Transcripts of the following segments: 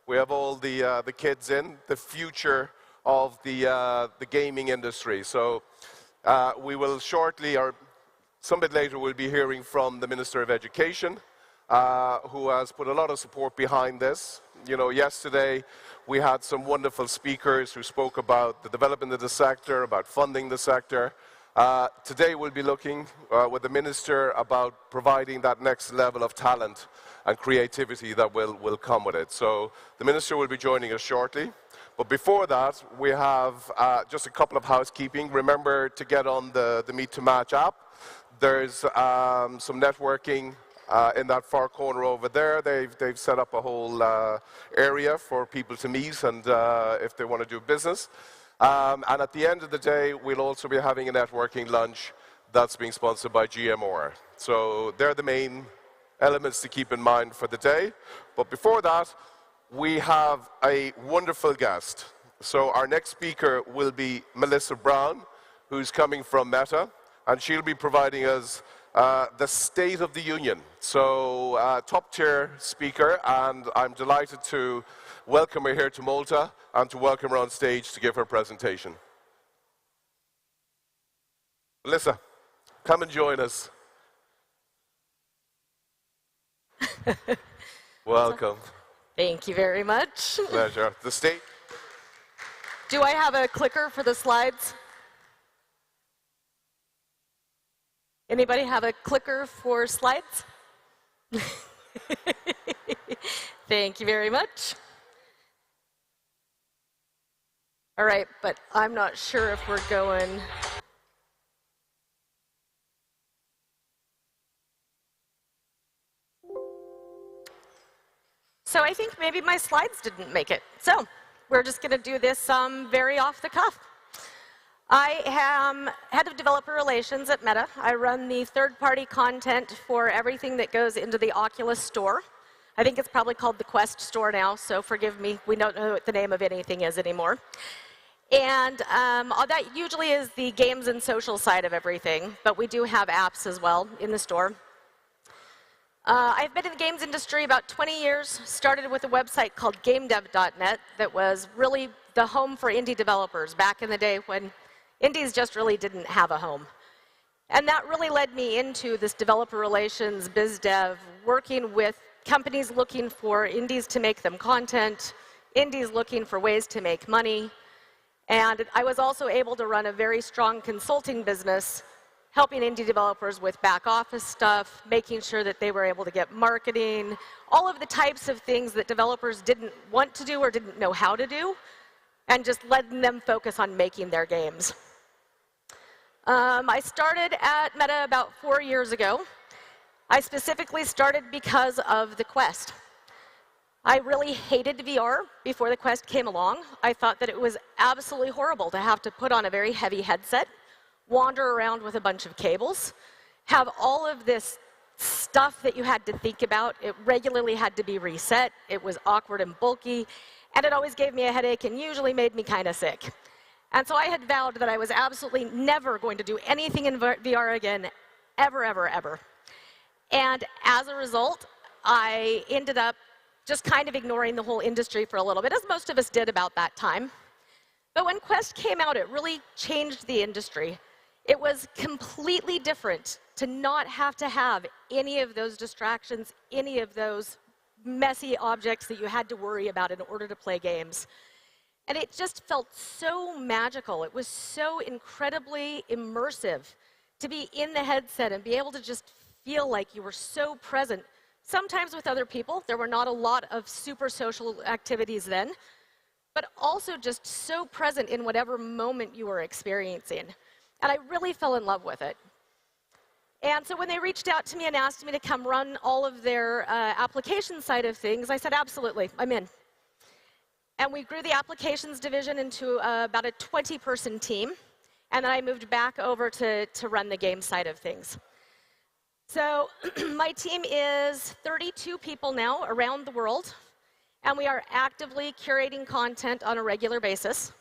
We have all the kids in, the future of the gaming industry. So we will shortly, or some bit later, we'll be hearing from the Minister of Education, who has put a lot of support behind this. You know, yesterday we had some wonderful speakers who spoke about the development of the sector, about funding the sector. Today we'll be looking with the Minister about providing that next level of talent and creativity that will come with it. So the Minister will be joining us shortly. But before that, we have just a couple of housekeeping. Remember to get on the Meet to Match app. There's some networking in that far corner over there. They've set up a whole area for people to meet and if they want to do business. And at the end of the day, we'll also be having a networking lunch that's being sponsored by GMR. So they're the main elements to keep in mind for the day. But before that, we have a wonderful guest. So our next speaker will be Melissa Brown, who's coming from Meta, and she'll be providing us the State of the Union. So top-tier speaker, and I'm delighted to welcome her here to Malta and to welcome her on stage to give her presentation. Melissa, come and join us. Welcome. Thank you very much. Pleasure. The state. Do I have a clicker for the slides? Anybody have a clicker for slides? Thank you very much. All right, but I'm not sure if we're going. So I think maybe my slides didn't make it. So we're just going to do this very off the cuff. I am head of developer relations at Meta. I run the third-party content for everything that goes into the Oculus store. I think it's probably called the Quest store now, so forgive me. We don't know what the name of anything is anymore. And that usually is the games and social side of everything, but we do have apps as well in the store. I've been in the games industry about 20 years, started with a website called GameDev.net that was really the home for indie developers back in the day when indies just really didn't have a home. And that really led me into this developer relations, biz dev, working with companies looking for indies to make them content, indies looking for ways to make money. And I was also able to run a very strong consulting business, helping indie developers with back office stuff, making sure that they were able to get marketing, all of the types of things that developers didn't want to do or didn't know how to do, and just letting them focus on making their games. I started at Meta about 4 years ago. I specifically started because of the Quest. I really hated VR before the Quest came along. I thought that it was absolutely horrible to have to put on a very heavy headset, wander around with a bunch of cables, have all of this stuff that you had to think about. It regularly had to be reset. It was awkward and bulky, and it always gave me a headache and usually made me kind of sick. And so I had vowed that I was absolutely never going to do anything in VR again, ever, ever, ever. And as a result, I ended up just kind of ignoring the whole industry for a little bit, as most of us did about that time. But when Quest came out, it really changed the industry. It was completely different to not have to have any of those distractions, any of those messy objects that you had to worry about in order to play games. And it just felt so magical. It was so incredibly immersive to be in the headset and be able to just feel like you were so present, sometimes with other people. There were not a lot of super social activities then, but also just so present in whatever moment you were experiencing. And I really fell in love with it. And so when they reached out to me and asked me to come run all of their application side of things, I said, absolutely, I'm in. And we grew the applications division into about a 20-person team. And then I moved back over to run the game side of things. So my team is 32 people now around the world. And we are actively curating content on a regular basis.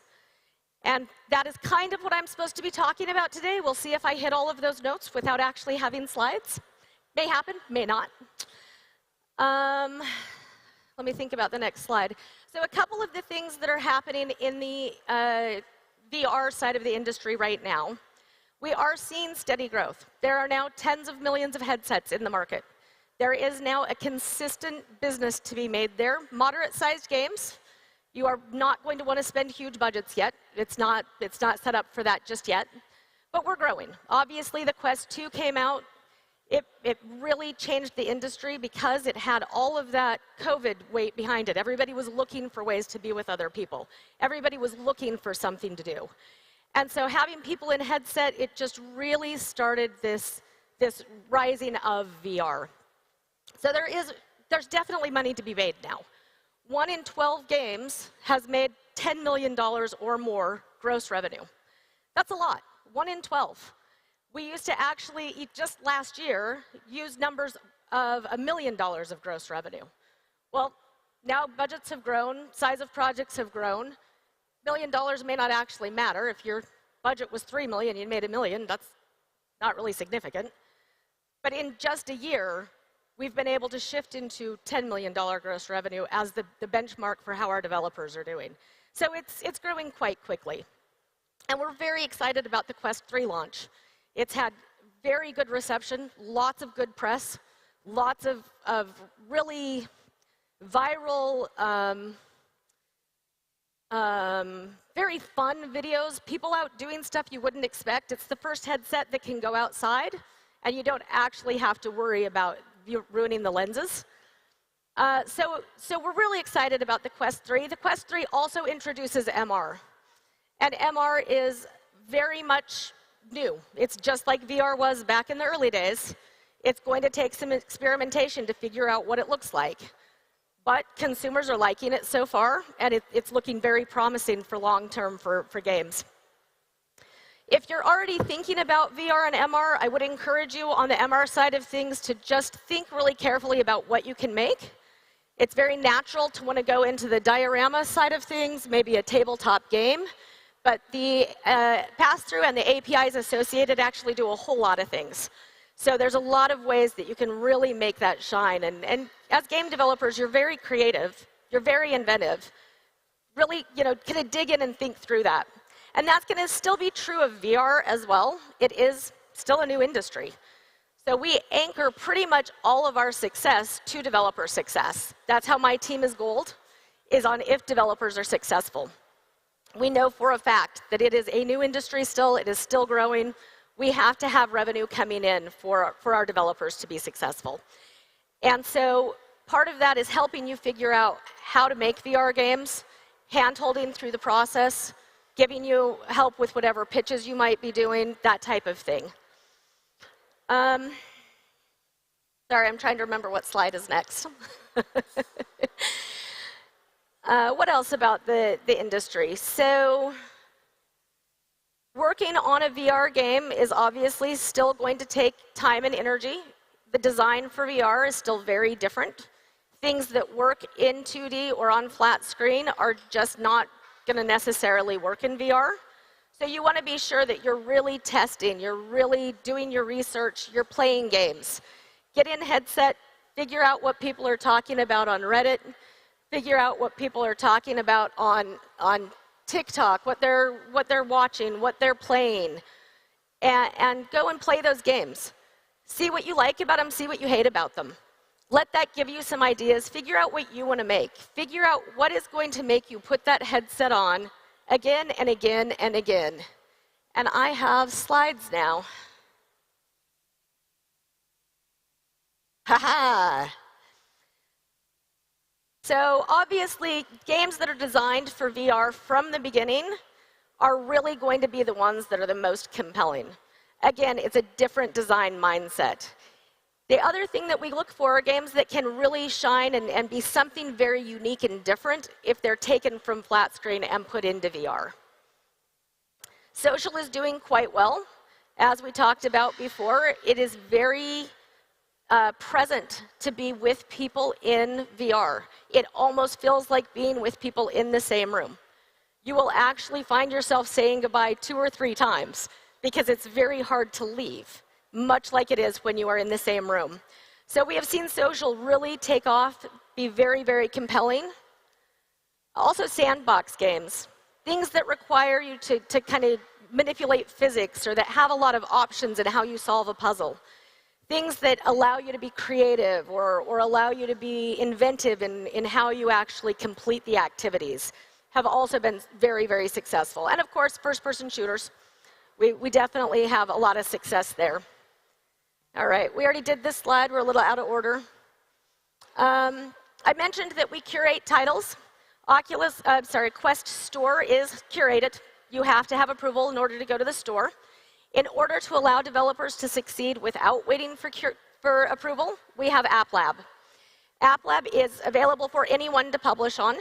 And that is kind of what I'm supposed to be talking about today. We'll see if I hit all of those notes without actually having slides. May happen, may not. let me think about the next slide. So a couple of the things that are happening in the VR side of the industry right now. We are seeing steady growth. There are now tens of millions of headsets in the market. There is now a consistent business to be made there. Moderate-sized games, you are not going to want to spend huge budgets yet. It's not set up for that just yet. But we're growing. Obviously, the Quest 2 came out. It really changed the industry because it had all of that COVID weight behind it. Everybody was looking for ways to be with other people. Everybody was looking for something to do. And so having people in headset, it just really started this rising of VR. So there's definitely money to be made now. 1 in 12 games has made $10 million or more gross revenue. That's a lot, 1 in 12. We used to actually, just last year, use numbers of $1 million of gross revenue. Well, now budgets have grown, size of projects have grown. $1 million may not actually matter. If your budget was $3 million, you made $1 million, that's not really significant. But in just a year, we've been able to shift into $10 million gross revenue as the benchmark for how our developers are doing. So it's growing quite quickly. And we're very excited about the Quest 3 launch. It's had very good reception, lots of good press, lots of really viral, very fun videos, people out doing stuff you wouldn't expect. It's the first headset that can go outside, and you don't actually have to worry about ruining the lenses. So we're really excited about the Quest 3. The Quest 3 also introduces MR. And MR is very much new. It's just like VR was back in the early days. It's going to take some experimentation to figure out what it looks like. But consumers are liking it so far, and it's looking very promising for long-term for games. If you're already thinking about VR and MR, I would encourage you on the MR side of things to just think really carefully about what you can make. It's very natural to want to go into the diorama side of things, maybe a tabletop game. But the pass-through and the APIs associated actually do a whole lot of things. So there's a lot of ways that you can really make that shine. And as game developers, you're very creative. You're very inventive. Really, kind of dig in and think through that. And that's going to still be true of VR as well. It is still a new industry. So we anchor pretty much all of our success to developer success. That's how my team is gold, is on if developers are successful. We know for a fact that it is a new industry still. It is still growing. We have to have revenue coming in for our developers to be successful. And so part of that is helping you figure out how to make VR games, hand-holding through the process, giving you help with whatever pitches you might be doing, that type of thing. Sorry, I'm trying to remember what slide is next. What else about the industry? So working on a VR game is obviously still going to take time and energy. The design for VR is still very different. Things that work in 2D or on flat screen are just not going to necessarily work in VR. So you want to be sure that you're really testing, you're really doing your research, you're playing games. Get in headset, figure out what people are talking about on Reddit, figure out what people are talking about on TikTok, what they're watching, what they're playing, and go and play those games. See what you like about them, see what you hate about them. Let that give you some ideas. Figure out what you want to make. Figure out what is going to make you put that headset on again and again and again. And I have slides now. Haha. So obviously, games that are designed for VR from the beginning are really going to be the ones that are the most compelling. Again, it's a different design mindset. The other thing that we look for are games that can really shine and be something very unique and different if they're taken from flat screen and put into VR. Social is doing quite well. As we talked about before, it is very present to be with people in VR. It almost feels like being with people in the same room. You will actually find yourself saying goodbye 2 or 3 times because it's very hard to leave, much like it is when you are in the same room. So we have seen social really take off, be very, very compelling. Also sandbox games, things that require you to kind of manipulate physics or that have a lot of options in how you solve a puzzle. Things that allow you to be creative or allow you to be inventive in how you actually complete the activities have also been very, very successful. And of course, first-person shooters. We definitely have a lot of success there. All right, we already did this slide. We're a little out of order. I mentioned that we curate titles. Quest Store is curated. You have to have approval in order to go to the store. In order to allow developers to succeed without waiting for approval, we have App Lab. App Lab is available for anyone to publish on.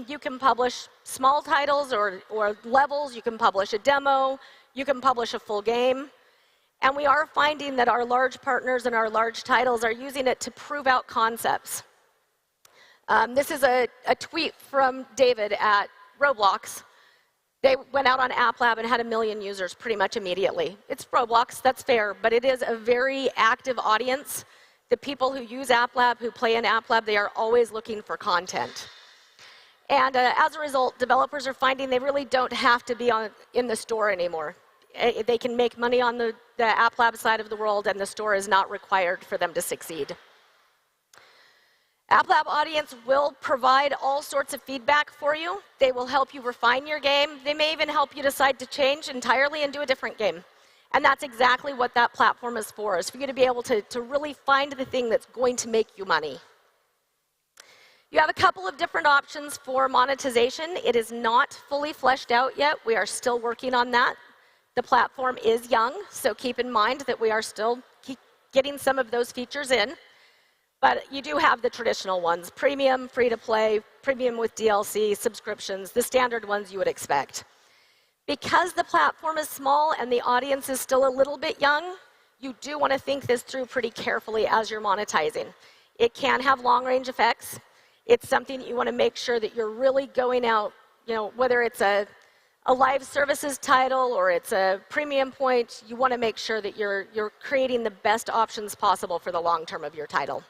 You can publish small titles or levels. You can publish a demo. You can publish a full game. And we are finding that our large partners and our large titles are using it to prove out concepts. This is a tweet from David at Roblox. They went out on App Lab and had 1 million users pretty much immediately. It's Roblox, that's fair, but it is a very active audience. The people who use App Lab, who play in App Lab, they are always looking for content. And as a result, developers are finding they really don't have to be in the store anymore. They can make money on the App Lab side of the world, and the store is not required for them to succeed. App Lab audience will provide all sorts of feedback for you. They will help you refine your game. They may even help you decide to change entirely and do a different game. And that's exactly what that platform is for you to be able to really find the thing that's going to make you money. You have a couple of different options for monetization. It is not fully fleshed out yet. We are still working on that. The platform is young, so keep in mind that we are still getting some of those features in. But you do have the traditional ones: premium, free-to-play, premium with DLC, subscriptions, the standard ones you would expect. Because the platform is small and the audience is still a little bit young, you do want to think this through pretty carefully as you're monetizing. It can have long-range effects. It's something that you want to make sure that you're really going out, whether it's a live services title or it's a premium point, you want to make sure that you're creating the best options possible for the long term of your title.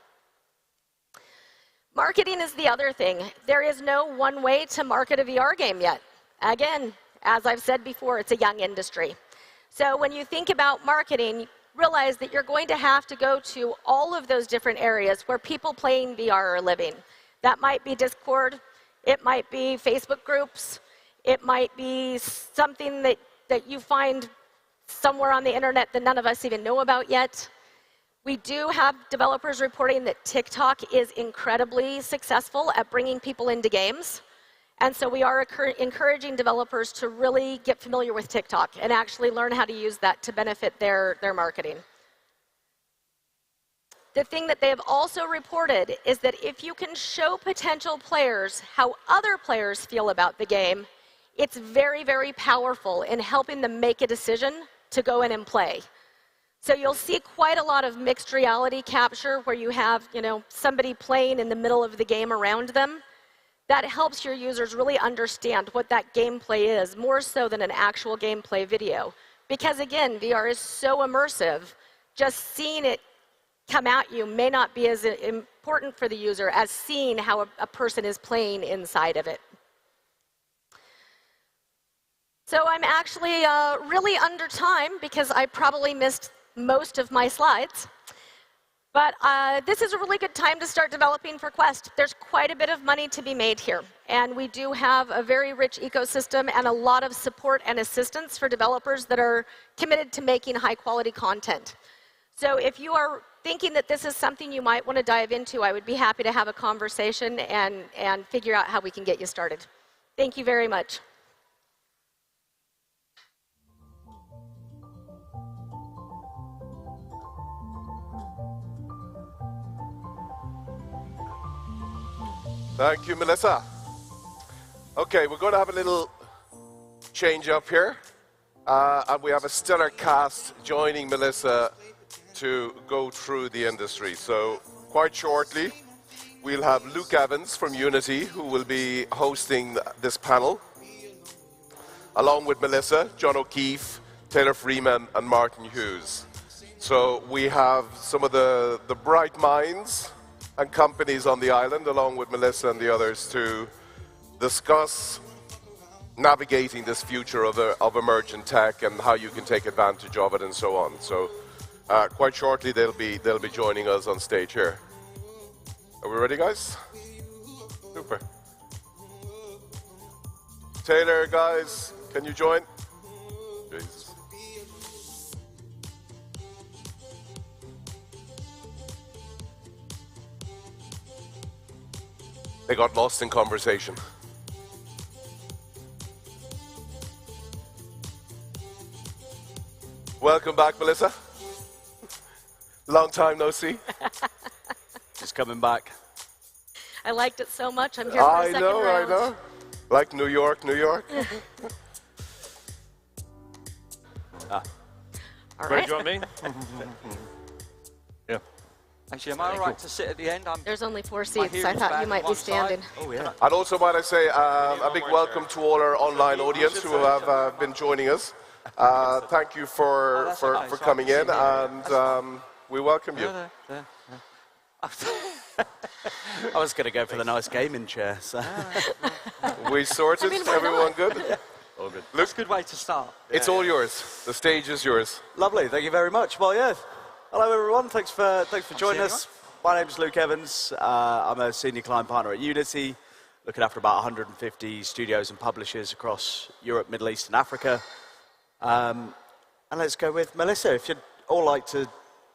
Marketing is the other thing. There is no one way to market a VR game yet. Again, as I've said before, it's a young industry. So when you think about marketing, realize that you're going to have to go to all of those different areas where people playing VR are living. That might be Discord, it might be Facebook groups, it might be something that you find somewhere on the internet that none of us even know about yet. We do have developers reporting that TikTok is incredibly successful at bringing people into games. And so we are encouraging developers to really get familiar with TikTok and actually learn how to use that to benefit their marketing. The thing that they have also reported is that if you can show potential players how other players feel about the game, it's very, very powerful in helping them make a decision to go in and play. So you'll see quite a lot of mixed reality capture where you have, somebody playing in the middle of the game around them. That helps your users really understand what that gameplay is, more so than an actual gameplay video. Because again, VR is so immersive, just seeing it come at you may not be as important for the user as seeing how a person is playing inside of it. So I'm actually really under time because I probably missed most of my slides. But this is a really good time to start developing for Quest. There's quite a bit of money to be made here. And we do have a very rich ecosystem and a lot of support and assistance for developers that are committed to making high-quality content. So if you are thinking that this is something you might want to dive into, I would be happy to have a conversation and figure out how we can get you started. Thank you very much. Thank you, Melissa. Okay, we're going to have a little change up here. And we have a stellar cast joining Melissa to go through the industry. So quite shortly, we'll have Luke Evans from Unity, who will be hosting this panel, along with Melissa, John O'Keefe, Taylor Freeman, and Martin Hughes. So we have some of the bright minds and companies on the island, along with Melissa and the others, to discuss navigating this future of emergent tech and how you can take advantage of it and so on. So quite shortly they'll be joining us on stage here. Are we ready, guys? Super. Taylor, guys, can you join? Jesus. They got lost in conversation. Welcome back, Melissa. Long time no see. Just coming back. I liked it so much. I'm here for a second round. I know. Like New York, New York. All Ready, right. do you want me? Yeah. Actually, am I all right to sit at the end? There's only 4 seats. I thought you might be standing. Oh, yeah. And also, might I say, a big welcome to all our online audience who have been joining us. Thank you for coming in, and we welcome you. I was going to go for the nice gaming chair. So. We sorted. Everyone good? All good. Luke, Good way to start. it's all yours. The stage is yours. Lovely. Thank you very much. Well, yeah. Hello, everyone. Thanks for joining us. My name's Luke Evans. I'm a senior client partner at Unity, looking after about 150 studios and publishers across Europe, Middle East, and Africa. And let's go with Melissa. If you'd all like to,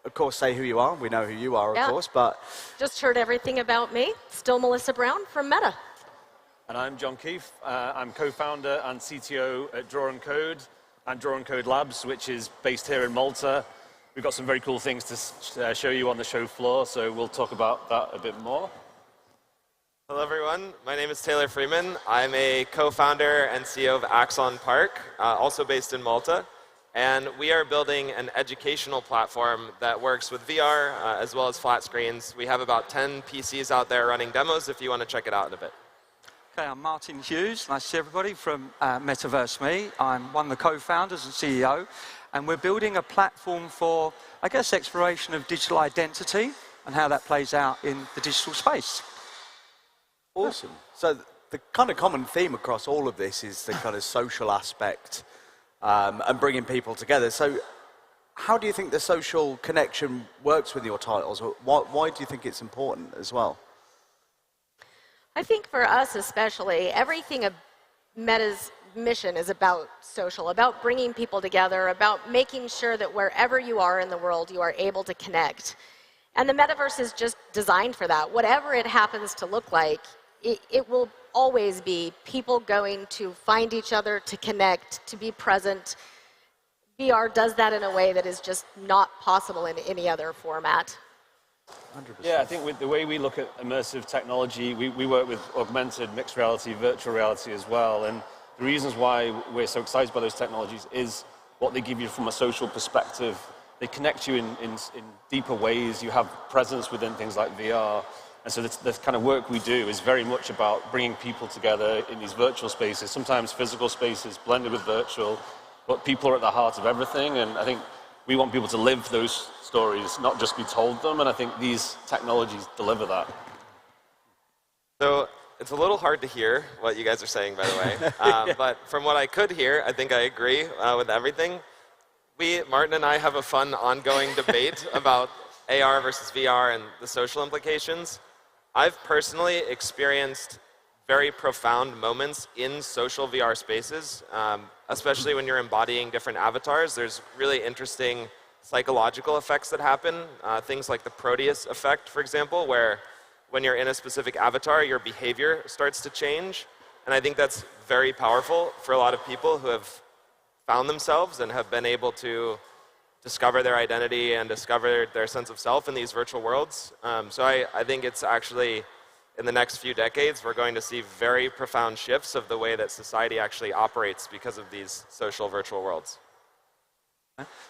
of course, say who you are. We know who you are, of course, but... Just heard everything about me. Still Melissa Brown from Meta. And I'm John Keefe. I'm co-founder and CTO at Draw and Code and Draw and Code Labs, which is based here in Malta. We've got some very cool things to show you on the show floor, so we'll talk about that a bit more. Hello, everyone. My name is Taylor Freeman. I'm a co-founder and CEO of Axon Park, also based in Malta. And we are building an educational platform that works with VR as well as flat screens. We have about 10 PCs out there running demos if you want to check it out in a bit. Okay, I'm Martin Hughes. Nice to see everybody from Metaverse Me. I'm one of the co-founders and CEO, and we're building a platform for, I guess, exploration of digital identity and how that plays out in the digital space. Awesome. So the kind of common theme across all of this is the kind of social aspect and bringing people together. So how do you think the social connection works with your titles? Why do you think it's important as well? I think for us especially, everything of Meta's mission is about social, about bringing people together, about making sure that wherever you are in the world, you are able to connect. And the metaverse is just designed for that. Whatever it happens to look like, it will always be people going to find each other, to connect, to be present. VR does that in a way that is just not possible in any other format. 100%. Yeah, I think with the way we look at immersive technology, we work with augmented, mixed reality, virtual reality as well. And the reasons why we're so excited by those technologies is what they give you from a social perspective. They connect you in deeper ways. You have presence within things like VR. And so the kind of work we do is very much about bringing people together in these virtual spaces, sometimes physical spaces blended with virtual, but people are at the heart of everything. And I think we want people to live those stories, not just be told them. And I think these technologies deliver that. So it's a little hard to hear what you guys are saying, by the way. But from what I could hear, I think I agree with everything. Martin and I have a fun ongoing debate about AR versus VR and the social implications. I've personally experienced very profound moments in social VR spaces, especially when you're embodying different avatars. There's really interesting psychological effects that happen, things like the Proteus effect, for example, where when you're in a specific avatar, your behavior starts to change. And I think that's very powerful for a lot of people who have found themselves and have been able to discover their identity and discover their sense of self in these virtual worlds. So I think it's actually, in the next few decades, we're going to see very profound shifts of the way that society actually operates because of these social virtual worlds.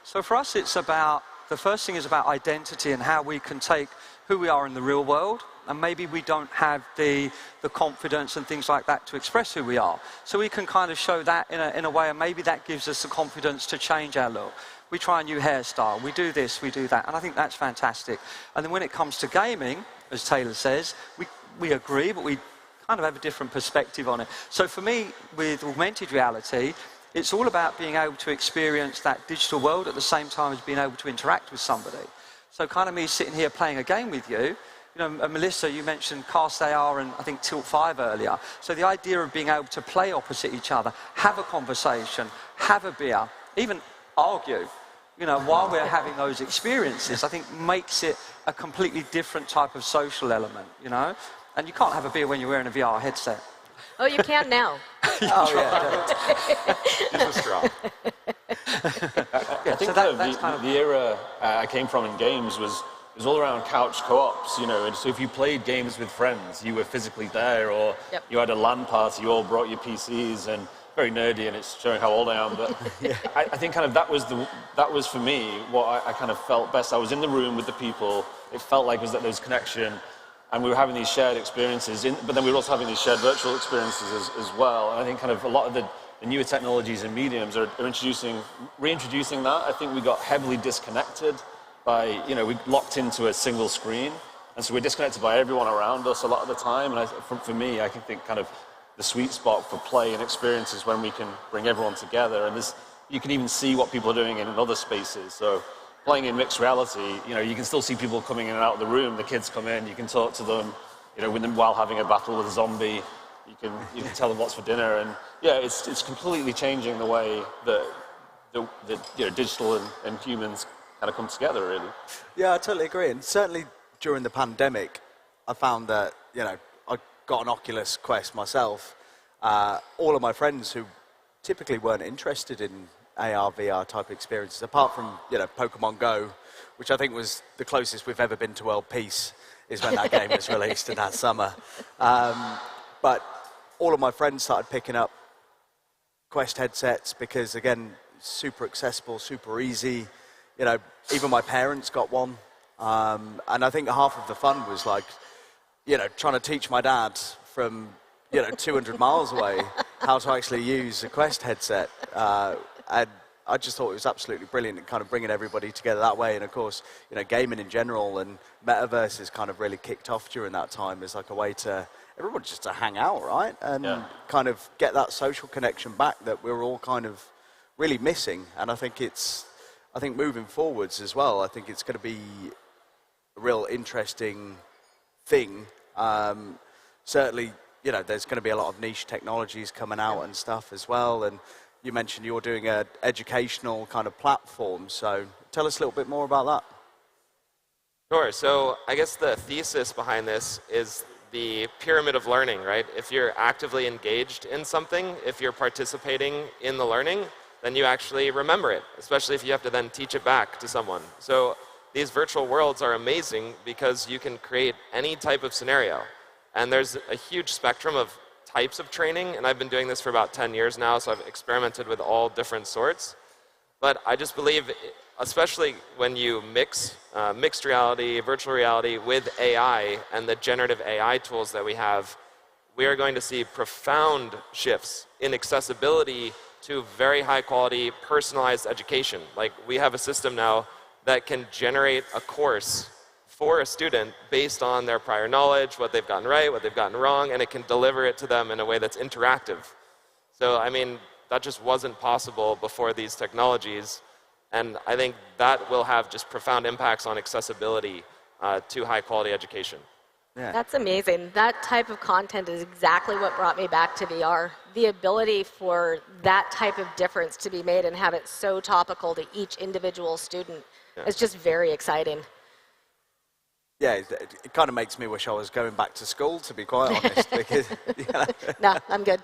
So for us, it's about, the first thing is about identity and how we can take who we are in the real world and maybe we don't have the confidence and things like that to express who we are. So we can kind of show that in a way, and maybe that gives us the confidence to change our look. We try a new hairstyle, we do this, we do that, and I think that's fantastic. And then when it comes to gaming, as Taylor says, we agree, but we kind of have a different perspective on it. So for me, with augmented reality, it's all about being able to experience that digital world at the same time as being able to interact with somebody. So kind of me sitting here playing a game with you, Melissa, you mentioned Cast AR and I think Tilt 5 earlier. So the idea of being able to play opposite each other, have a conversation, have a beer, even argue, while we're having those experiences, I think makes it a completely different type of social element, And you can't have a beer when you're wearing a VR headset. Oh, you can now. Oh, yeah. Use a straw. I think the era I came from in games was all around couch co-ops, and so if you played games with friends, you were physically there, or you had a LAN party, you all brought your PCs, and very nerdy, and it's showing how old I am, but I think kind of that was for me what I kind of felt best. I was in the room with the people, it felt like there was connection, and we were having these shared experiences, but then we were also having these shared virtual experiences as well, and I think kind of a lot of the newer technologies and mediums are reintroducing that. I think we got heavily disconnected by, we locked into a single screen, and so we're disconnected by everyone around us a lot of the time, and for me, I can think kind of the sweet spot for play and experiences when we can bring everyone together, and you can even see what people are doing in other spaces. So playing in mixed reality, you can still see people coming in and out of the room. The kids come in, you can talk to them, with them while having a battle with a zombie. You can tell them what's for dinner, and it's completely changing the way that digital and humans kind of come together, really. Yeah, I totally agree. And certainly during the pandemic, I found that I got an Oculus Quest myself. All of my friends who typically weren't interested in AR, VR type experiences, apart from, Pokemon Go, which I think was the closest we've ever been to world peace, is when that game was released in that summer. But all of my friends started picking up Quest headsets because, again, super accessible, super easy. Even my parents got one. And I think half of the fun was like, trying to teach my dad from, 200 miles away how to actually use a Quest headset. And I just thought it was absolutely brilliant and kind of bringing everybody together that way. And of course, gaming in general and metaverse has kind of really kicked off during that time as like a way to everyone just to hang out, right? And kind of get that social connection back that we're all kind of really missing. And I think moving forwards as well, I think it's going to be a real interesting thing. Certainly, there's going to be a lot of niche technologies coming out and stuff as well. And you mentioned you're doing an educational kind of platform. So tell us a little bit more about that. Sure. So I guess the thesis behind this is the pyramid of learning, right? If you're actively engaged in something, if you're participating in the learning, then you actually remember it, especially if you have to then teach it back to someone. So these virtual worlds are amazing because you can create any type of scenario. And there's a huge spectrum of types of training, and I've been doing this for about 10 years now, so I've experimented with all different sorts. But I just believe, especially when you mix mixed reality, virtual reality with AI and the generative AI tools that we have, we are going to see profound shifts in accessibility to very high quality personalized education. Like, we have a system now that can generate a course for a student based on their prior knowledge, what they've gotten right, what they've gotten wrong, and it can deliver it to them in a way that's interactive. So, I mean, that just wasn't possible before these technologies, and I think that will have just profound impacts on accessibility to high quality education. Yeah. That's amazing. That type of content is exactly what brought me back to VR. The ability for that type of difference to be made and have it so topical to each individual student is just very exciting. Yeah, it kind of makes me wish I was going back to school, to be quite honest. Because, No, I'm good.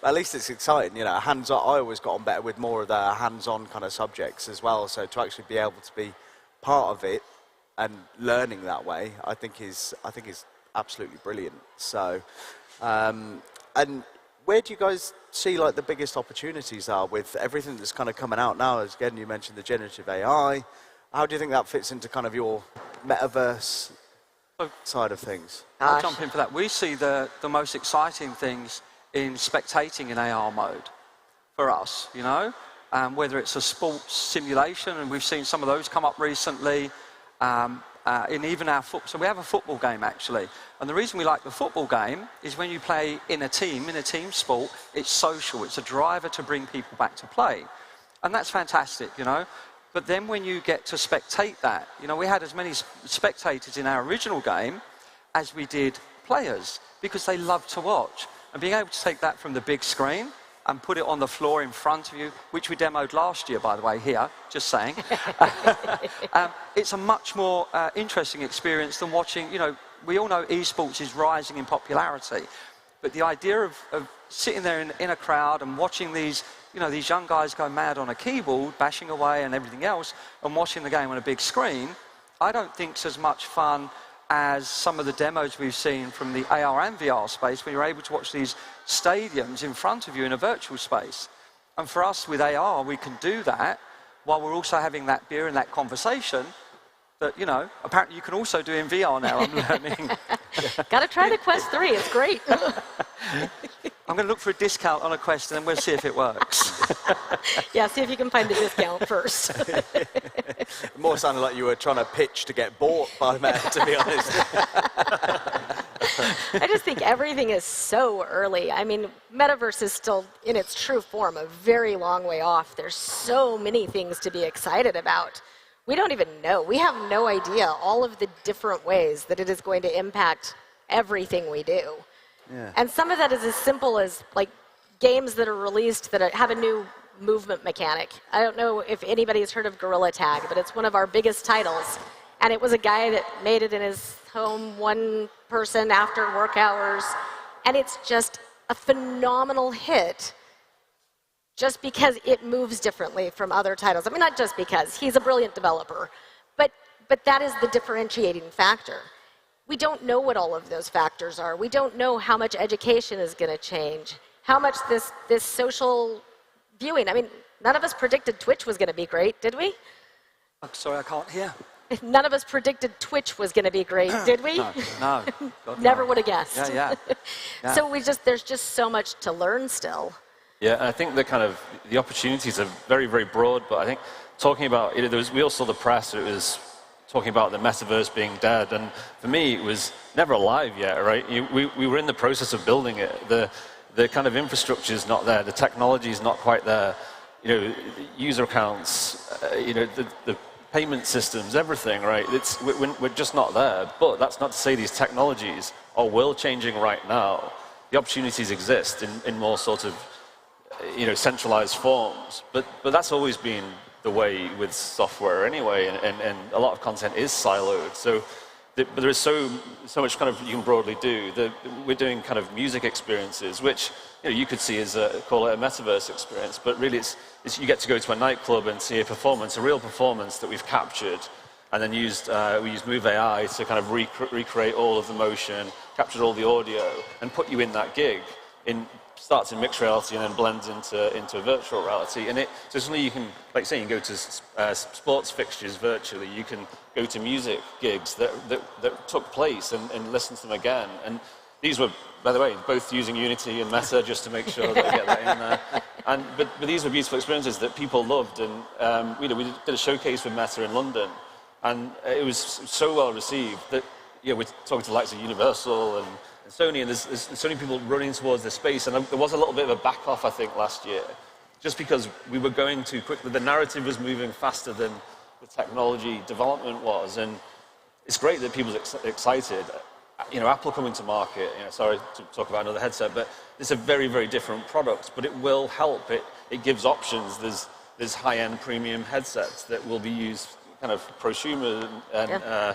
At least it's exciting, hands-on. I always got on better with more of the hands-on kind of subjects as well. So to actually be able to be part of it and learning that way, I think is absolutely brilliant. So, and where do you guys see like the biggest opportunities are with everything that's kind of coming out now? As again, you mentioned the generative AI. How do you think that fits into kind of your metaverse side of things? I'll jump in for that. We see the most exciting things in spectating in AR mode for us, you know, whether it's a sports simulation, and we've seen some of those come up recently, in even our football. So we have a football game, actually. And the reason we like the football game is when you play in a team sport, it's social. It's a driver to bring people back to play. And that's fantastic, you know. But then when you get to spectate that, you know, we had as many spectators in our original game as we did players, because they love to watch. And being able to take that from the big screen and put it on the floor in front of you, which we demoed last year, by the way, here, just saying. It's a much more interesting experience than watching, you know, we all know esports is rising in popularity, but the idea of sitting there in a crowd and watching these, you know, these young guys go mad on a keyboard, bashing away and everything else, and watching the game on a big screen, I don't think it's as much fun as some of the demos we've seen from the AR and VR space, where you're able to watch these stadiums in front of you in a virtual space. And for us with AR, we can do that while we're also having that beer and that conversation that, you know, apparently you can also do in VR now, I'm learning. Got to try the Quest 3, it's great. I'm going to look for a discount on a Quest, and then we'll see if it works. Yeah, see if you can find the discount first. It more sounded like you were trying to pitch to get bought by Meta, to be honest. I just think everything is so early. I mean, Metaverse is still, in its true form, a very long way off. There's so many things to be excited about. We don't even know. We have no idea all of the different ways that it is going to impact everything we do. Yeah. And some of that is as simple as, like, games that are released that have a new movement mechanic. I don't know if anybody's heard of Gorilla Tag, but it's one of our biggest titles. And it was a guy that made it in his home, one person after work hours. And it's just a phenomenal hit just because it moves differently from other titles. I mean, not just because. He's a brilliant developer. But that is the differentiating factor. We don't know what all of those factors are. We don't know how much education is going to change, how much this social viewing. I mean, none of us predicted Twitch was going to be great, did we? I'm sorry, I can't hear. None of us predicted Twitch was going to be great, did we? No. Never would have guessed. Yeah. So there's just so much to learn still. Yeah, and I think the opportunities are very, very broad, but I think talking about, you know, we all saw the press, it was talking about the metaverse being dead, and for me, it was never alive yet, right? We were in the process of building it. The kind of infrastructure is not there, the technology is not quite there, you know, user accounts, you know, the payment systems, everything, right? We're just not there, but that's not to say these technologies are world-changing right now. The opportunities exist in more sort of, you know, centralized forms, but that's always been the way with software anyway, and a lot of content is siloed. So, but there is so much kind of you can broadly do. We're doing kind of music experiences, which, you know, you could see as call it a metaverse experience, but really it's you get to go to a nightclub and see a performance, a real performance that we've captured, and then we used Move AI to kind of recreate all of the motion, captured all the audio, and put you in that gig. Starts in mixed reality and then blends into virtual reality. And so suddenly you can, like say, you can go to sports fixtures virtually, you can go to music gigs that took place and listen to them again. And these were, by the way, both using Unity and Meta just to make sure that I get that in there. But these were beautiful experiences that people loved. And we did a showcase with Meta in London, and it was so well received that, you know, we're talking to the likes of Universal and Sony, and there's so many people running towards this space, and there was a little bit of a back off, I think, last year, just because we were going too quickly. The narrative was moving faster than the technology development was, and it's great that people are excited. You know, Apple coming to market, you know, sorry to talk about another headset, but it's a very, very different product, but it will help. It gives options. There's high-end premium headsets that will be used kind of prosumer and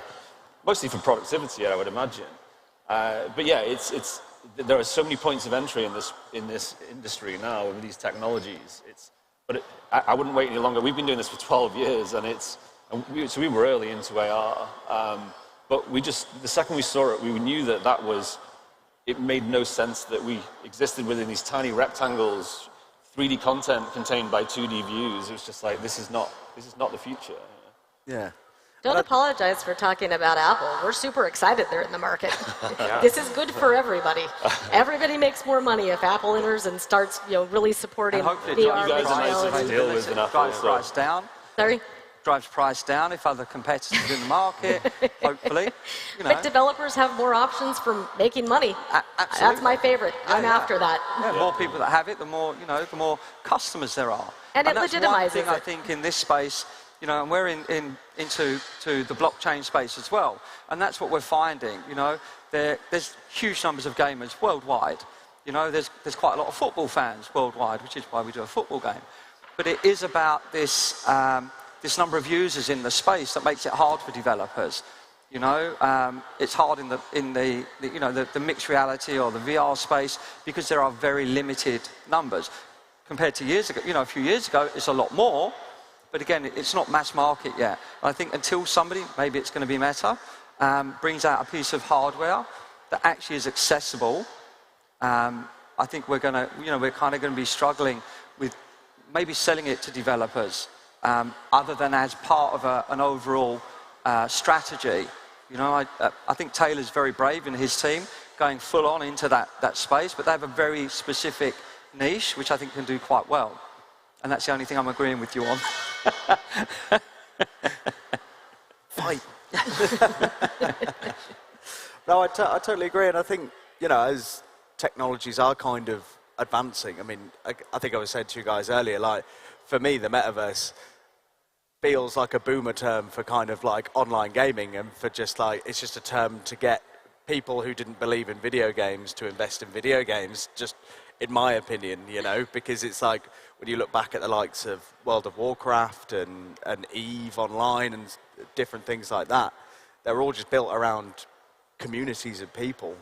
mostly for productivity, I would imagine. But yeah, there are so many points of entry in this industry now with these technologies. I wouldn't wait any longer. We've been doing this for 12 years, and so we were early into AR. But the second we saw it, we knew it made no sense that we existed within these tiny rectangles, 3D content contained by 2D views. It was just like, this is not the future. Yeah. Don't apologize for talking about Apple. We're super excited they're in the market. This is good for everybody. Everybody makes more money if Apple enters and starts, really supporting And hopefully VR. it You guys are nice functionality. to deal with enough. drives price down. Sorry? Drives price down if other competitors in the market, hopefully. But developers have more options for making money. Absolutely. That's my favorite. I'm after that. Yeah, the more people that have it, the more, the more customers there are. And it that's one legitimizes thing I it. think in this space, and we're into the blockchain space as well. And that's what we're finding, there's huge numbers of gamers worldwide. There's quite a lot of football fans worldwide, which is why we do a football game. But it is about this, this number of users in the space that makes it hard for developers. It's hard in the mixed reality or the VR space because there are very limited numbers. Compared to years ago, a few years ago, it's a lot more. But again, it's not mass market yet. I think until somebody, maybe it's going to be Meta, brings out a piece of hardware that actually is accessible, I think we're kind of going to be struggling with maybe selling it to developers, other than as part of an overall strategy. I think Taylor's very brave in his team, going full on into that space, but they have a very specific niche, which I think can do quite well. And that's the only thing I'm agreeing with you on. Fight. No, I totally agree. And I think, as technologies are kind of advancing, I think I was saying to you guys earlier, like, for me, the metaverse feels like a boomer term for kind of like online gaming, and for just like, it's just a term to get people who didn't believe in video games to invest in video games, just in my opinion, because it's like, when you look back at the likes of World of Warcraft and EVE Online and different things like that, they're all just built around communities of people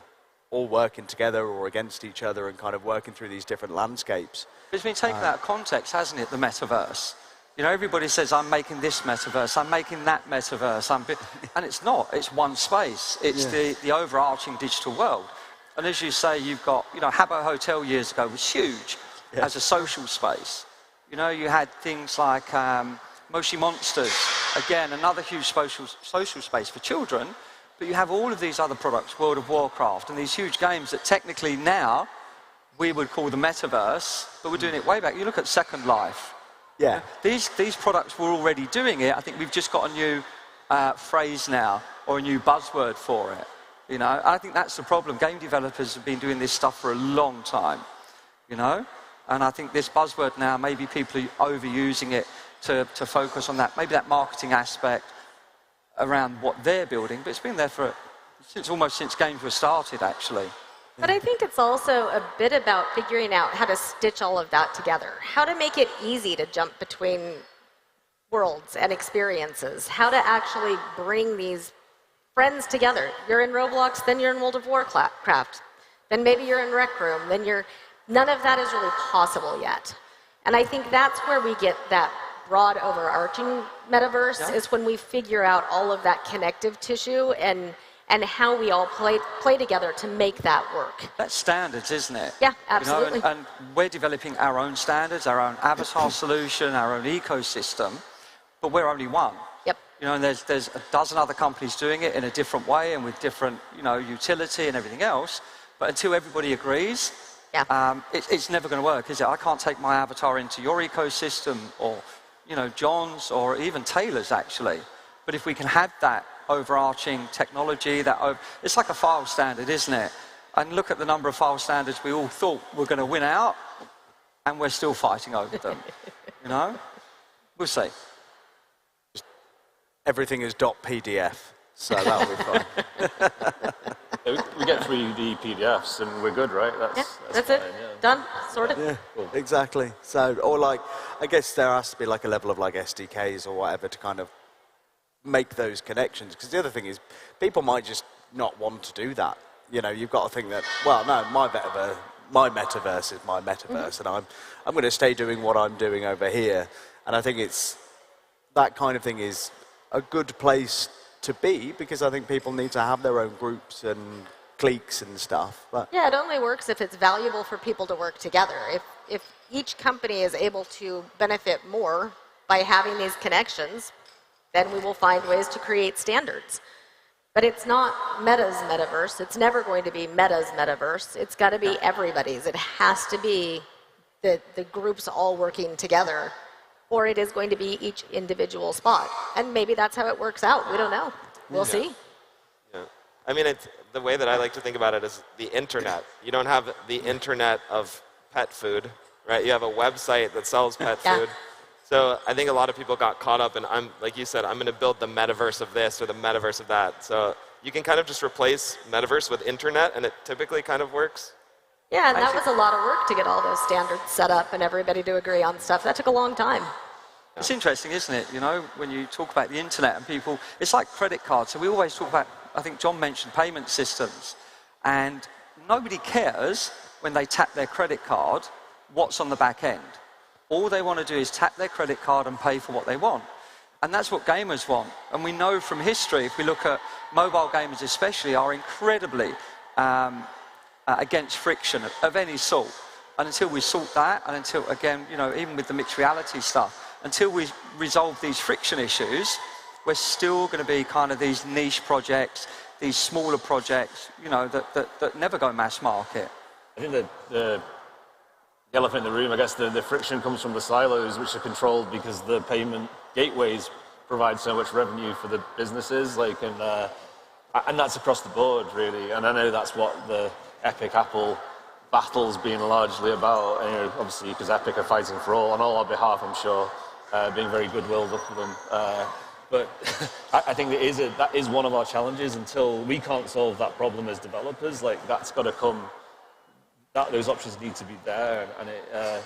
all working together or against each other and kind of working through these different landscapes. It's been taken out of context, hasn't it, the metaverse? Everybody says, I'm making this metaverse, I'm making that metaverse, and it's not. It's one space. It's the overarching digital world. And as you say, you've got, Habbo Hotel years ago was huge as a social space. You had things like Moshi Monsters, again, another huge social space for children. But you have all of these other products, World of Warcraft, and these huge games that technically now we would call the metaverse, but we're doing it way back. You look at Second Life. Yeah. These products were already doing it. I think we've just got a new phrase now, or a new buzzword for it. I think that's the problem. Game developers have been doing this stuff for a long time, and I think this buzzword now, maybe people are overusing it to focus on that, maybe that marketing aspect around what they're building, but it's been there almost since games were started, actually. But I think it's also a bit about figuring out how to stitch all of that together, how to make it easy to jump between worlds and experiences, how to actually bring these friends together. You're in Roblox, then you're in World of Warcraft, then maybe you're in Rec Room, then none of that is really possible yet. And I think that's where we get that broad overarching metaverse, is when we figure out all of that connective tissue and how we all play together to make that work. That's standards, isn't it? Yeah, absolutely. And we're developing our own standards, our own avatar solution, our own ecosystem, but we're only one. Yep. And there's a dozen other companies doing it in a different way and with different, utility and everything else. But until everybody agrees, it's never going to work, is it? I can't take my avatar into your ecosystem or, John's or even Taylor's, actually. But if we can have that overarching technology, it's like a file standard, isn't it? And look at the number of file standards we all thought were going to win out, and we're still fighting over them. We'll see. Everything is .pdf, so that'll be fun. We get 3D PDFs and we're good, right? That's it. Done. Sorted. Yeah, cool. Exactly. So, or like, I guess there has to be like a level of like SDKs or whatever to kind of make those connections. Because the other thing is, people might just not want to do that. You've got to think that, well, no, my metaverse is my metaverse, and I'm going to stay doing what I'm doing over here. And I think it's that kind of thing is a good place to be, because I think people need to have their own groups and cliques and stuff. But yeah, it only works if it's valuable for people to work together. If each company is able to benefit more by having these connections, then we will find ways to create standards. But it's not Meta's metaverse. It's never going to be Meta's metaverse. It's got to be everybody's. It has to be the groups all working together, or it is going to be each individual spot. And maybe that's how it works out. We don't know. We'll see. Yeah. I mean, the way that I like to think about it is the internet. You don't have the internet of pet food, right? You have a website that sells pet food. So I think a lot of people got caught up in, like you said, I'm going to build the metaverse of this or the metaverse of that. So you can kind of just replace metaverse with internet, and it typically kind of works. Yeah, and that was a lot of work to get all those standards set up and everybody to agree on stuff. That took a long time. It's interesting, isn't it? You know, when you talk about the internet and people, it's like credit cards. So we always talk about, I think John mentioned payment systems, and nobody cares when they tap their credit card what's on the back end. All they want to do is tap their credit card and pay for what they want. And that's what gamers want. And we know from history, if we look at mobile gamers especially, are incredibly against friction of any sort. And until we sort that, and until, again, you know, even with the mixed reality stuff, until we resolve these friction issues, we're still going to be kind of these niche projects, these smaller projects, you know, that never go mass market. I think that the elephant in the room, I guess the friction comes from the silos, which are controlled because the payment gateways provide so much revenue for the businesses, like, and that's across the board, really. And I know that's what the Epic Apple battle's been largely about, and, you know, obviously because Epic are fighting for all, on all our behalf, I'm sure, being very goodwilled up for them. But I think that is one of our challenges. Until we can't solve that problem as developers, like, that's got to come. Those options need to be there, and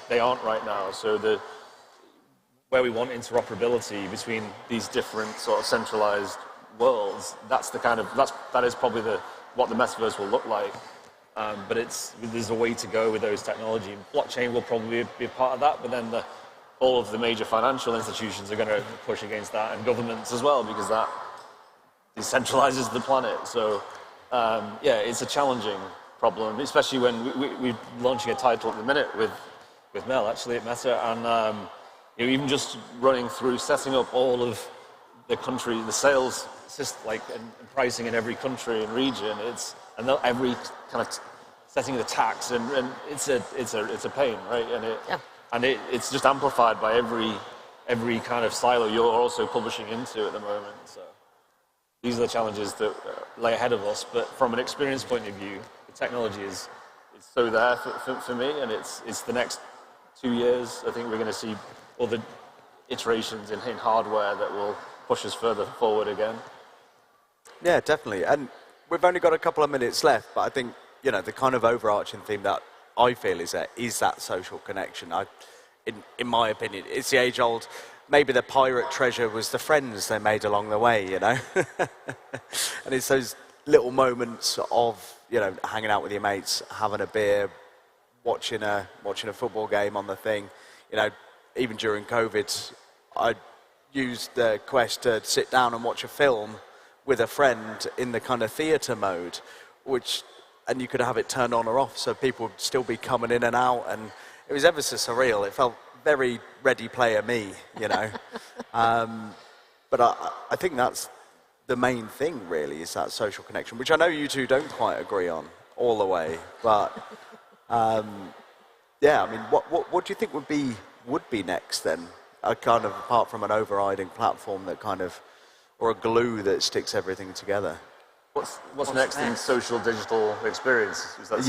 they aren't right now. So where we want interoperability between these different sort of centralized worlds, that is probably what the metaverse will look like. But there's a way to go with those technology. Blockchain will probably be a part of that, but then all of the major financial institutions are going to push against that, and governments as well, because that decentralizes the planet. So yeah, it's a challenging problem, especially when we're launching a title at the minute with Mel, actually, at Meta, and you know, even just running through setting up all of the country, the sales system, like, and pricing in every country and region, and every kind of setting the tax, and it's a pain, right? And it's just amplified by every kind of silo you're also publishing into at the moment. So these are the challenges that lay ahead of us. But from an experience point of view, technology is so there for me, and it's the next 2 years. I think we're going to see all the iterations in hardware that will push us further forward again. Yeah, definitely. And we've only got a couple of minutes left, but I think, you know, the kind of overarching theme that I feel is that social connection. In my opinion, it's the age-old, maybe the pirate treasure was the friends they made along the way, you know? And it's those little moments of, you know, hanging out with your mates, having a beer, watching a football game on the thing. You know, even during COVID, I used the Quest to sit down and watch a film with a friend in the kind of theatre mode, and you could have it turned on or off, so people would still be coming in and out, and it was ever so surreal. It felt very Ready Player Me, you know. But I think that's the main thing, really, is that social connection, which I know you two don't quite agree on all the way. But yeah, I mean, what do you think would be next then? Kind of apart from an overriding platform that kind of, or a glue that sticks everything together. What's next in social digital experience? Is that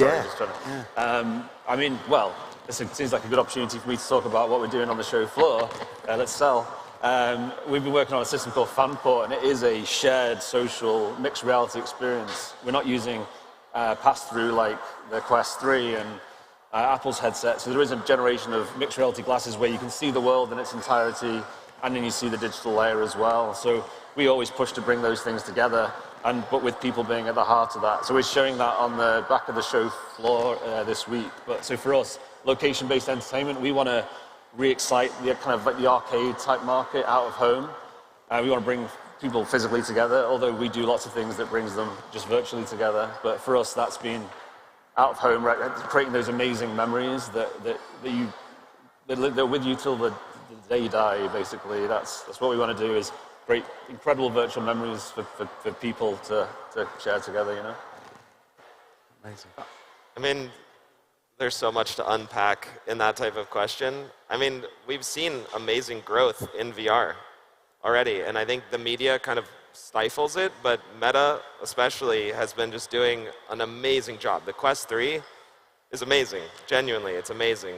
I mean, well, it seems like a good opportunity for me to talk about what we're doing on the show floor. Let's sell. We've been working on a system called Fanport, and it is a shared social mixed reality experience. We're not using pass-through like the Quest 3 and Apple's headset. So there is a generation of mixed reality glasses where you can see the world in its entirety, and then you see the digital layer as well. So we always push to bring those things together, but with people being at the heart of that. So we're showing that on the back of the show floor this week. But so for us, location-based entertainment, we want to re-excite the kind of like the arcade type market out of home. We want to bring people physically together, although we do lots of things that brings them just virtually together. But for us, that's been out of home, right? Creating those amazing memories they're with you till the day you die, basically. That's what we want to do, is great, incredible virtual memories for people to share together, you know? Amazing. I mean, there's so much to unpack in that type of question. I mean, we've seen amazing growth in VR already, and I think the media kind of stifles it, but Meta especially has been just doing an amazing job. The Quest 3 is amazing. Genuinely, it's amazing.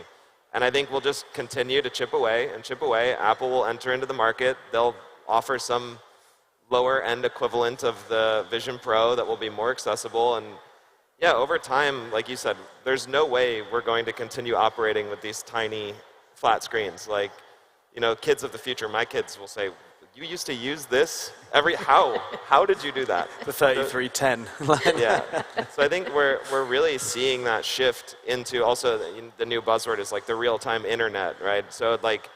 And I think we'll just continue to chip away and chip away. Apple will enter into the market. They'll offer some lower end equivalent of the Vision Pro that will be more accessible. And yeah, over time, like you said, there's no way we're going to continue operating with these tiny flat screens. Like, you know, kids of the future, my kids will say, you used to use this how did you do that? The 3310. Yeah. So I think we're really seeing that shift into also the new buzzword is like the real-time internet, right? So like,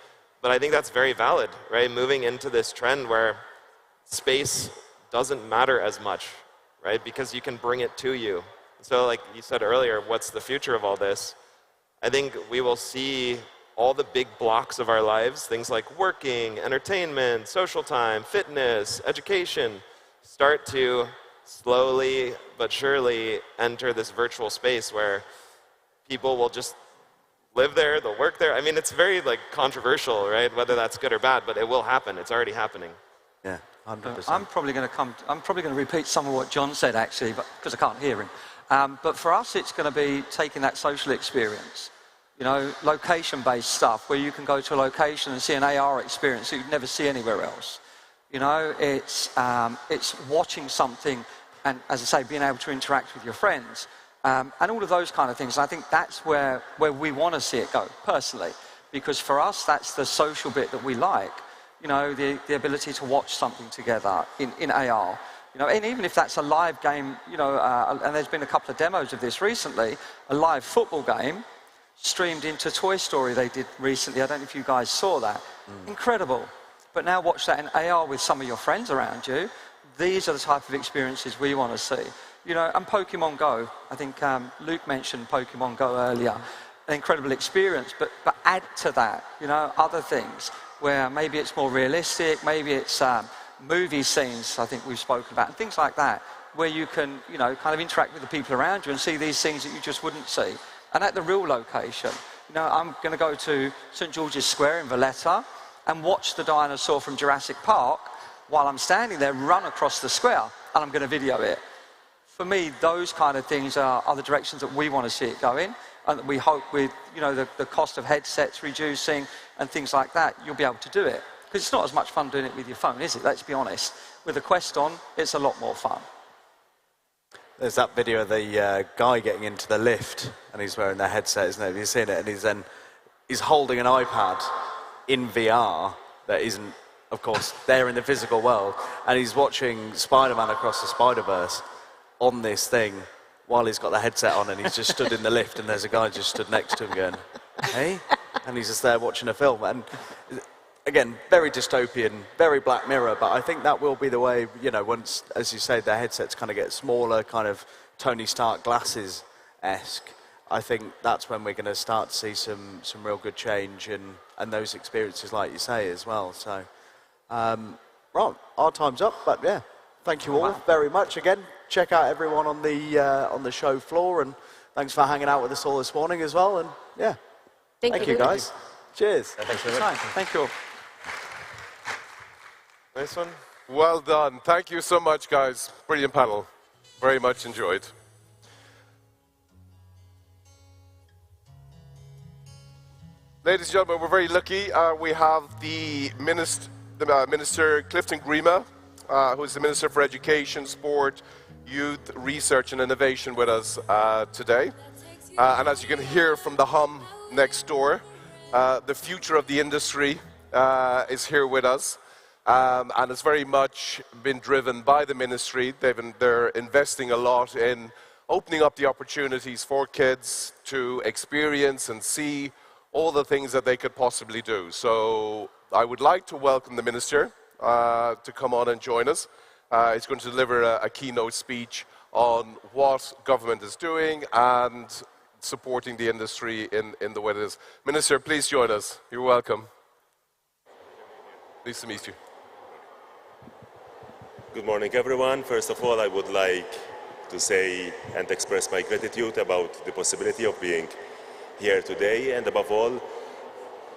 but I think that's very valid, right? Moving into this trend where space doesn't matter as much, right? Because you can bring it to you. So like you said earlier, what's the future of all this? I think we will see all the big blocks of our lives, things like working, entertainment, social time, fitness, education, start to slowly but surely enter this virtual space where people will just live there, they'll work there. I mean, it's very like controversial, right? Whether that's good or bad, but it will happen. It's already happening. Yeah, 100%. I'm probably going to repeat some of what John said actually, because I can't hear him. But for us, it's going to be taking that social experience. You know, location-based stuff where you can go to a location and see an AR experience that you'd never see anywhere else. You know, it's watching something and, as I say, being able to interact with your friends and all of those kind of things. And I think that's where we want to see it go, personally, because for us, that's the social bit that we like. You know, the ability to watch something together in AR. You know, and even if that's a live game, you know, and there's been a couple of demos of this recently, a live football game, streamed into Toy Story they did recently. I don't know if you guys saw that. Incredible. But now watch that in AR with some of your friends around you. These are the type of experiences we want to see. You know, and Pokemon Go. I think Luke mentioned Pokemon Go earlier. An incredible experience, but add to that, you know, other things where maybe it's more realistic, maybe it's movie scenes, I think we've spoken about, and things like that, where you can, you know, kind of interact with the people around you and see these things that you just wouldn't see. And at the real location, you know, I'm going to go to St. George's Square in Valletta and watch the dinosaur from Jurassic Park while I'm standing there run across the square, and I'm going to video it. For me, those kind of things are the directions that we want to see it go in, and that we hope with, you know, the cost of headsets reducing and things like that, you'll be able to do it. Because it's not as much fun doing it with your phone, is it? Let's be honest. With the Quest on, it's a lot more fun. There's that video of the guy getting into the lift, and he's wearing the headset, isn't it? Have you seen it? And he's holding an iPad in VR that isn't, of course, there in the physical world, and he's watching Spider-Man Across the Spider-Verse on this thing while he's got the headset on, and he's just stood in the lift, and there's a guy just stood next to him going, hey? And he's just there watching a film. And again, very dystopian, very Black Mirror, but I think that will be the way, you know, once, as you say, the headsets kind of get smaller, kind of Tony Stark glasses-esque, I think that's when we're going to start to see some real good change and those experiences, like you say, as well. So, right, our time's up, but yeah, thank you all very much. Again, check out everyone on the show floor, and thanks for hanging out with us all this morning as well, and yeah. Thank you, guys. Cheers. Yeah, thanks very much. Thank you. Nice one. Well done. Thank you so much, guys. Brilliant panel. Very much enjoyed. Ladies and gentlemen, we're very lucky. We have the Minister Clifton Grima, who is the Minister for Education, Sport, Youth, Research and Innovation with us today. And as you can hear from the hum next door, the future of the industry is here with us. And it's very much been driven by the ministry. They're investing a lot in opening up the opportunities for kids to experience and see all the things that they could possibly do. So I would like to welcome the minister to come on and join us. He's going to deliver a keynote speech on what government is doing and supporting the industry in the way it is. Minister, please join us. You're welcome. Pleased to meet you. Good morning, everyone. First of all, I would like to say and express my gratitude about the possibility of being here today, and above all,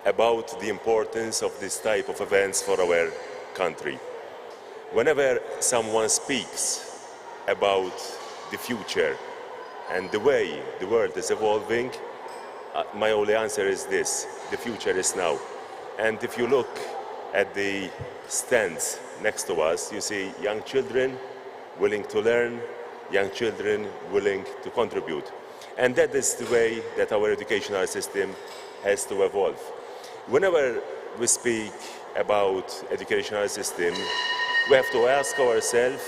about the importance of this type of events for our country. Whenever someone speaks about the future and the way the world is evolving, my only answer is this: the future is now. And if you look at the stands next to us, you see young children willing to learn, young children willing to contribute. And that is the way that our educational system has to evolve. Whenever we speak about educational system, we have to ask ourselves,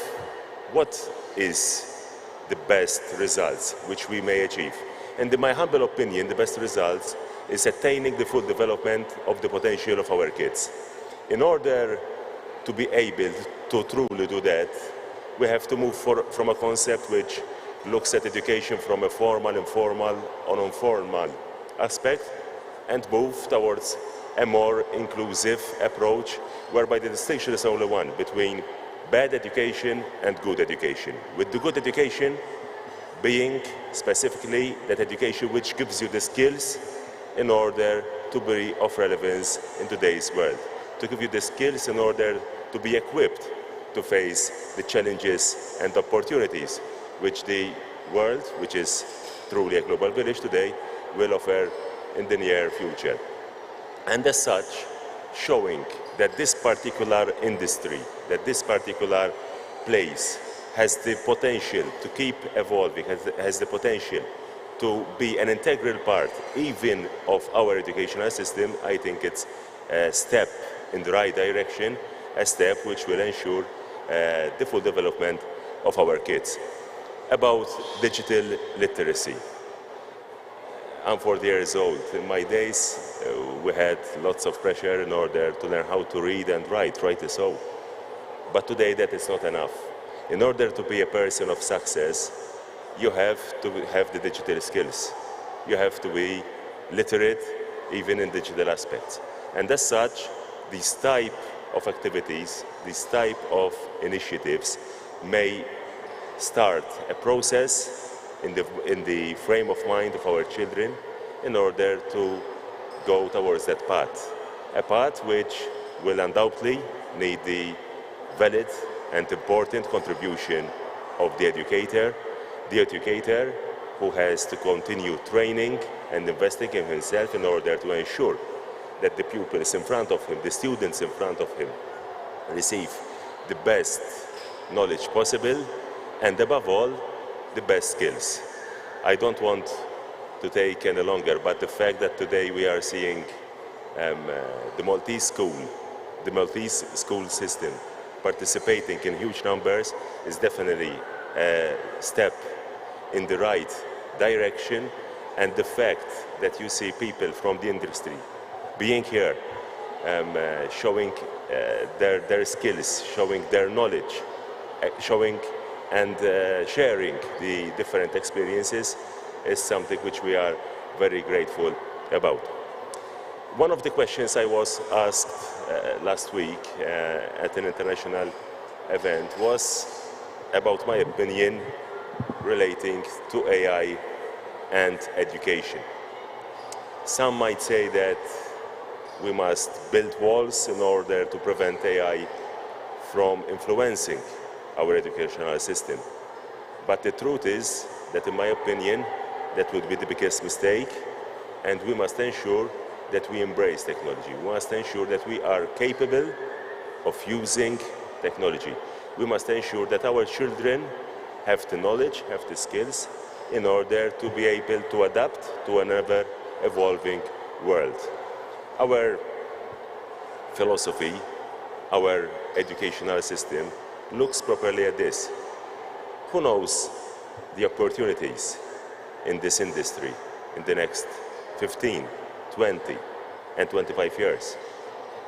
what is the best results which we may achieve? And in my humble opinion, the best results is attaining the full development of the potential of our kids. In order to be able to truly do that, we have to move from a concept which looks at education from a formal, informal, or non-formal aspect, and move towards a more inclusive approach, whereby the distinction is only one between bad education and good education. With the good education being specifically that education which gives you the skills in order to be of relevance in today's world, to give you the skills in order to be equipped to face the challenges and opportunities which the world, which is truly a global village today, will offer in the near future. And as such, showing that this particular industry, that this particular place has the potential to keep evolving, has the potential to be an integral part even of our educational system, I think it's a step in the right direction, a step which will ensure the full development of our kids. About digital literacy. I'm 40 years old. In my days, we had lots of pressure in order to learn how to read and write so. But today that is not enough. In order to be a person of success, you have to have the digital skills. You have to be literate even in digital aspects. And as such, these type of activities, these type of initiatives may start a process in the frame of mind of our children in order to go towards that path. A path which will undoubtedly need the valid and important contribution of the educator who has to continue training and investing in himself in order to ensure that the pupils in front of him, the students in front of him, receive the best knowledge possible, and above all, the best skills. I don't want to take any longer, but the fact that today we are seeing the Maltese school system participating in huge numbers is definitely a step in the right direction, and the fact that you see people from the industry being here, showing their skills, showing their knowledge, showing and sharing the different experiences is something which we are very grateful about. One of the questions I was asked last week at an international event was about my opinion relating to AI and education. Some might say that we must build walls in order to prevent AI from influencing our educational system. But the truth is that, in my opinion, that would be the biggest mistake, and we must ensure that we embrace technology. We must ensure that we are capable of using technology. We must ensure that our children have the knowledge, have the skills in order to be able to adapt to an ever-evolving world. Our philosophy, our educational system looks properly at this. Who knows the opportunities in this industry in the next 15, 20, and 25 years?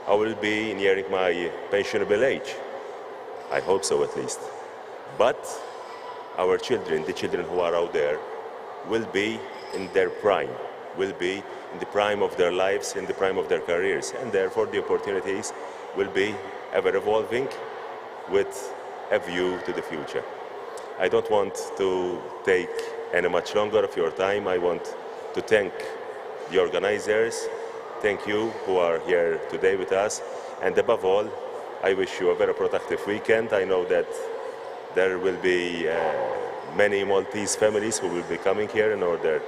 I will be nearing my pensionable age. I hope so, at least. But our children, the children who are out there, will be in their prime, will be in the prime of their lives, in the prime of their careers, and therefore the opportunities will be ever evolving with a view to the future. I don't want to take any much longer of your time. I want to thank the organizers, thank you who are here today with us, and above all, I wish you a very productive weekend. I know that there will be many Maltese families who will be coming here in order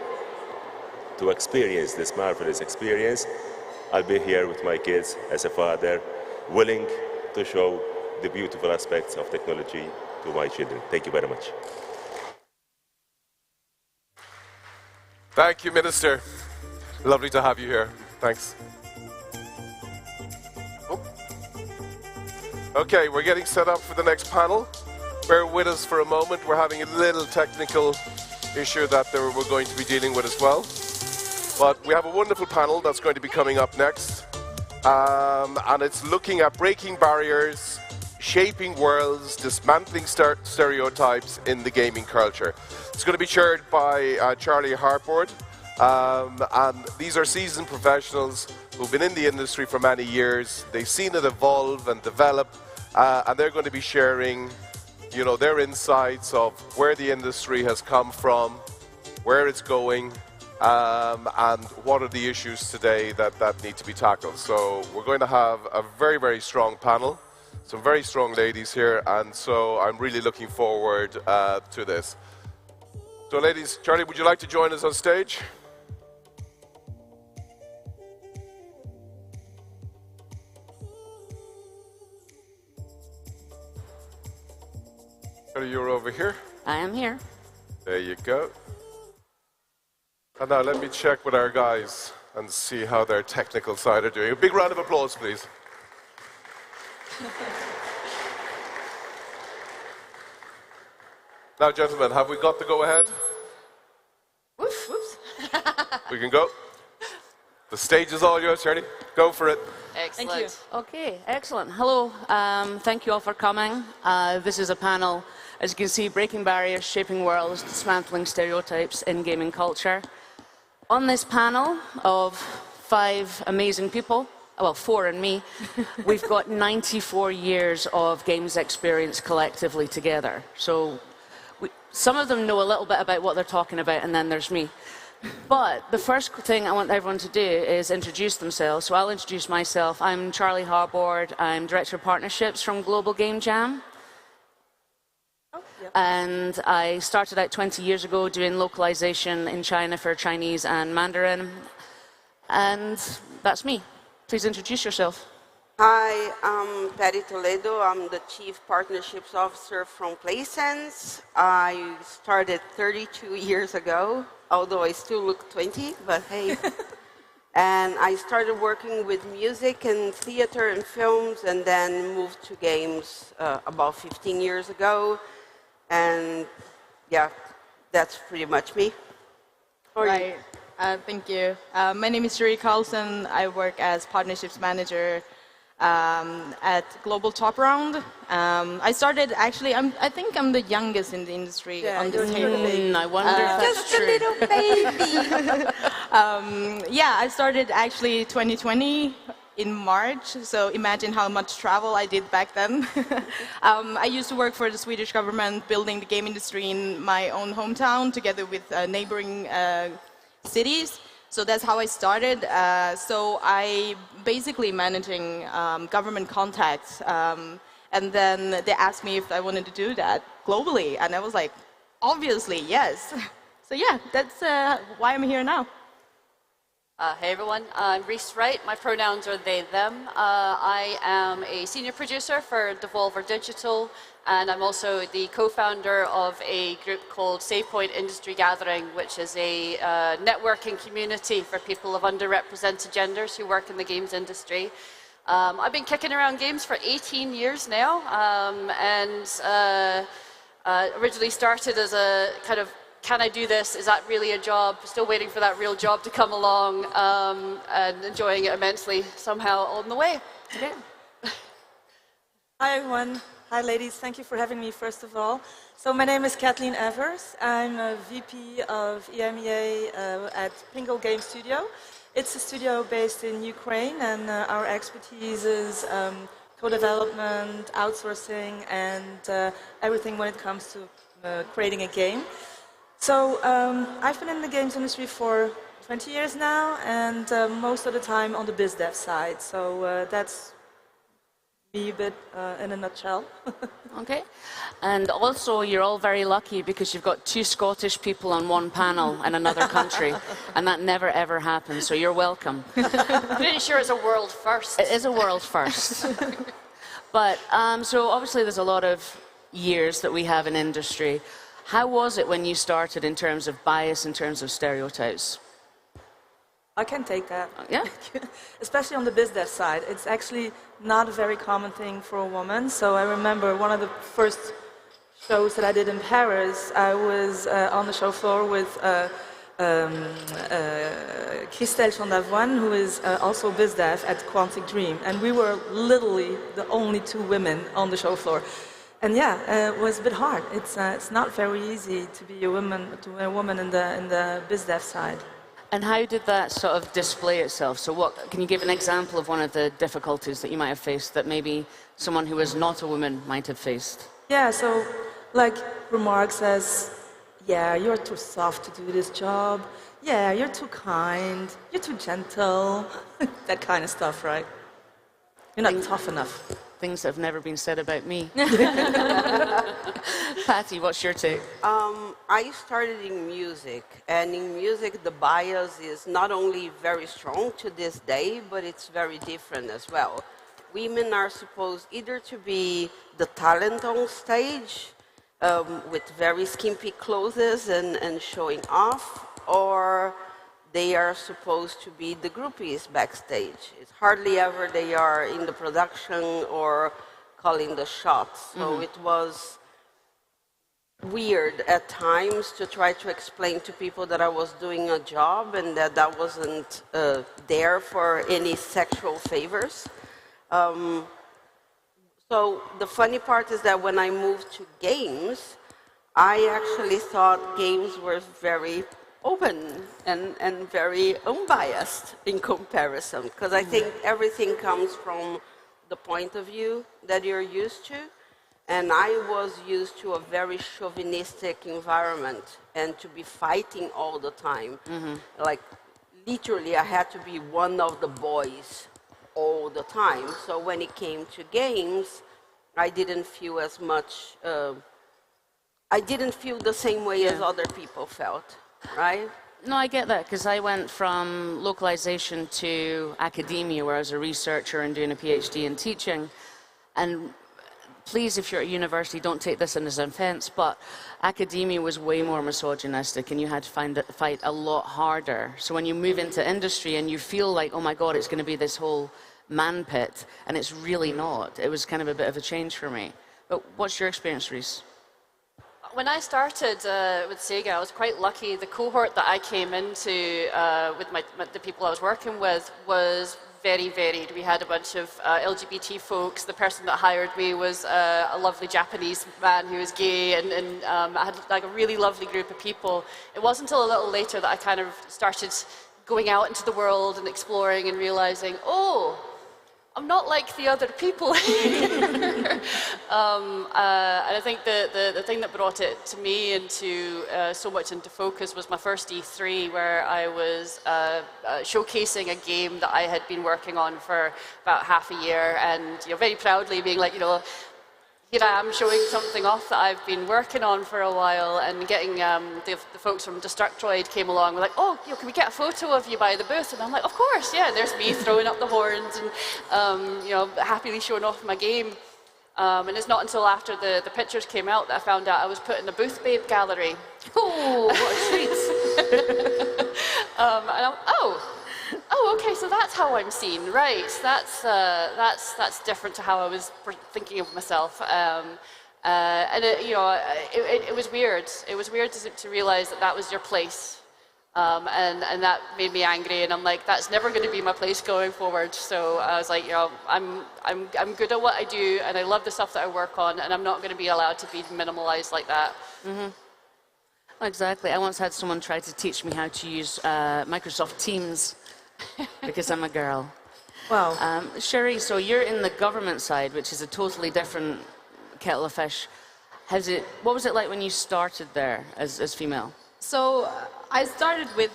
to experience this marvelous experience. I'll be here with my kids as a father, willing to show the beautiful aspects of technology to my children. Thank you very much. Thank you, Minister. Lovely to have you here. Thanks. Oh. Okay, we're getting set up for the next panel. Bear with us for a moment. We're having a little technical issue that we're going to be dealing with as well. But we have a wonderful panel that's going to be coming up next. And it's looking at breaking barriers, shaping worlds, dismantling stereotypes in the gaming culture. It's going to be chaired by Charlie Harpord. And these are seasoned professionals who've been in the industry for many years. They've seen it evolve and develop. And they're going to be sharing, you know, their insights of where the industry has come from, where it's going, and what are the issues today that need to be tackled. So we're going to have a very, very strong panel, some very strong ladies here, and so I'm really looking forward to this. So ladies, Charlie, would you like to join us on stage? Charlie, you're over here. I am here. There you go. And now let me check with our guys and see how their technical side are doing. A big round of applause, please. Now, gentlemen, have we got the go-ahead? Whoops, whoops. We can go. The stage is all yours, Charlie. Go for it. Excellent. Thank you. Okay, excellent. Hello. Thank you all for coming. This is a panel, as you can see, breaking barriers, shaping worlds, dismantling stereotypes in gaming culture. On this panel of 5 amazing people, well, 4 and me, we've got 94 years of games experience collectively together. So some of them know a little bit about what they're talking about, and then there's me. But the first thing I want everyone to do is introduce themselves. So I'll introduce myself. I'm Charlie Harboard. I'm Director of Partnerships from Global Game Jam. And I started out 20 years ago doing localization in China for Chinese and Mandarin. And that's me. Please introduce yourself. Hi, I'm Patty Toledo. I'm the Chief Partnerships Officer from PlaySense. I started 32 years ago, although I still look 20, but hey. And I started working with music and theater and films, and then moved to games about 15 years ago. And yeah, that's pretty much me. Right. Thank you. My name is Sherry Carlson. I work as Partnerships Manager at Global Top Round. I started, actually, I think I'm the youngest in the industry on this table. I wonder if that's just true. Just a little baby. Yeah, I started actually 2020 in March, so imagine how much travel I did back then. I used to work for the Swedish government, building the game industry in my own hometown, together with neighboring cities. So that's how I started. So I basically managing government contacts, and then they asked me if I wanted to do that globally, and I was like, obviously, yes. So yeah, that's why I'm here now. Hey everyone, I'm Reese Wright. My pronouns are they, them. I am a senior producer for Devolver Digital, and I'm also the co-founder of a group called SavePoint Industry Gathering, which is a networking community for people of underrepresented genders who work in the games industry. I've been kicking around games for 18 years now, and originally started as a kind of, can I do this? Is that really a job? Still waiting for that real job to come along, and enjoying it immensely somehow on the way. Okay. Hi everyone. Hi ladies. Thank you for having me first of all. So my name is Kathleen Evers. I'm a VP of EMEA at Pingle Game Studio. It's a studio based in Ukraine, and our expertise is co-development, outsourcing, and everything when it comes to creating a game. So I've been in the games industry for 20 years now, and most of the time on the biz dev side. So that's me a bit in a nutshell. Okay. And also, you're all very lucky because you've got 2 Scottish people on one panel in another country, and that never ever happens, so you're welcome. Pretty sure it's a world first. It is a world first. But, so obviously there's a lot of years that we have in industry. How was it when you started in terms of bias, in terms of stereotypes? I can take that. Yeah. Especially on the biz dev side. It's actually not a very common thing for a woman. So I remember one of the first shows that I did in Paris, I was on the show floor with Christelle Chandavoine, who is also biz dev at Quantic Dream. And we were literally the only 2 women on the show floor. And yeah, it was a bit hard. It's not very easy to be a woman in the biz dev side. And how did that sort of display itself? So can you give an example of one of the difficulties that you might have faced that maybe someone who is not a woman might have faced? Yeah, so like remarks as, yeah, you're too soft to do this job. Yeah, you're too kind. You're too gentle. That kind of stuff, right? You're not tough enough. Things that have never been said about me. Patty, what's your take? I started in music, and in music the bias is not only very strong to this day, but it's very different as well. Women are supposed either to be the talent on stage with very skimpy clothes and showing off, or they are supposed to be the groupies backstage. It's hardly ever they are in the production or calling the shots. So it was weird at times to try to explain to people that I was doing a job and that wasn't there for any sexual favors. So the funny part is that when I moved to games, I actually thought games were very open and very unbiased in comparison, because I think everything comes from the point of view that you're used to. And I was used to a very chauvinistic environment and to be fighting all the time. Like, literally, I had to be one of the boys all the time. So when it came to games, I didn't feel as much, I didn't feel the same way as other people felt, right? No, I get that, because I went from localization to academia, where I was a researcher and doing a PhD in teaching. And please, if you're at university, don't take this as an offense, but academia was way more misogynistic and you had to fight a lot harder. So when you move into industry and you feel like, oh my God, it's going to be this whole man pit, and it's really not. It was kind of a bit of a change for me. But what's your experience, Reese? When I started with Sega, I was quite lucky. The cohort that I came into with the people I was working with was very varied. We had a bunch of LGBT folks. The person that hired me was a lovely Japanese man who was gay, and I had like a really lovely group of people. It wasn't until a little later that I kind of started going out into the world and exploring and realizing, oh, I'm not like the other people. And I think the thing that brought it to me into so much into focus was my first E3, where I was showcasing a game that I had been working on for about half a year, and very proudly being like, here I am showing something off that I've been working on for a while, and getting the folks from Destructoid came along. We're like, oh, can we get a photo of you by the booth? And I'm like, of course, yeah. There's me throwing up the horns and happily showing off my game. And it's not until after the pictures came out that I found out I was put in the Booth Babe gallery. Oh, what a treat! And I'm, oh, okay, so that's how I'm seen, right? That's different to how I was thinking of myself. And it was weird. It was weird to realize that was your place, and that made me angry. And I'm like, that's never going to be my place going forward. So I was like, I'm good at what I do, and I love the stuff that I work on, and I'm not going to be allowed to be minimalized like that. Mm-hmm. Exactly. I once had someone try to teach me how to use Microsoft Teams because I'm a girl. Wow. Sherry, so you're in the government side, which is a totally different kettle of fish. What was it like when you started there as female? So I started with,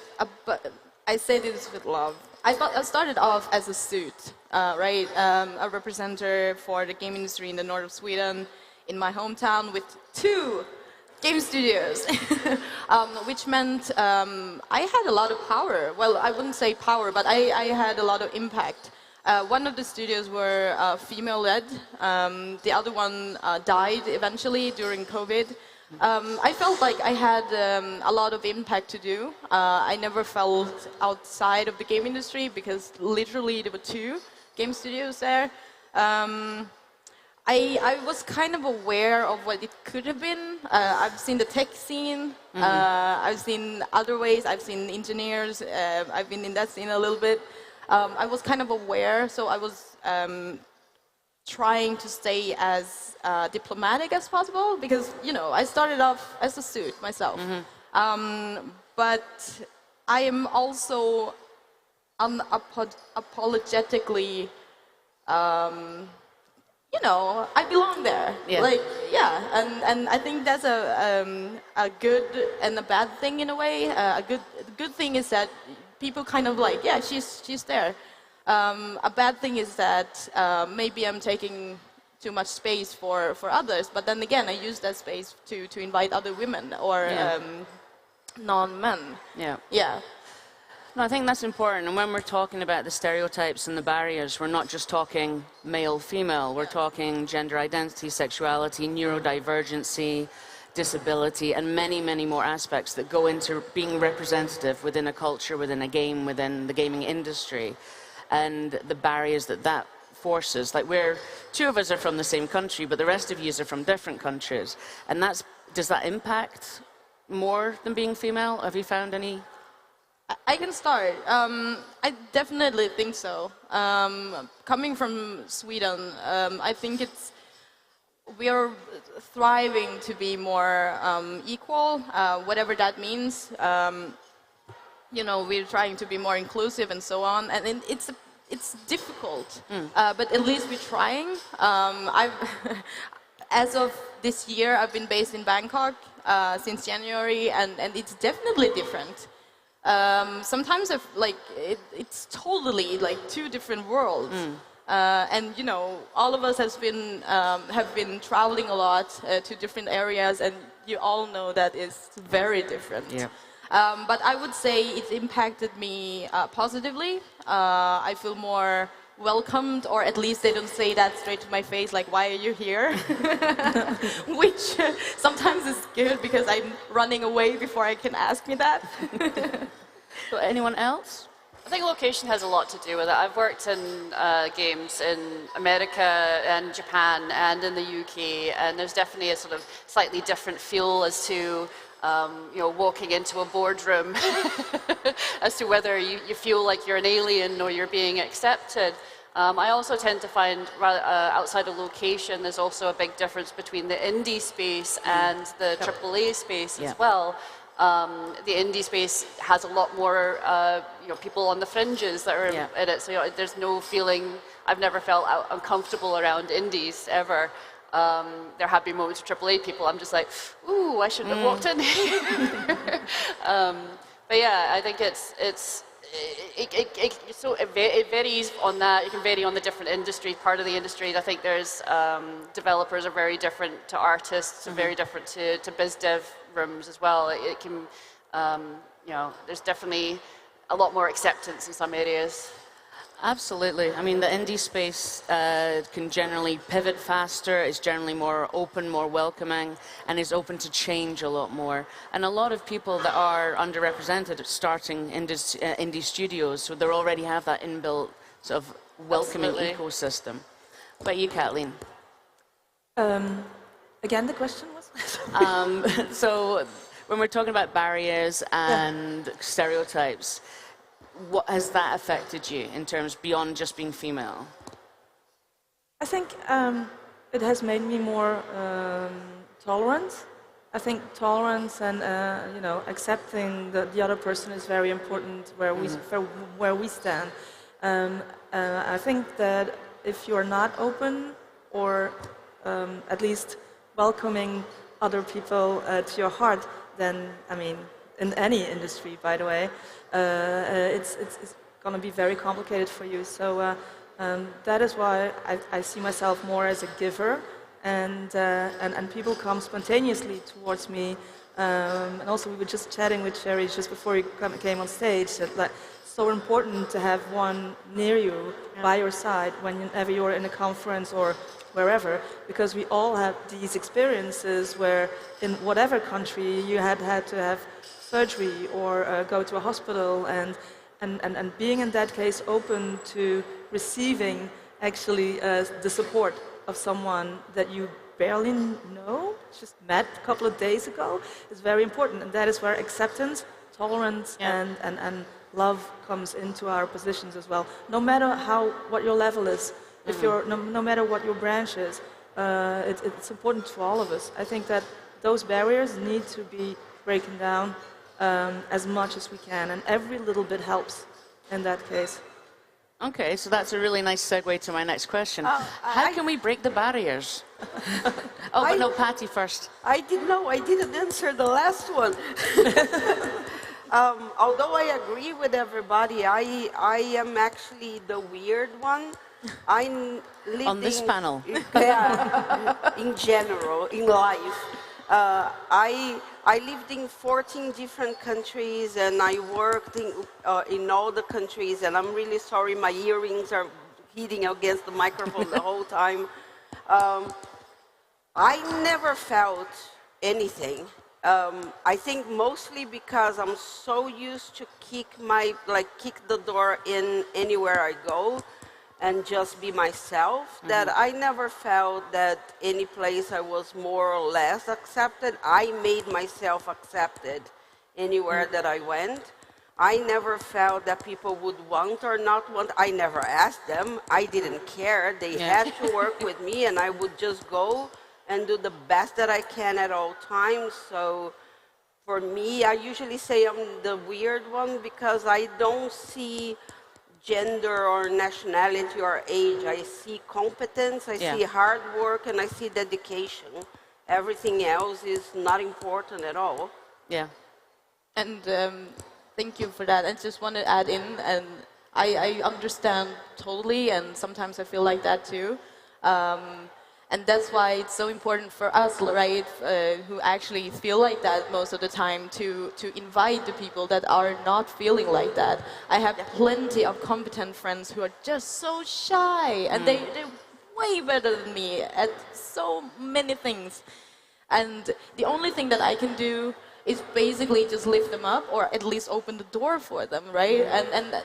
I say this with love. I started off as a suit, right? A representative for the game industry in the north of Sweden, in my hometown, with 2 game studios, which meant I had a lot of power. Well, I wouldn't say power, but I had a lot of impact. One of the studios were female-led. The other one died eventually during COVID. I felt like I had a lot of impact to do. I never felt outside of the game industry because literally there were 2 game studios there. I was kind of aware of what it could have been. I've seen the tech scene. I've seen other ways. I've seen engineers. I've been in that scene a little bit. I was kind of aware, so I was trying to stay as diplomatic as possible because, you know, I started off as a suit myself. But I am also unapologetically, you know, I belong there. Yeah. Like, yeah, and I think that's a good and a bad thing in a way. The good thing is that people kind of like, yeah, she's there. A bad thing is that maybe I'm taking too much space for others, but then again, I use that space to invite other women or non-men. Yeah. Yeah. No, I think that's important. And when we're talking about the stereotypes and the barriers, we're not just talking male-female. We're talking gender identity, sexuality, neurodivergency, disability, and many, many more aspects that go into being representative within a culture, within a game, within the gaming industry, and the barriers that forces. Like, 2 of us are from the same country, but the rest of you are from different countries. And does that impact more than being female? Have you found any? I can start. I definitely think so. Coming from Sweden, I think we are thriving to be more equal, whatever that means. You know, we're trying to be more inclusive and so on, and it's difficult, but at least we're trying. As of this year, I've been based in Bangkok since January, and it's definitely different. Sometimes it's totally like 2 different worlds. And you know, all of us have been traveling a lot to different areas, and you all know that is very different. Yeah. But I would say it's impacted me positively. I feel more welcomed, or at least they don't say that straight to my face, like, why are you here? Which sometimes is good because I'm running away before I can ask me that. So anyone else? I think location has a lot to do with it. I've worked in games in America and Japan and in the UK, and there's definitely a sort of slightly different feel as to you know, walking into a boardroom as to whether you feel like you're an alien or you're being accepted. I also tend to find outside of location, there's also a big difference between the indie space and the AAA space as well. The indie space has a lot more you know, people on the fringes that are in it, so you know, there's no feeling, I've never felt uncomfortable around indies ever. There have been moments with AAA people, I'm just like, ooh, I shouldn't have walked in here. But yeah, I think it varies on that. It can vary on the different industry, part of the industry. I think there's developers are very different to artists, very different to biz dev rooms as well. It can, you know, there's definitely a lot more acceptance in some areas. Absolutely. I mean, the indie space can generally pivot faster, is generally more open, more welcoming, and is open to change a lot more. And a lot of people that are underrepresented starting indie studios, so they already have that inbuilt sort of welcoming ecosystem. But you, Kathleen? Again, the question was? So when we're talking about barriers and stereotypes, what has that affected you in terms beyond just being female? I think it has made me more tolerant. I think tolerance and you know, accepting that the other person is very important where we stand. I think that if you're not open or at least welcoming other people to your heart, then, I mean, in any industry, by the way, it's going to be very complicated for you. So that is why I see myself more as a giver, and people come spontaneously towards me. And also, we were just chatting with Sherry just before you came on stage, that like, it's so important to have one near you, by your side, whenever you're in a conference or wherever, because we all have these experiences where in whatever country you had to have surgery or go to a hospital, and being in that case open to receiving actually the support of someone that you barely know, just met a couple of days ago, is very important. And that is where acceptance, tolerance, and love comes into our positions as well. No matter what your level is, if you're, no matter what your branch is, it's important to all of us. I think that those barriers need to be breaking down as much as we can, and every little bit helps in that case. Okay, so that's a really nice segue to my next question. How can we break the barriers? But no, Patty first. I didn't answer the last one. Although I agree with everybody, I am actually the weird one. I'm living on this panel. In general, in life. I lived in 14 different countries, and I worked in all the countries, and I'm really sorry, my earrings are hitting against the microphone the whole time. I never felt anything. I think mostly because I'm so used to kick the door in anywhere I go and just be myself, that I never felt that any place I was more or less accepted. I made myself accepted anywhere that I went. I never felt that people would want or not want. I never asked them. I didn't care. They had to work with me, and I would just go and do the best that I can at all times. So for me, I usually say I'm the weird one because I don't see gender or nationality or age. I see competence, I see hard work, and I see dedication. Everything else is not important at all. Yeah. And thank you for that. I just want to add in, and I understand totally, and sometimes I feel like that too. And that's why it's so important for us, right, who actually feel like that most of the time, to invite the people that are not feeling like that. I have plenty of competent friends who are just so shy, and they're way better than me at so many things. And the only thing that I can do is basically just lift them up, or at least open the door for them, right? And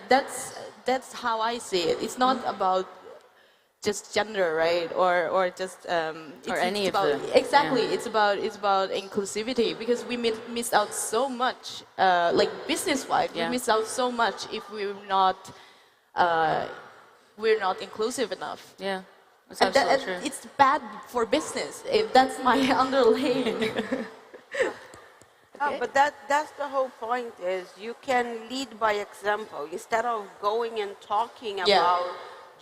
that's how I see it. It's not about just gender, right, or just or any of them. Exactly, it's about inclusivity, because we miss out so much, like business-wise, we miss out so much if we're not inclusive enough. Yeah, that's absolutely true. It's bad for business. That's my underlying. Okay. But that's the whole point, is you can lead by example instead of going and talking about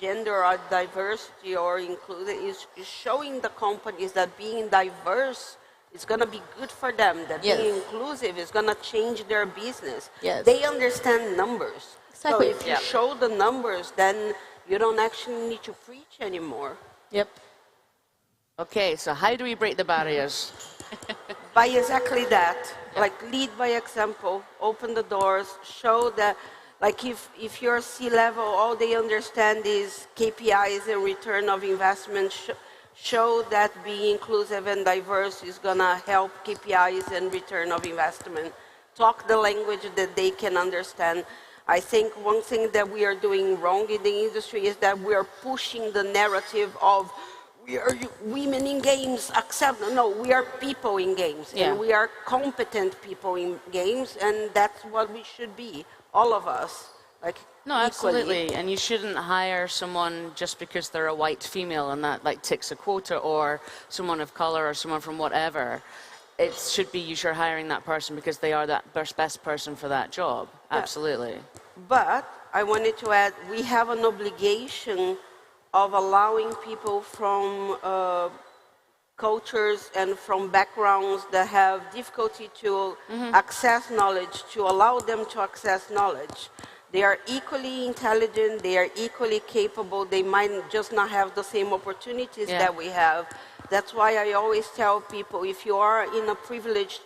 gender or diversity or inclusion. Is showing the companies that being diverse is going to be good for them, that being inclusive is going to change their business. They understand numbers. Exactly. So if you show the numbers, then you don't actually need to preach anymore. Yep. Okay, so how do we break the barriers? By exactly that. Like, lead by example, open the doors, show that, like, if you're C-level, all they understand is KPIs and return of investment. Show that being inclusive and diverse is going to help KPIs and return of investment. Talk the language that they can understand. I think one thing that we are doing wrong in the industry is that we are pushing the narrative of we are women in games, no, we are people in games, and we are competent people in games, and that's what we should be, all of us. Like, no, absolutely, and you shouldn't hire someone just because they're a white female and that like ticks a quota, or someone of color, or someone from whatever. It should be you're hiring that person because they are that best person for that job. Absolutely. But I wanted to add, we have an obligation of allowing people from cultures and from backgrounds that have difficulty to access knowledge, to allow them to access knowledge. They are equally intelligent, they are equally capable, they might just not have the same opportunities that we have. That's why I always tell people, if you are in a privileged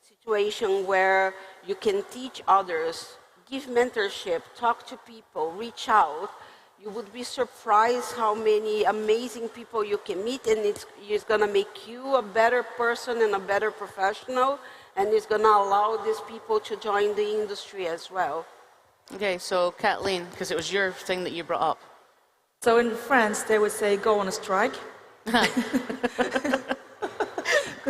situation where you can teach others, give mentorship, talk to people, reach out, you would be surprised how many amazing people you can meet, and it's going to make you a better person and a better professional, and it's going to allow these people to join the industry as well. Okay, so Kathleen, because it was your thing that you brought up. So in France, they would say, go on a strike. Because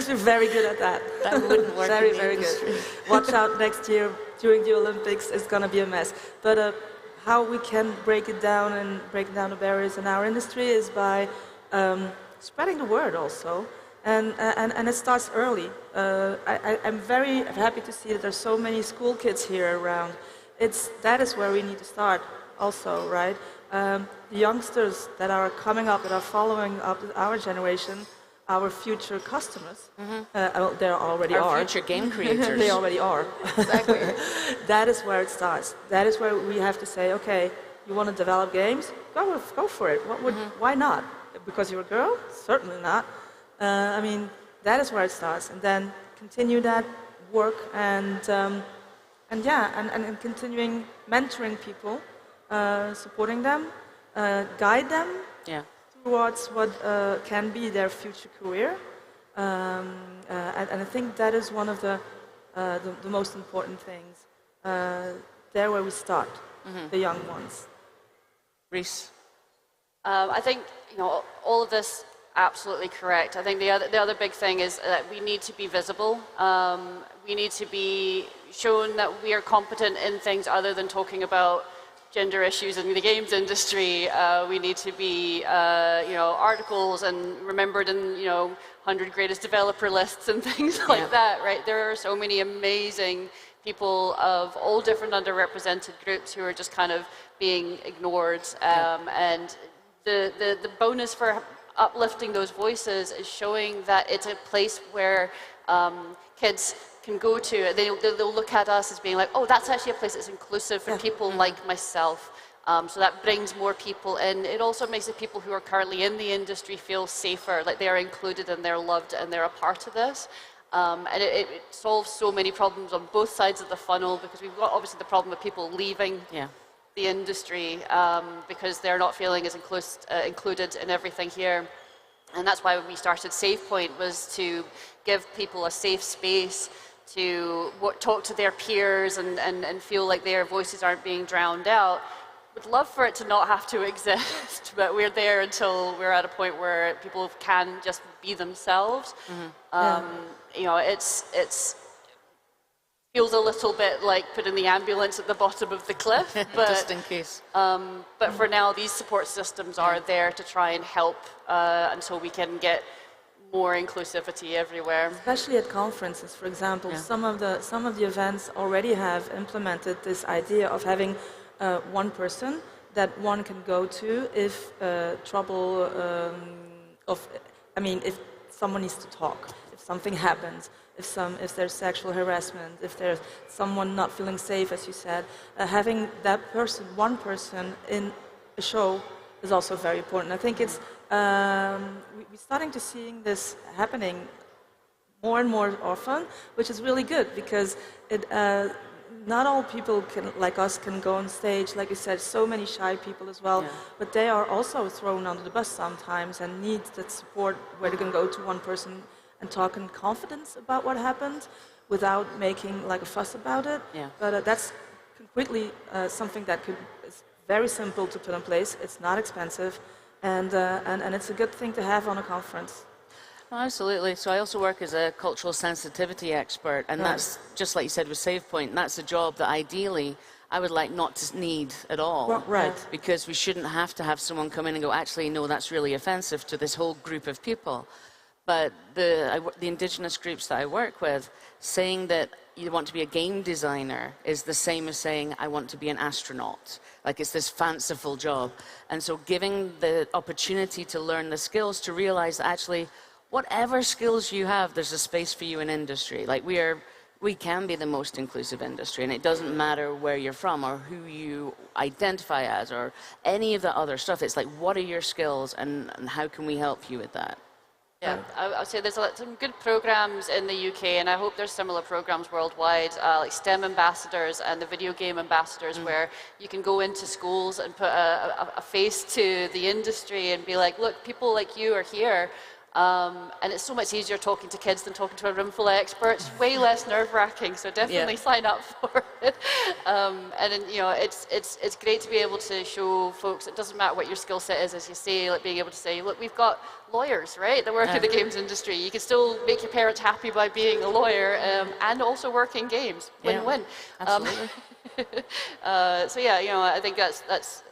we're very good at that. That wouldn't work. Very, very good. Watch out next year during the Olympics, it's going to be a mess. But how we can break it down and break down the barriers in our industry is by spreading the word also. And it starts early. I'm very happy to see that there's so many school kids here around. That is where we need to start also, right? The youngsters that are coming up, that are following up our generation, our future customers, well, they already are. Our future game creators. They already are. Exactly. That is where it starts. That is where we have to say, okay, you want to develop games? Go for it. Why not? Because you're a girl? Certainly not. I mean, that is where it starts. And then continue that work and continuing mentoring people, supporting them, guide them towards what can be their future career. And I think that is one of the most important things. There where we start, the young ones. Reese? I think, all of this, absolutely correct. I think the other big thing is that we need to be visible. We need to be shown that we are competent in things other than talking about gender issues in the games industry. We need to be, articles and remembered in, 100 greatest developer lists and things like that, right? There are so many amazing people of all different underrepresented groups who are just kind of being ignored. And the bonus for uplifting those voices is showing that it's a place where kids can go to. They'll look at us as being like, oh, that's actually a place that's inclusive for people like myself. So that brings more people in. It also makes the people who are currently in the industry feel safer, like they are included and they're loved and they're a part of this. And it solves so many problems on both sides of the funnel, because we've got obviously the problem of people leaving the industry because they're not feeling as included in everything here. And that's why we started SavePoint, was to give people a safe space to talk to their peers and feel like their voices aren't being drowned out. Would love for it to not have to exist, but we're there until we're at a point where people can just be themselves. It's feels a little bit like putting the ambulance at the bottom of the cliff, but just in case. But for now, these support systems are there to try and help until we can get more inclusivity everywhere. Especially at conferences, for example, some of the events already have implemented this idea of having one person that one can go to if if someone needs to talk, if something happens, if there's sexual harassment, if there's someone not feeling safe, as you said, having that person, one person in a show is also very important. I think it's we're starting to seeing this happening more and more often, which is really good, because not all people like us can go on stage. Like you said, so many shy people as well, but they are also thrown under the bus sometimes and need that support where they can go to one person and talk in confidence about what happened without making like a fuss about it. But that's completely something that is very simple to put in place. It's not expensive, and it's a good thing to have on a conference. Oh, absolutely. So I also work as a cultural sensitivity expert, and that's just like you said with SavePoint. That's a job that ideally I would like not to need at all. Right. Because we shouldn't have to have someone come in and go, actually, no, that's really offensive to this whole group of people. But the indigenous groups that I work with, saying that you want to be a game designer is the same as saying, I want to be an astronaut. Like, it's this fanciful job. And so giving the opportunity to learn the skills, to realize that actually, whatever skills you have, there's a space for you in industry. Like, we can be the most inclusive industry, and it doesn't matter where you're from or who you identify as or any of the other stuff. It's like, what are your skills, and how can we help you with that? Yeah, I would say there's some good programs in the UK, and I hope there's similar programs worldwide, like STEM ambassadors and the video game ambassadors, where you can go into schools and put a face to the industry and be like, look, people like you are here. And it's so much easier talking to kids than talking to a room full of experts. Way less nerve-wracking, so definitely sign up for it. And then, you know, it's great to be able to show folks, it doesn't matter what your skill set is, as you say, like being able to say, look, we've got lawyers, right, that work in the games industry. You can still make your parents happy by being a lawyer and also work in games. Win-win. Absolutely. So yeah, you know, I think that's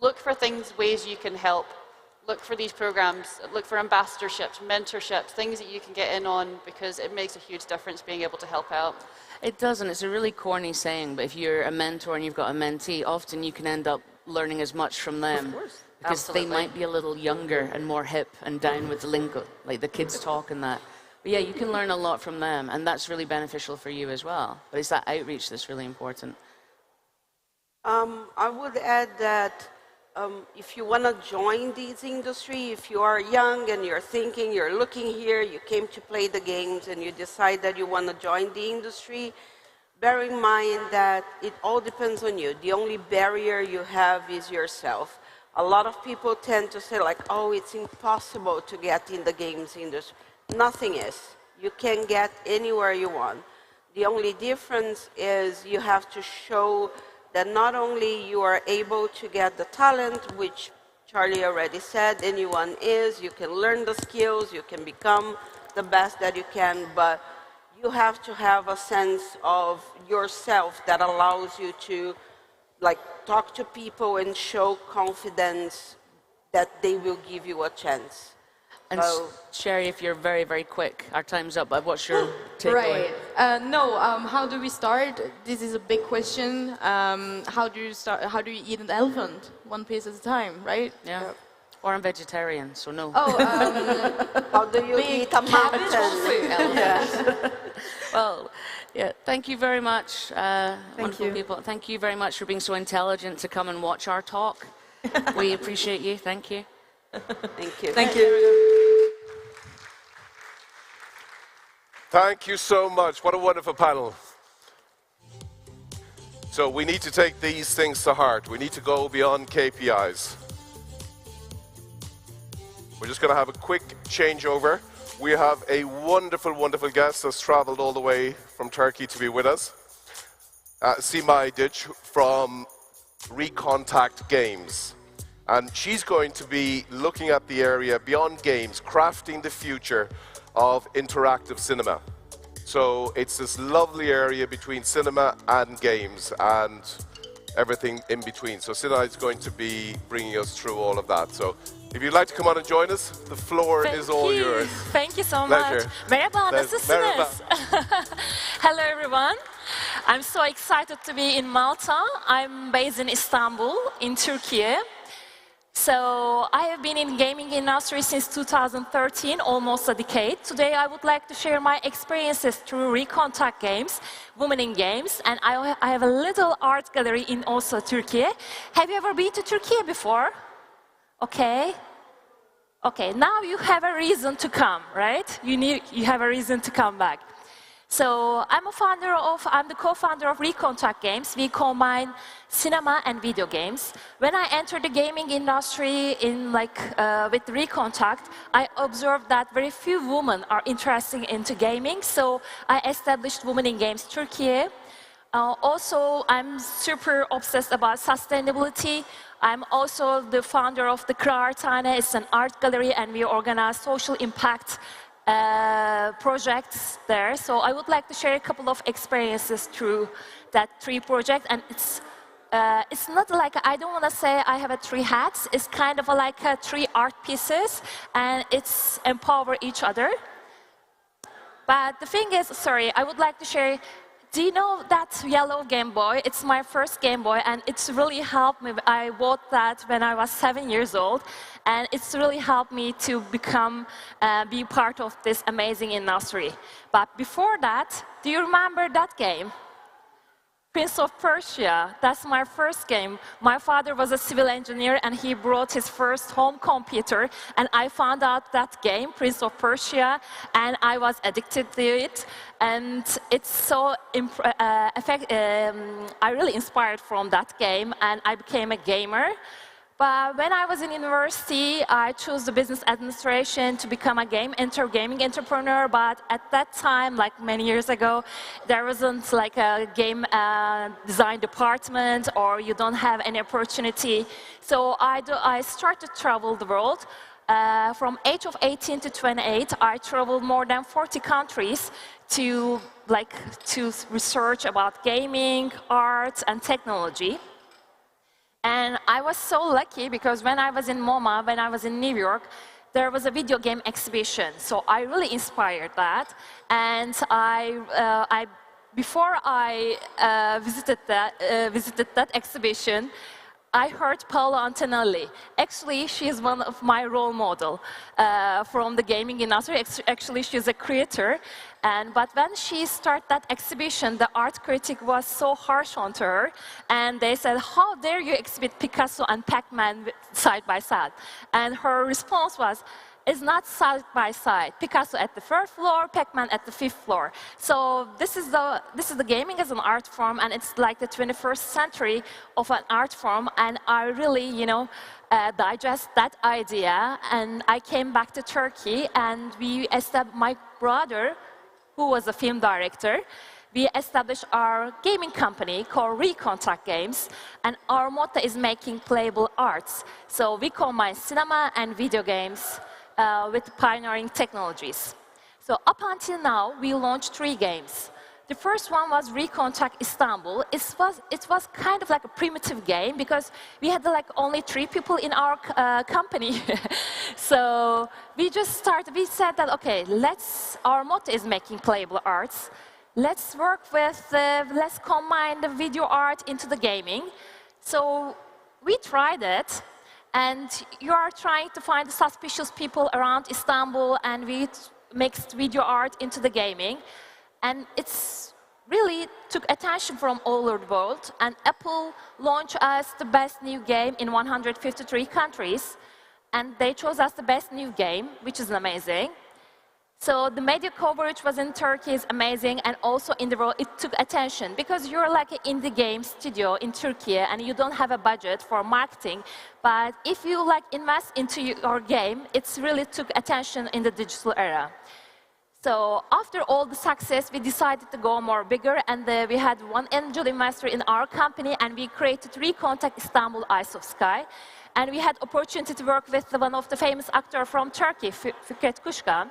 look for ways you can help. Look for these programs, look for ambassadorships, mentorships, things that you can get in on, because it makes a huge difference being able to help out. It does, and it's a really corny saying, but if you're a mentor and you've got a mentee, often you can end up learning as much from them. Of course. Because Absolutely. they might be a little younger and more hip and down with the lingo, like the kids talk and that. But yeah, you can learn a lot from them, and that's really beneficial for you as well. But it's that outreach that's really important. I would add that if you want to join this industry, if you are young and you're thinking, you're looking here, you came to play the games and you decide that you want to join the industry, bear in mind that it all depends on you. The only barrier you have is yourself. A lot of people tend to say like, oh, it's impossible to get in the games industry. Nothing is. You can get anywhere you want. The only difference is you have to show that not only you are able to get the talent, which Charlie already said, anyone is, you can learn the skills, you can become the best that you can, but you have to have a sense of yourself that allows you to like talk to people and show confidence that they will give you a chance. And Sherry, if you're very, very quick, our time's up, but what's your takeaway? Right. How do we start? This is a big question. How do you start? How do you eat an elephant? One piece at a time, right? Yeah. Or I'm vegetarian, so no. Oh, how do you eat a mountain? Well, yeah, thank you very much, wonderful people. Thank you very much for being so intelligent to come and watch our talk. We appreciate you. Thank you. Thank you. Thank you. Thank you so much. What a wonderful panel. So we need to take these things to heart. We need to go beyond KPIs. We're just going to have a quick changeover. We have a wonderful, wonderful guest that's traveled all the way from Turkey to be with us. Sima Aydic from Recontact Games. And she's going to be looking at the area beyond games, crafting the future of interactive cinema. So it's this lovely area between cinema and games and everything in between. So Sina is going to be bringing us through all of that. So if you'd like to come on and join us, the floor is all yours. Thank you so Pleasure. much. Merhaba, nasılsınız? Hello everyone. I'm so excited to be in Malta. I'm based in Istanbul, in Turkey. So I have been in gaming industry since 2013, almost a decade. Today I would like to share my experiences through Recontact Games, Women in Games, and I have a little art gallery in also Turkey. Have you ever been to Turkey before? Okay. Okay, now you have a reason to come, right? You have a reason to come back. So I'm the co-founder of Recontact Games. We combine cinema and video games. When I entered the gaming industry with Recontact, I observed that very few women are interested into gaming. So I established Women in Games Turkey. Also, I'm super obsessed about sustainability. I'm also the founder of the Kıraathane. It's an art gallery, and we organize social impact projects there. So I would like to share a couple of experiences through that 3 projects, and it's it's not like, I don't want to say I have 3 hats. It's kind of like 3 art pieces, and it's empower each other. But the thing is, sorry, I would like to share, do you know that yellow Game Boy? It's my first Game Boy, and it's really helped me. I bought that when I was 7 years old, and it's really helped me to become, be part of this amazing industry. But before that, do you remember that game? Prince of Persia, that's my first game. My father was a civil engineer, and he brought his first home computer, and I found out that game, Prince of Persia, and I was addicted to it. And it's so, I really inspired from that game, and I became a gamer. But when I was in university, I chose the business administration to become a gaming entrepreneur. But at that time, like many years ago, there wasn't like a game design department, or you don't have any opportunity. So I started to travel the world. From age of 18 to 28, I traveled more than 40 countries to research about gaming, art, and technology. And I was so lucky because when I was in MoMA, when I was in New York, there was a video game exhibition. So I really inspired that. And before I visited that exhibition, I heard Paola Antonelli. Actually, she is one of my role models from the gaming industry. Actually, she's a creator. But when she started that exhibition, the art critic was so harsh on her. And they said, how dare you exhibit Picasso and Pac-Man side by side? And her response was, it's not side by side. Picasso at the 3rd floor, Pac-Man at the 5th floor. So this is the gaming as an art form, and it's like the 21st century of an art form. And I really, digest that idea. And I came back to Turkey, and my brother, who was a film director, we established our gaming company called Recontact Games, and our motto is making playable arts. So we combine cinema and video games with pioneering technologies. So up until now, we launched 3 games. The first one was Recontact Istanbul. It was kind of like a primitive game because we had like only 3 people in our company. So we said that, okay, our motto is making playable arts. Let's let's combine the video art into the gaming. So we tried it. And you are trying to find the suspicious people around Istanbul, and we mixed video art into the gaming. And it's really took attention from all over the world. And Apple launched us the best new game in 153 countries. And they chose us the best new game, which is amazing. So the media coverage was in Turkey is amazing, and also in the world it took attention because you're like an indie game studio in Turkey and you don't have a budget for marketing. But if you invest into your game, it's really took attention in the digital era. So after all the success, we decided to go more bigger, and we had one angel investor in our company, and we created Recontact Istanbul Eyes of Sky. And we had opportunity to work with one of the famous actors from Turkey, Fikret Kuşkan.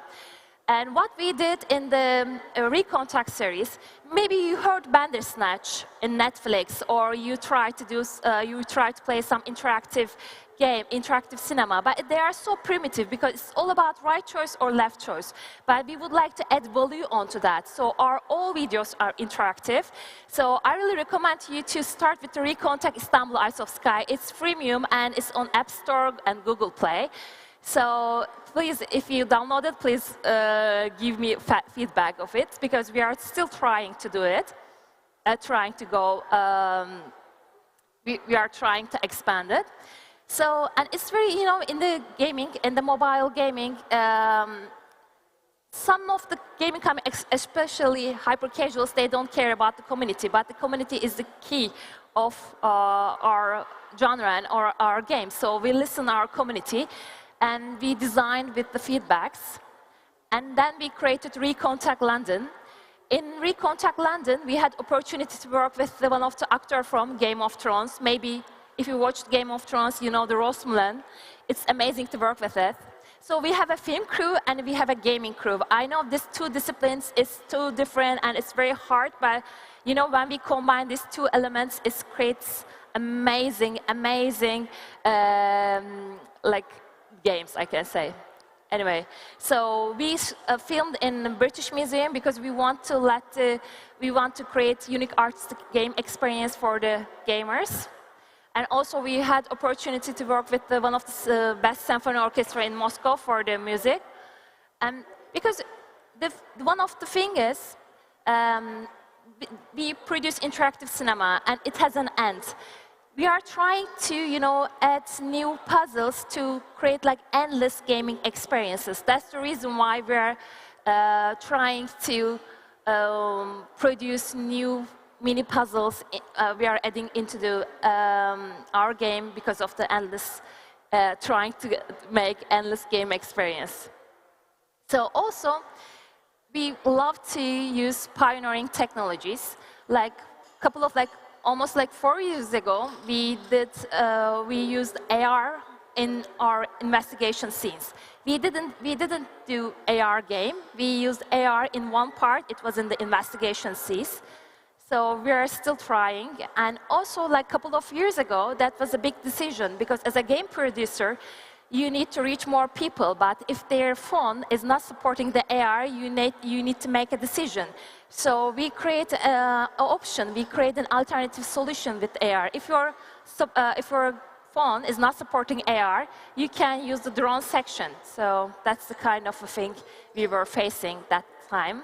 And what we did in the Recontact series, maybe you heard Bandersnatch in Netflix, or you try to play some interactive game, interactive cinema, but they are so primitive because it's all about right choice or left choice. But we would like to add value onto that. So all videos are interactive. So I really recommend you to start with the Recontact Istanbul Eyes of Sky. It's freemium and it's on App Store and Google Play. So please, if you download it, please give me feedback of it, because we are still trying to do it, we are trying to expand it. So, and it's very, in the gaming, in the mobile gaming, some of the gaming companies, especially hyper casuals, they don't care about the community, but the community is the key of our genre and our games. So we listen to our community, and we designed with the feedbacks. And then we created Recontact London. In Recontact London, we had opportunity to work with one of the actors from Game of Thrones. Maybe if you watched Game of Thrones, you know the Rosamund. It's amazing to work with it. So we have a film crew and we have a gaming crew. I know these 2 disciplines is too different and it's very hard, but when we combine these 2 elements, it creates amazing, amazing like games, I can say. Anyway, so we filmed in the British Museum because we want to create unique artistic game experience for the gamers. And also we had opportunity to work with one of the best symphony orchestra in Moscow for the music. And because one of the thing is, we produce interactive cinema and it has an end. We are trying to, add new puzzles to create like endless gaming experiences. That's the reason why we are trying to produce new mini puzzles. We are adding into our game because of the endless, trying to make endless game experience. So also, we love to use pioneering technologies. Like a couple of almost 4 years ago, we used AR in our investigation scenes. We didn't do AR game. We used AR in one part. It was in the investigation scenes. So we are still trying. And also, a couple of years ago, that was a big decision because as a game producer, you need to reach more people, but if their phone is not supporting the AR, you need to make a decision. So we create an option, we create an alternative solution with AR. If your phone is not supporting AR, you can use the drone section. So that's the kind of a thing we were facing that time.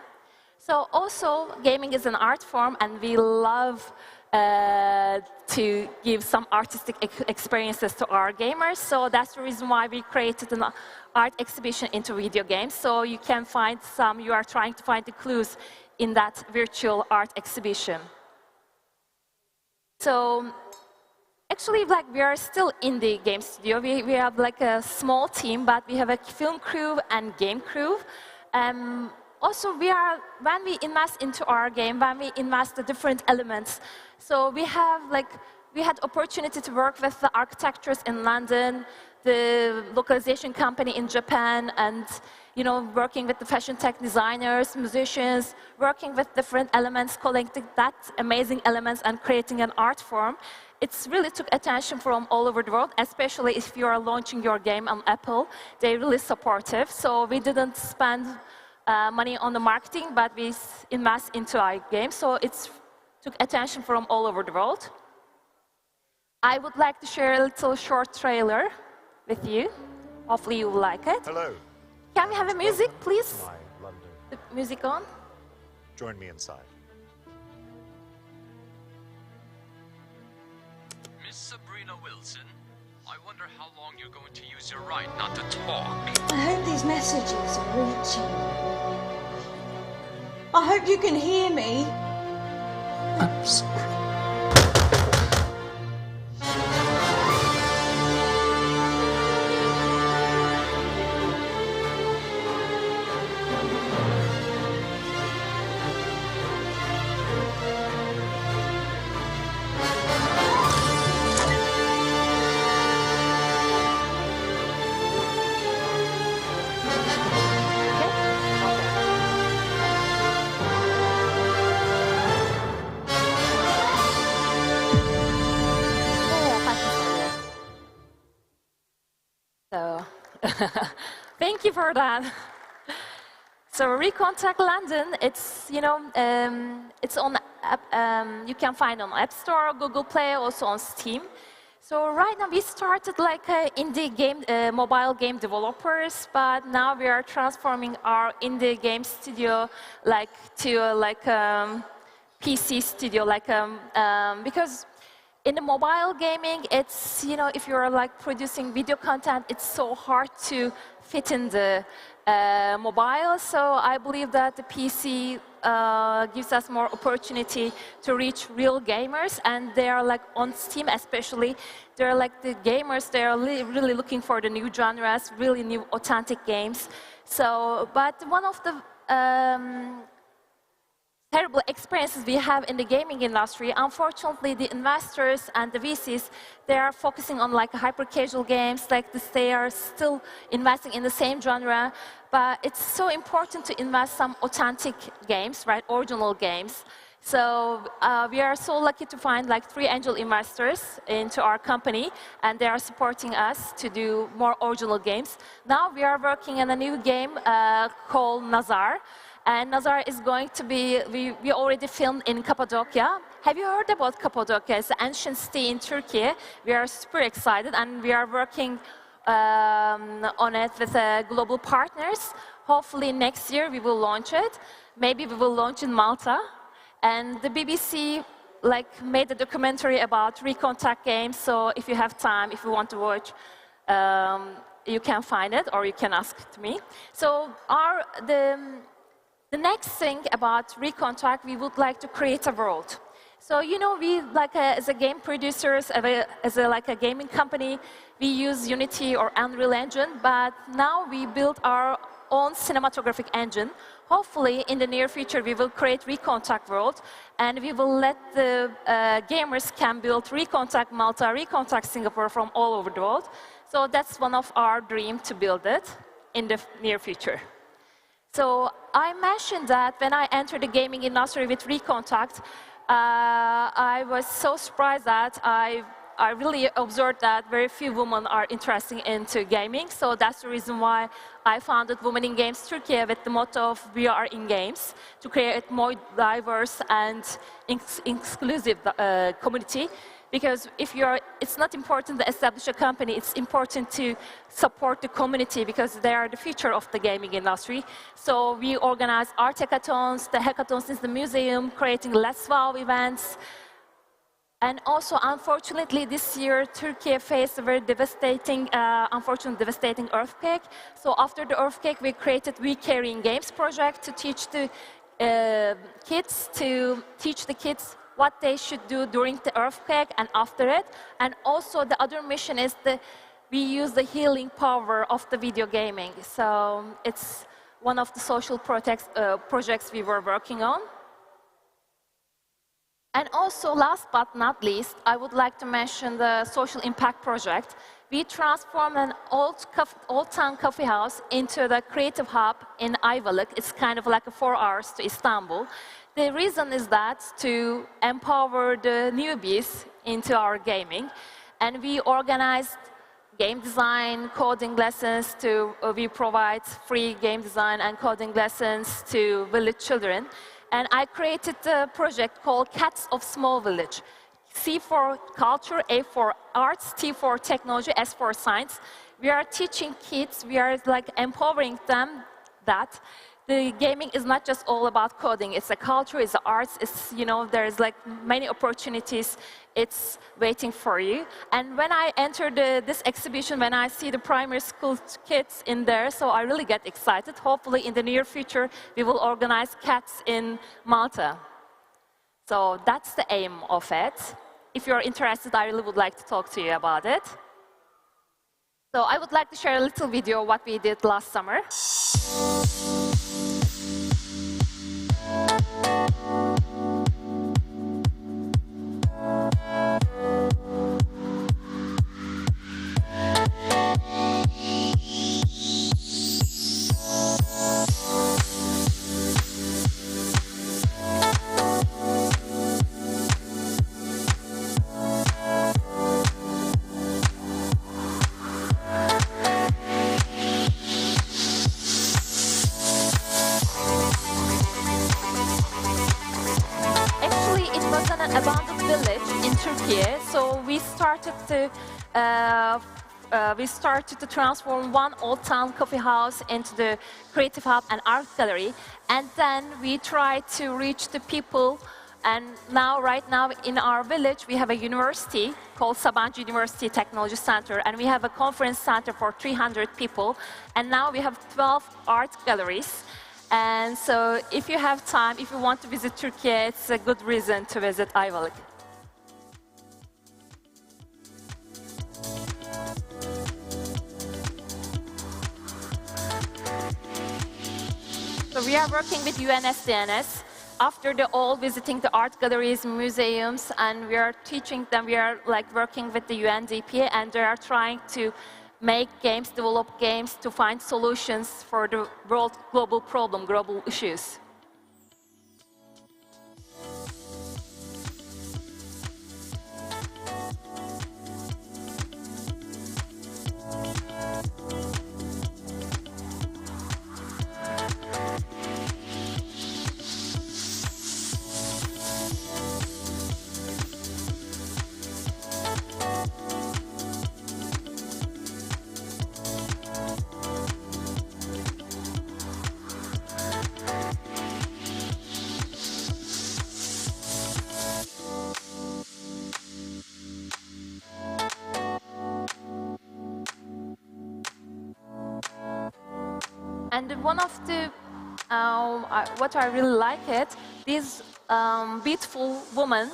So also, gaming is an art form, and we love to give some artistic experiences to our gamers. So that's the reason why we created an art exhibition into video games. So you can find you are trying to find the clues in that virtual art exhibition. So actually, we are still in the game studio. We have a small team, but we have a film crew and game crew. Also, when we invest into our game, when we invest the different elements, so we had opportunity to work with the architects in London, the localization company in Japan, and working with the fashion tech designers, musicians, working with different elements, collecting that amazing elements and creating an art form. It's really took attention from all over the world, especially if you are launching your game on Apple. They're really supportive, so we didn't spend money on the marketing, but we invest into our game, so it took attention from all over the world. I would like to share a little short trailer with you. Hopefully you will like it. Hello. Can we have a music, please? The music on. Join me inside. Miss Sabrina Wilson, I wonder how long you're going to use your right not to talk. I hope these messages are reaching. I hope you can hear me. I'm sorry. Thank you for that. So Recontact London, it's it's on you can find on App Store, Google Play, also on Steam. So right now we started indie game, mobile game developers, but now we are transforming our indie game studio to a PC studio, because in the mobile gaming, it's, if you're producing video content, it's so hard to fit in the mobile. So I believe that the PC gives us more opportunity to reach real gamers, and they are on Steam especially, they're the gamers, they are really looking for the new genres, really new authentic games. So, but one of the terrible experiences we have in the gaming industry, unfortunately, the investors and the VCs, they are focusing on hyper-casual games, they are still investing in the same genre, but it's so important to invest some authentic games, right, original games. So we are so lucky to find like 3 angel investors into our company, and they are supporting us to do more original games. Now we are working on a new game called Nazar. And Nazar is going to be, we already filmed in Cappadocia. Have you heard about Cappadocia? It's an ancient city in Turkey. We are super excited, and we are working on it with global partners. Hopefully next year we will launch it. Maybe we will launch in Malta. And the BBC made a documentary about Recontact games, so if you have time, if you want to watch, you can find it, or you can ask me. So the next thing about Recontact, we would like to create a world. So, you know, we, as a game producers, as a gaming company, we use Unity or Unreal Engine, but now we build our own cinematographic engine. Hopefully, in the near future, we will create Recontact World, and we will let the gamers can build Recontact Malta, Recontact Singapore from all over the world. So that's one of our dreams, to build it in the near future. So I mentioned that when I entered the gaming industry with Recontact, I was so surprised that I really observed that very few women are interested into gaming. So that's the reason why I founded Women in Games Turkey with the motto of "We are in games," to create more diverse and inclusive community. Because it's not important to establish a company, it's important to support the community, because they are the future of the gaming industry. So we organize art hackathons, the hackathons in the museum, creating Let's Wow events. And also, unfortunately, this year, Turkey faced a very devastating, unfortunately, devastating earthquake. So after the earthquake, we created We Carrying Games project to teach the kids what they should do during the earthquake and after it. And also, the other mission is we use the healing power of the video gaming. So it's one of the social projects we were working on. And also, last but not least, I would like to mention the social impact project. We transformed an old town coffee house into the creative hub in Ayvalık. It's kind of like 4 hours to Istanbul. The reason is that to empower the newbies into our gaming. And we organized game design, coding lessons we provide free game design and coding lessons to village children. And I created a project called Cats of Small Village. C for culture, A for arts, T for technology, S for science. We are teaching kids, we are empowering them that the gaming is not just all about coding. It's a culture, it's the arts, it's, there's many opportunities. It's waiting for you. And when I enter this exhibition, when I see the primary school kids in there, so I really get excited. Hopefully, in the near future, we will organize cats in Malta. So that's the aim of it. If you're interested, I really would like to talk to you about it. So I would like to share a little video of what we did last summer. Abandoned village in Turkey, so we started to transform one old town coffee house into the creative hub and art gallery, and then we tried to reach the people. And right now in our village we have a university called Sabancı University Technology Center, and we have a conference center for 300 people, and now we have 12 art galleries. And so if you have time, if you want to visit Turkey, it's a good reason to visit Ayvalık. So we are working with UNSDNS. After all visiting the art galleries, museums, and we are teaching them, we are working with the UNDP, and they are trying to make games, develop games to find solutions for the world global issues. And one of the what I really like it, these beautiful women,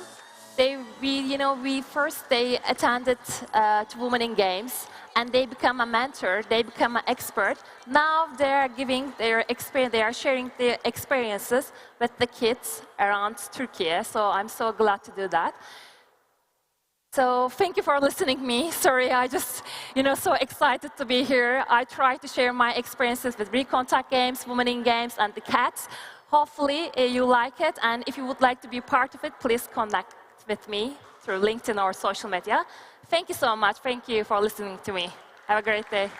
they attended to Women in Games, and they become a mentor, they become an expert. Now they are giving their experience, they are sharing their experiences with the kids around Turkey. So I'm so glad to do that. So thank you for listening to me. Sorry, I just, so excited to be here. I try to share my experiences with Recontact Games, Women in Games, and the cats. Hopefully you like it, and if you would like to be part of it, please connect with me through LinkedIn or social media. Thank you so much. Thank you for listening to me. Have a great day.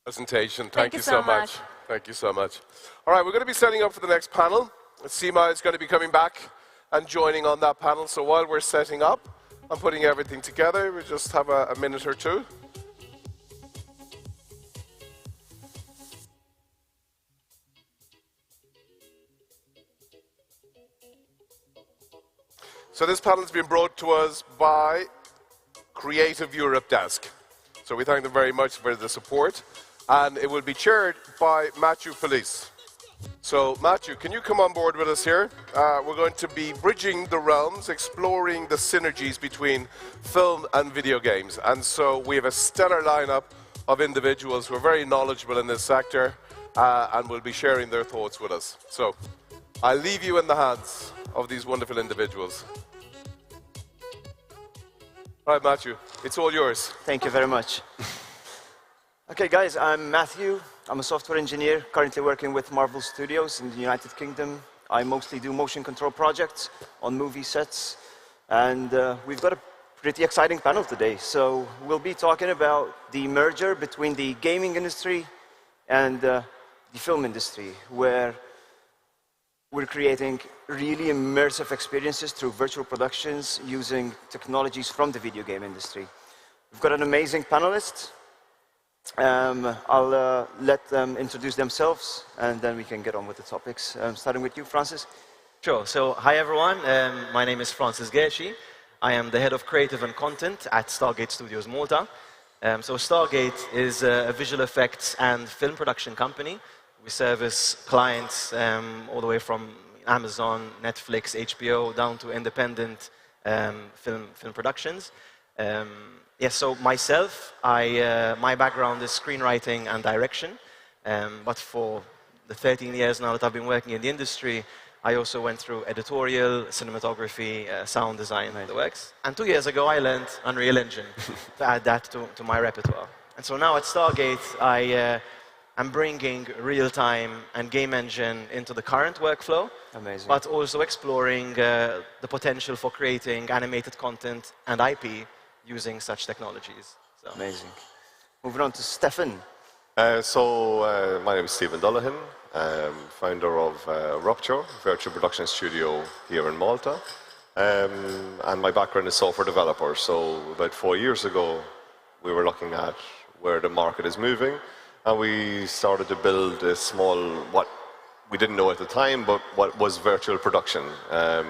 Presentation. Thank you so much. Thank you so much. All right, we're going to be setting up for the next panel. Seema is going to be coming back and joining on that panel. So while we're setting up and putting everything together, we'll just have a minute or two. So this panel has been brought to us by Creative Europe Desk. So we thank them very much for the support. And it will be chaired by Matthew Felice. So Matthew, can you come on board with us here? We're going to be bridging the realms, exploring the synergies between film and video games. And so we have a stellar lineup of individuals who are very knowledgeable in this sector and will be sharing their thoughts with us. So I'll leave you in the hands of these wonderful individuals. All right, Matthew, it's all yours. Thank you very much. Okay, guys, I'm Matthew. I'm a software engineer currently working with Marvel Studios in the United Kingdom. I mostly do motion control projects on movie sets. And we've got a pretty exciting panel today. So we'll be talking about the merger between the gaming industry and the film industry, where we're creating really immersive experiences through virtual productions using technologies from the video game industry. We've got an amazing panelist. I'll let them introduce themselves, and then we can get on with the topics. Starting with you, Francis. Sure. So, hi, everyone. My name is Francis Gershi. I am the head of creative and content at Stargate Studios Malta. So Stargate is a visual effects and film production company. We service clients all the way from Amazon, Netflix, HBO, down to independent film productions. Yes, so myself, my background is screenwriting and direction. But for the 13 years now that I've been working in the industry, I also went through editorial, cinematography, sound design, the works. And 2 years ago, I learned Unreal Engine to add that to my repertoire. And so now at Stargate, I'm bringing real-time and game engine into the current workflow. Amazing. But also exploring the potential for creating animated content and IP using such technologies. So. Amazing. Moving on to Stefan. My name is Stephen Dullahan. I'm founder of Rupture, virtual production studio here in Malta. And my background is software developer. So about 4 years ago, we were looking at where the market is moving. And we started to build a small, what we didn't know at the time, but what was virtual production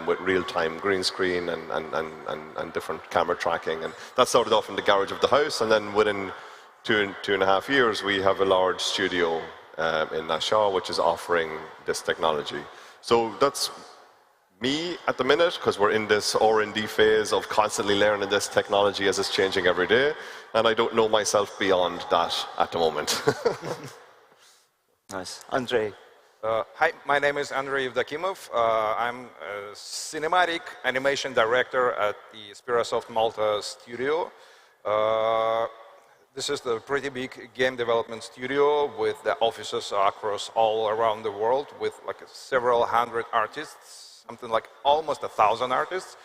with real-time green screen and different camera tracking. And that started off in the garage of the house. And then within two and a half years, we have a large studio in Nassau, which is offering this technology. So that's me at the minute, because we're in this R&D phase of constantly learning this technology as it's changing every day. And I don't know myself beyond that at the moment. Nice. Andrei. Hi, my name is Andrei Evdokimov. I'm a cinematic animation director at the Spirasoft Malta studio. This is the pretty big game development studio with the offices across all around the world with like several hundred artists, something like almost 1,000 artists.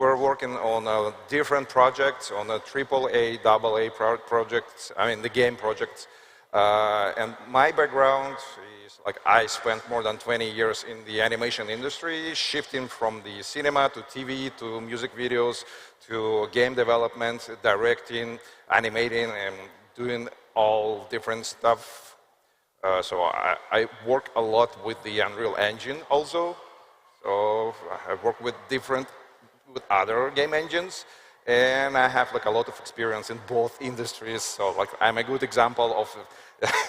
We're working on different projects, on a AAA, AA projects, I mean the game projects. And my background is like I spent more than 20 years in the animation industry, shifting from the cinema to TV to music videos to game development, directing, animating, and doing all different stuff. So I work a lot with the Unreal Engine also. So I work with other game engines. And I have like a lot of experience in both industries, so like I'm a good example of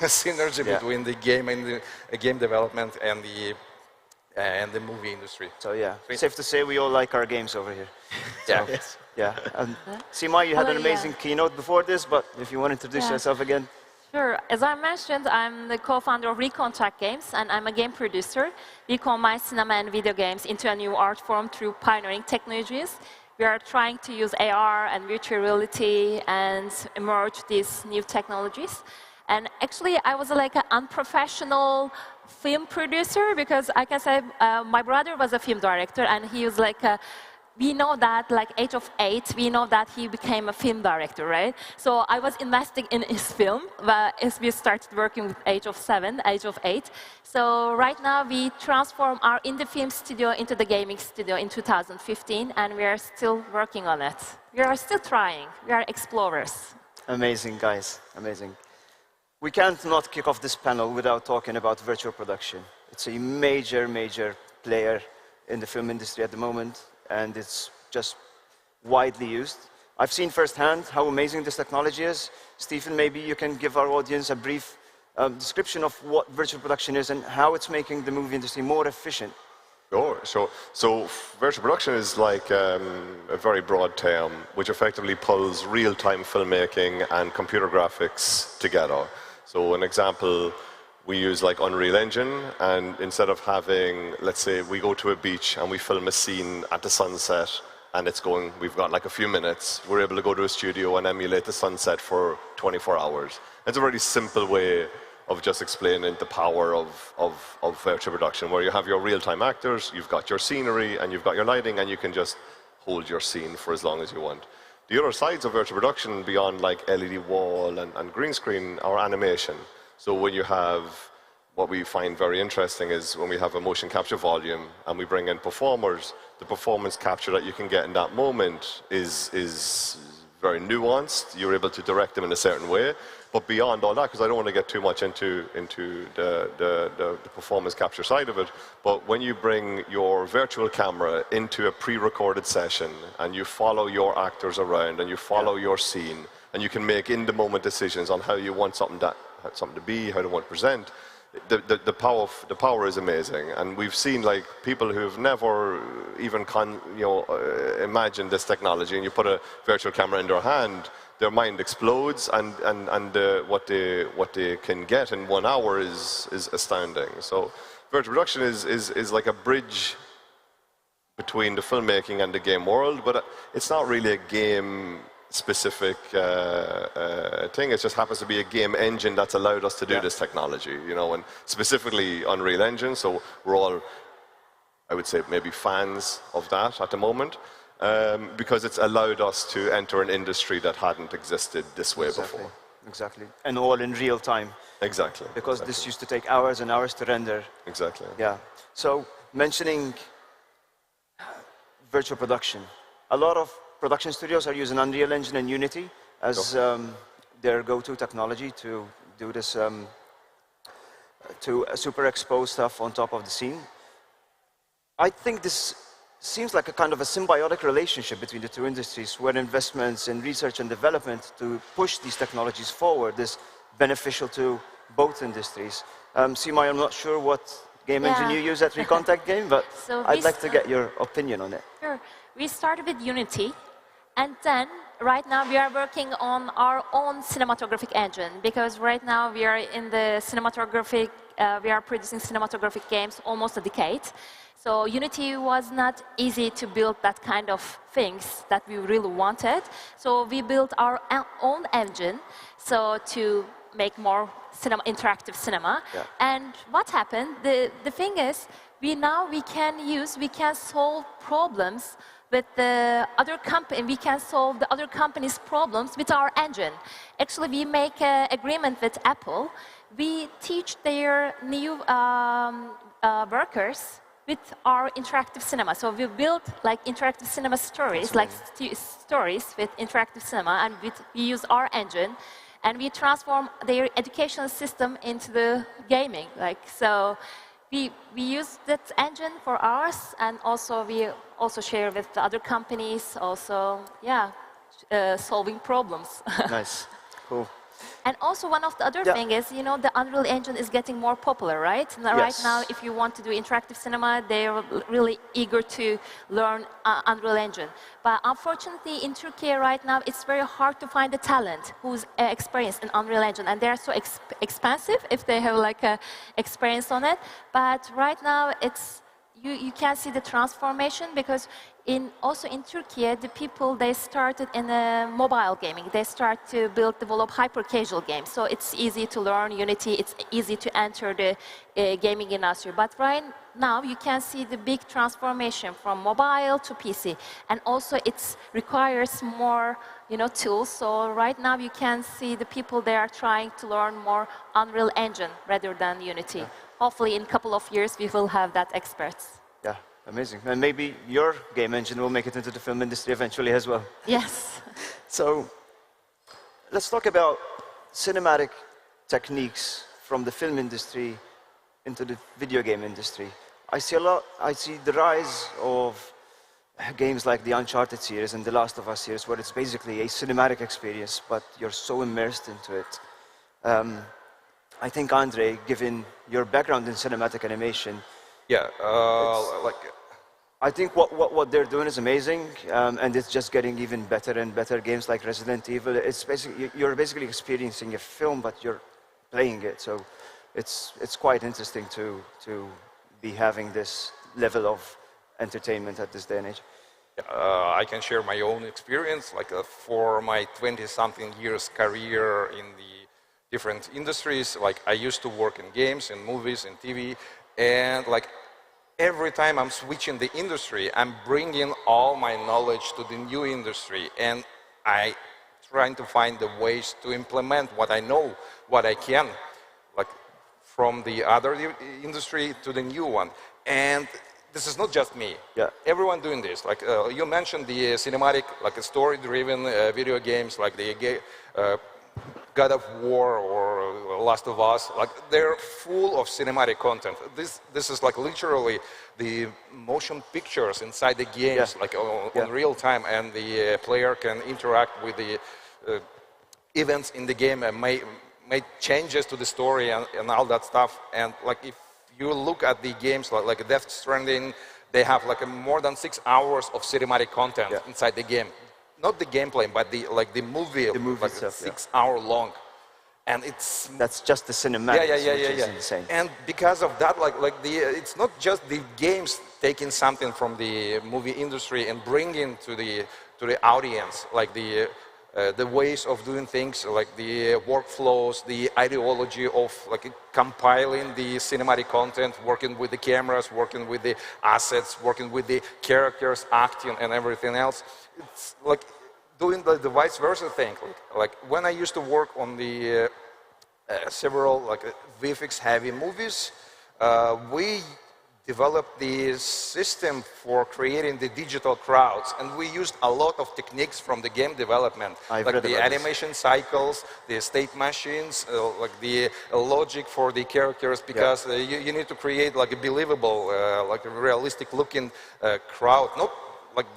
synergy between the game and the game development and the movie industry. So yeah, safe to say we all like our games over here. Yeah. So, yeah. Sima, you had an amazing keynote before this, but if you want to introduce yourself again. Sure. As I mentioned, I'm the co-founder of Recontact Games, and I'm a game producer. We combine cinema and video games into a new art form through pioneering technologies. We are trying to use AR and virtual reality and emerge these new technologies. And actually, I was like an unprofessional film producer because, like I said, my brother was a film director, and he was like we know that, like, age of 8, we know that he became a film director, right? So I was investing in his film as we started working with age of 7, age of 8. So right now we transform our indie film studio into the gaming studio in 2015, and we are still working on it. We are still trying. We are explorers. Amazing, guys. Amazing. We can't not kick off this panel without talking about virtual production. It's a major, major player in the film industry at the moment, and it's just widely used. I've seen firsthand how amazing this technology is. Stephen, maybe you can give our audience a brief description of what virtual production is and how it's making the movie industry more efficient. Sure. So virtual production is like a very broad term, which effectively pulls real-time filmmaking and computer graphics together. So an example, we use like Unreal Engine, and instead of having, let's say, we go to a beach and we film a scene at the sunset, and we've got like a few minutes, we're able to go to a studio and emulate the sunset for 24 hours. It's a very simple way of just explaining the power of virtual production, where you have your real-time actors, you've got your scenery, and you've got your lighting, and you can just hold your scene for as long as you want. The other sides of virtual production, beyond like LED wall and green screen, are animation. So when you have, what we find very interesting is when we have a motion capture volume and we bring in performers, the performance capture that you can get in that moment is very nuanced. You're able to direct them in a certain way. But beyond all that, because I don't want to get too much into the performance capture side of it, but when you bring your virtual camera into a pre-recorded session and you follow your actors around and you follow your scene, and you can make in-the-moment decisions on how you want something to be, how you want to present, the power is amazing. And we've seen like people who've never even imagined this technology, and you put a virtual camera in their hand, their mind explodes, and what they can get in 1 hour is astounding. So virtual production is like a bridge between the filmmaking and the game world, but it's not really a game specific thing. It just happens to be a game engine that's allowed us to do this technology, and specifically Unreal Engine. So we're all, I would say, maybe fans of that at the moment, because it's allowed us to enter an industry that hadn't existed this way before. Exactly. And all in real time. Exactly. Because this used to take hours and hours to render. Exactly. Yeah. So mentioning virtual production, a lot of production studios are using Unreal Engine and Unity as their go-to technology to do this, to superexpose stuff on top of the scene. I think this seems like a kind of a symbiotic relationship between the two industries, where investments in research and development to push these technologies forward is beneficial to both industries. Sima, I'm not sure what game engine you use at Recontact Game, but I'd like to get your opinion on it. Sure. We started with Unity. And then, right now, we are working on our own cinematographic engine, because right now we are in the cinematographic, we are producing cinematographic games almost a decade. So Unity was not easy to build that kind of things that we really wanted. So we built our own engine to make more interactive cinema. Yeah. And what happened, the thing is, we can solve problems with the other company, we can solve the other company's problems with our engine. Actually, we make an agreement with Apple. We teach their new workers with our interactive cinema. So we build like interactive cinema stories, like stories with interactive cinema, and we use our engine, and we transform their educational system into the gaming. we use that engine for ours, and also we also share with the other companies. Also, yeah, solving problems. Nice, cool. And also one of the other thing is, you know, the Unreal Engine is getting more popular, right? Right now, if you want to do interactive cinema, they're really eager to learn Unreal Engine. But unfortunately, in Turkey right now, it's very hard to find the talent who's experienced in Unreal Engine, and they're so expensive if they have like a experience on it. But right now, it's you can see the transformation, because also in Turkey, the people, they started in mobile gaming. They start to develop hyper-casual games. So it's easy to learn Unity. It's easy to enter the gaming industry. But right now, you can see the big transformation from mobile to PC. And also, it requires more, you know, tools. So right now, you can see the people, they are trying to learn more Unreal Engine rather than Unity. Hopefully, in a couple of years, we will have that experts. Yeah, amazing. And maybe your game engine will make it into the film industry eventually as well. Yes. So let's talk about cinematic techniques from the film industry into the video game industry. I see the rise of games like the Uncharted series and the Last of Us series, where it's basically a cinematic experience, but you're so immersed into it. I think, Andre, given your background in cinematic animation, I think what they're doing is amazing, and it's just getting even better and better. Games like Resident Evil, it's basically, you're basically experiencing a film, but you're playing it. So it's quite interesting to be having this level of entertainment at this day and age. I can share my own experience. Like for my 20-something years career in the different industries, like I used to work in games, in movies, in TV, and like every time I'm switching the industry, I'm bringing all my knowledge to the new industry, and I trying to find the ways to implement what I know, what I can, like from the other industry to the new one. And this is not just me. Everyone doing this. Like you mentioned the cinematic, like a story-driven video games, like the God of War or Last of Us, like they're full of cinematic content. This is like literally the motion pictures inside the games, like on real time, and the player can interact with the events in the game and make changes to the story and all that stuff. And like if you look at the games like Death Stranding, they have like more than 6 hours of cinematic content inside the game. Not the gameplay, but the movie like itself, 6 hour long, and that's just the cinematics, which is insane. And because of that, it's not just the games taking something from the movie industry and bringing to the audience, like the ways of doing things, like the workflows, the ideology of like compiling the cinematic content, working with the cameras, working with the assets, working with the characters, acting, and everything else. It's like doing the vice versa thing. Like when I used to work on the several like VFX heavy movies, we developed this system for creating the digital crowds, and we used a lot of techniques from the game development, like the animation cycles, the state machines, like the logic for the characters, because you need to create like a believable, like a realistic looking crowd, not like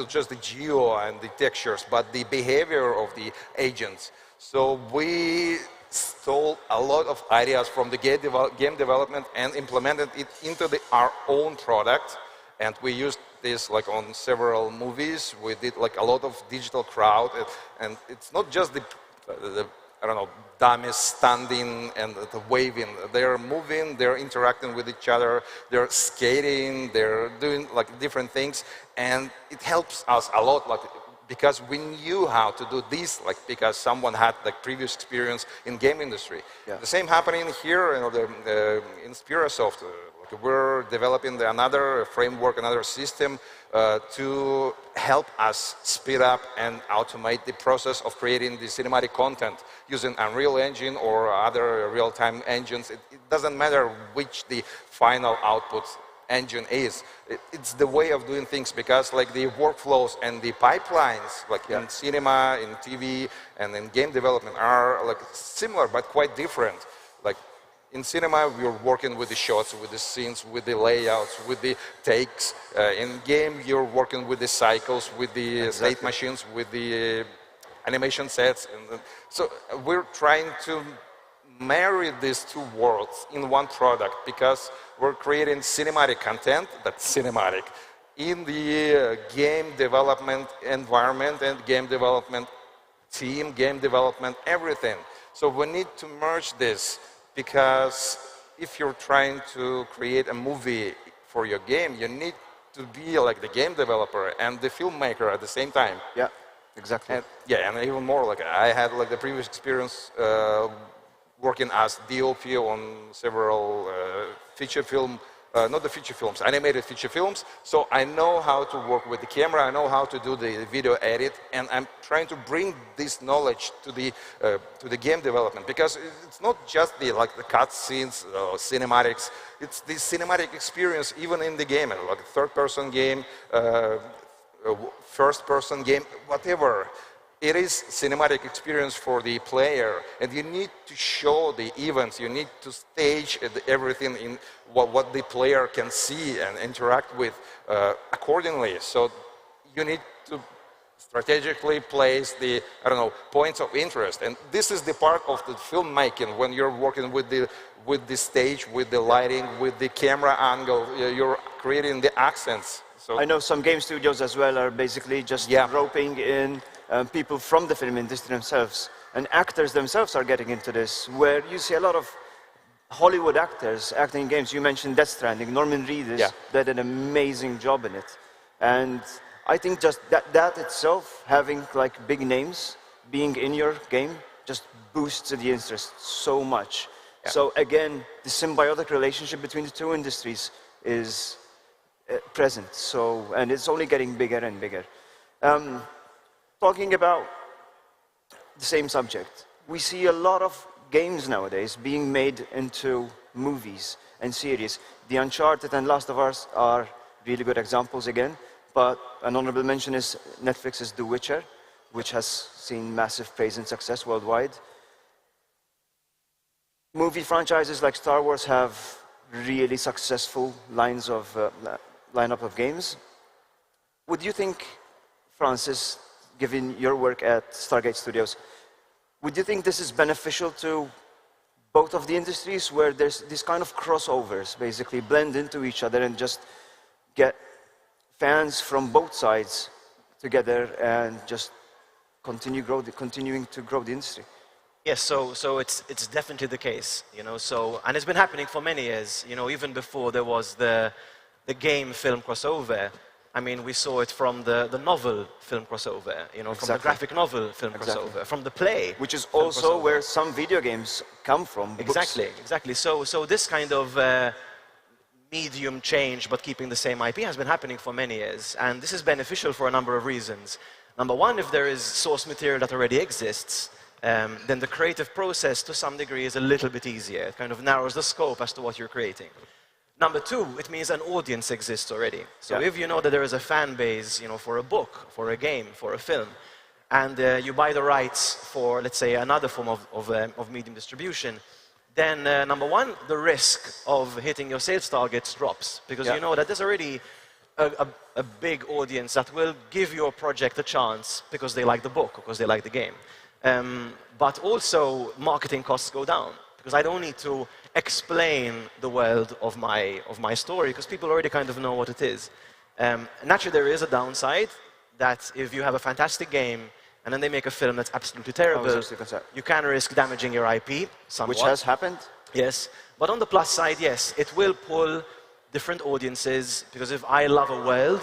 just the geo and the textures, but the behavior of the agents. So we stole a lot of ideas from the game development and implemented it into our own product. And we used this like on several movies. We did like a lot of digital crowd, and it's not just the I don't know, dummies standing and the waving. They're moving, they're interacting with each other, they're skating, they're doing like different things, and it helps us a lot, like because we knew how to do this, like because someone had like previous experience in game industry. The same happening here, in Spirasoft. We're developing another framework, another system to help us speed up and automate the process of creating the cinematic content using Unreal Engine or other real-time engines. It doesn't matter which the final output engine is. It's the way of doing things, because like the workflows and the pipelines, like in cinema, in TV, and in game development are like similar but quite different. Like in cinema, you're working with the shots, with the scenes, with the layouts, with the takes. In game, you're working with the cycles, with the state machines, with the animation sets. And so we're trying to marry these two worlds in one product because we're creating cinematic content that's cinematic in the game development environment and game development team, game development, everything. So we need to merge this because if you're trying to create a movie for your game, you need to be like the game developer and the filmmaker at the same time. Yeah, exactly. And, yeah, and even more, like I had like the previous experience working as DOP on several feature film, not the feature films, animated feature films. So I know how to work with the camera, I know how to do the video edit, and I'm trying to bring this knowledge to the game development because it's not just the cut scenes, cinematics. It's the cinematic experience even in the game, like a third-person game, first-person game, whatever. It is cinematic experience for the player, and you need to show the events, you need to stage everything in what the player can see and interact with accordingly. So you need to strategically place the, I don't know, points of interest. And this is the part of the filmmaking when you're working with the stage, with the lighting, with the camera angle, you're creating the accents. So I know some game studios as well are basically just roping in people from the film industry themselves. And actors themselves are getting into this, where you see a lot of Hollywood actors acting in games. You mentioned Death Stranding. Norman Reedus did an amazing job in it. And I think just that itself, having like big names being in your game, just boosts the interest so much. Yeah. So again, the symbiotic relationship between the two industries is present. So, and it's only getting bigger and bigger. Talking about the same subject, we see a lot of games nowadays being made into movies and series. The Uncharted and Last of Us are really good examples again, but an honorable mention is Netflix's The Witcher, which has seen massive praise and success worldwide. Movie franchises like Star Wars have really successful lineup of games. Would you think, Francis, given your work at Stargate Studios, would you think this is beneficial to both of the industries where there's these kind of crossovers, basically blend into each other and just get fans from both sides together and just continuing to grow the industry? Yes, so it's definitely the case, you know. So, and it's been happening for many years, you know. Even before there was the game film crossover. I mean, we saw it from the novel film crossover, you know, from the graphic novel film crossover, from the play, which is also where some video games come from. Exactly. So this kind of medium change, but keeping the same IP, has been happening for many years, and this is beneficial for a number of reasons. Number one, if there is source material that already exists, then the creative process to some degree is a little bit easier. It kind of narrows the scope as to what you're creating. Number two, it means an audience exists already. So if you know that there is a fan base, you know, for a book, for a game, for a film, and you buy the rights for, let's say, another form of medium distribution, then number one, the risk of hitting your sales targets drops, because you know that there's already a big audience that will give your project a chance because they like the book, because they like the game. But also, marketing costs go down, because I don't need to explain the world of my story, because people already kind of know what it is. Naturally, there is a downside, that if you have a fantastic game and then they make a film that's absolutely terrible, you can risk damaging your IP somewhat. Which has happened? Yes. But on the plus side, yes, it will pull different audiences, because if I love a world,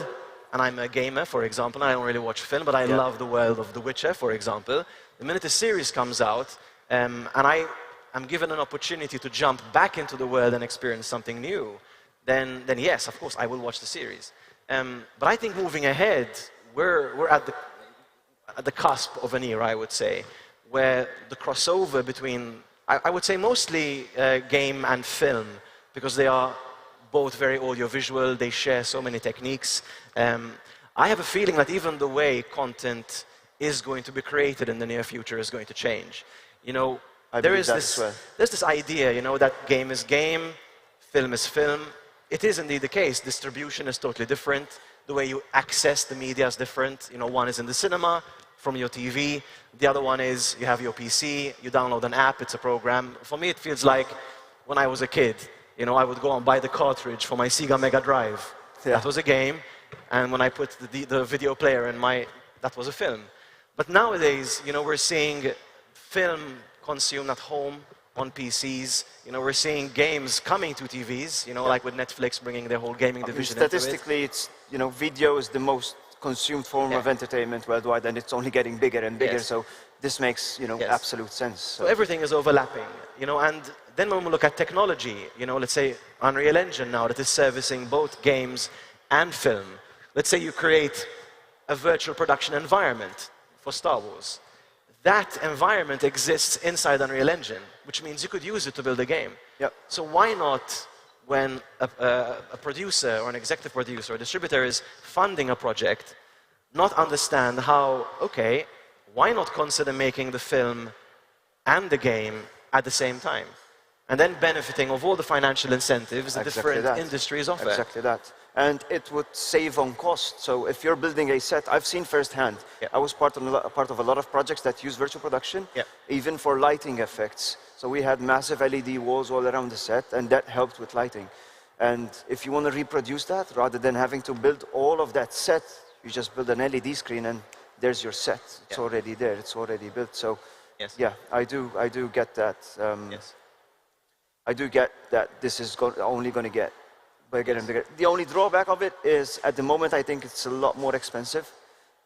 and I'm a gamer, for example, and I don't really watch film, but I love the world of The Witcher, for example, the minute a series comes out, and I'm given an opportunity to jump back into the world and experience something new, then yes, of course, I will watch the series. But I think moving ahead, we're at the cusp of an era, I would say, where the crossover between, I would say mostly game and film, because they are both very audiovisual, they share so many techniques. I have a feeling that even the way content is going to be created in the near future is going to change. You know, believe that as well. There's this idea, you know, that game is game, film is film. It is indeed the case. Distribution is totally different. The way you access the media is different. You know, one is in the cinema, from your TV. The other one is you have your PC, you download an app, it's a program. For me, it feels like when I was a kid, you know, I would go and buy the cartridge for my Sega Mega Drive. That was a game. And when I put the video player in that was a film. But nowadays, you know, we're seeing film consumed at home on PCs. You know, we're seeing games coming to TVs, you know, like with Netflix bringing their whole gaming division into it. Statistically, it's, you know, video is the most consumed form of entertainment worldwide, and it's only getting bigger and bigger. So this makes, you know, absolute sense. So everything is overlapping, you know, and then when we look at technology, you know, let's say Unreal Engine now that is servicing both games and film. Let's say you create a virtual production environment for Star Wars. That environment exists inside Unreal Engine, which means you could use it to build a game. So why not, when a producer or an executive producer or distributor is funding a project, not understand how, okay, why not consider making the film and the game at the same time? And then benefiting of all the financial incentives that different industries offer. Exactly that. And it would save on cost. So if you're building a set, I've seen firsthand. I was part of a lot of projects that use virtual production, even for lighting effects. So we had massive LED walls all around the set, and that helped with lighting. And if you want to reproduce that, rather than having to build all of that set, you just build an LED screen and there's your set. It's already there, it's already built. So yeah, I do get that. I do get that this is only going to get bigger and bigger. The only drawback of it is, at the moment, I think it's a lot more expensive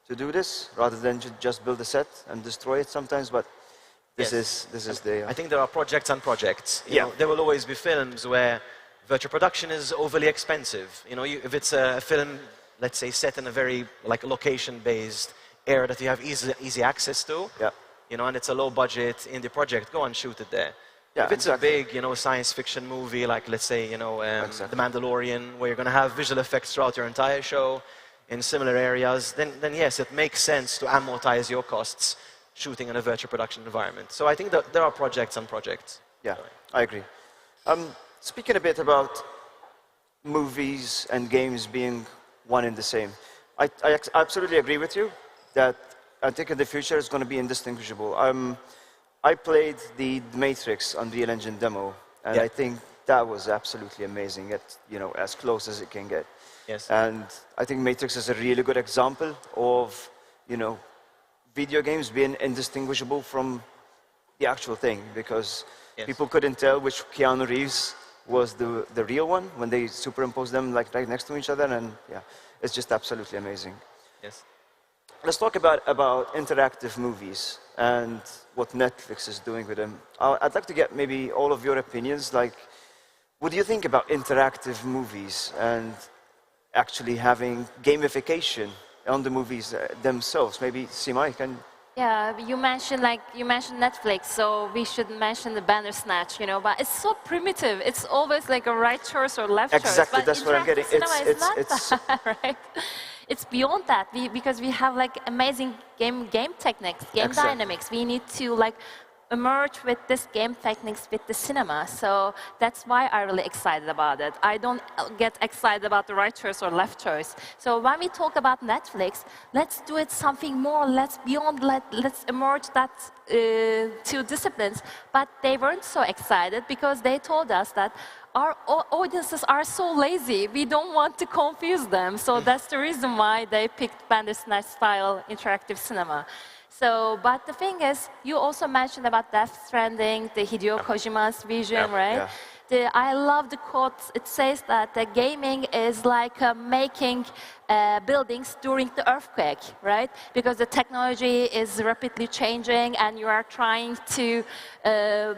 to do this, rather than just build a set and destroy it sometimes. But this is the... I think there are projects and projects. You know, there will always be films where virtual production is overly expensive. You know, if it's a film, let's say, set in a very location-based area that you have easy access to, you know, and it's a low-budget indie project, go and shoot it there. If it's a big, you know, science fiction movie, like let's say, you know, The Mandalorian, where you're going to have visual effects throughout your entire show in similar areas, then yes, it makes sense to amortize your costs shooting in a virtual production environment. So I think that there are projects and projects. Yeah, I agree. Speaking a bit about movies and games being one and the same, I absolutely agree with you that I think in the future it's going to be indistinguishable. I played the Matrix Unreal Engine demo, and I think that was absolutely amazing, you know, as close as it can get. And I think Matrix is a really good example of, you know, video games being indistinguishable from the actual thing, because people couldn't tell which Keanu Reeves was the real one when they superimposed them like right next to each other, and it's just absolutely amazing. Let's talk about interactive movies and what Netflix is doing with them. I'd like to get maybe all of your opinions. Like, what do you think about interactive movies and actually having gamification on the movies themselves? Maybe Simai can... Yeah, you mentioned Netflix, so we should mention the Bandersnatch, you know, but it's so primitive. It's always like a right choice or left choice. Exactly, that's what I'm getting. It's right? It's beyond that, because we have like amazing game techniques, game dynamics. We need to like emerge with this game techniques with the cinema. So that's why I'm really excited about it. I don't get excited about the right choice or left choice. So when we talk about Netflix, let's do it something more. Let's emerge that two disciplines. But they weren't so excited because they told us that our audiences are so lazy. We don't want to confuse them. So that's the reason why they picked Bandersnatch style interactive cinema. So, but the thing is, you also mentioned about Death Stranding, the Hideo Kojima's vision, right? I love the quote. It says that the gaming is like making buildings during the earthquake, right? Because the technology is rapidly changing, and you are trying to,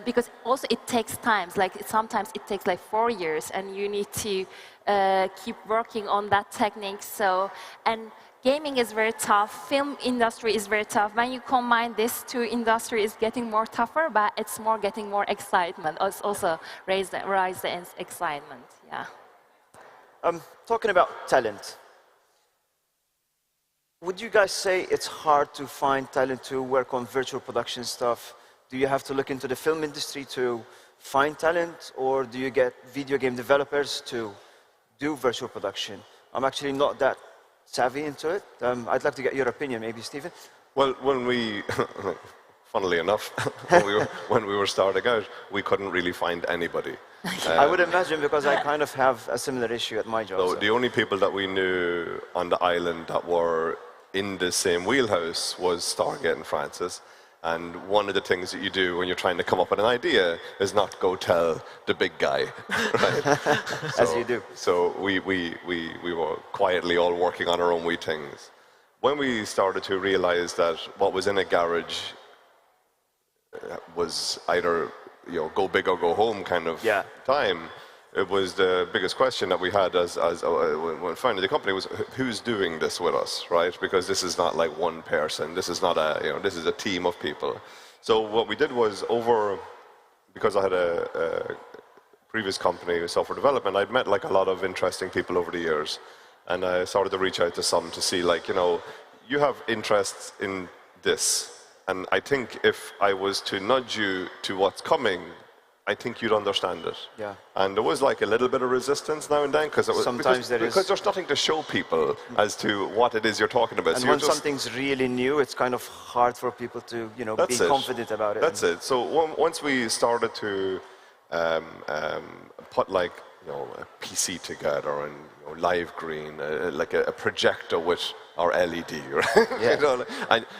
because also it takes time. Like sometimes it takes like 4 years, and you need to keep working on that technique. So, and gaming is very tough. Film industry is very tough. When you combine these two industries, it's getting more tougher, but it's getting more excitement. It's also rise the excitement. Yeah. Talking about talent, would you guys say it's hard to find talent to work on virtual production stuff? do you have to look into the film industry to find talent, or do you get video game developers to do virtual production? I'm actually not that savvy into it. I'd like to get your opinion, maybe, Stephen. Well, when we, funnily enough, when we were starting out, we couldn't really find anybody. I would imagine, because I kind of have a similar issue at my job. So the only people that we knew on the island that were in the same wheelhouse was Stargate and Francis. And one of the things that you do when you're trying to come up with an idea is not go tell the big guy, right? As you do. So we were quietly all working on our own wee things. When we started to realize that what was in a garage was either go big or go home kind of time, it was the biggest question that we had when founding the company was, who's doing this with us, right? Because this is not like one person. This is not this is a team of people. So what we did was because I had a previous company, software development, I'd met like a lot of interesting people over the years. And I started to reach out to some to see like, you have interests in this. And I think if I was to nudge you to what's coming, I think you'd understand it. Yeah. And there was like a little bit of resistance now and then because there's nothing to show people as to what it is you're talking about. And so when something's really new, it's kind of hard for people to be confident about it. That's it. So once we started to put like a PC together and live green, like a projector with our LED, right? Yeah.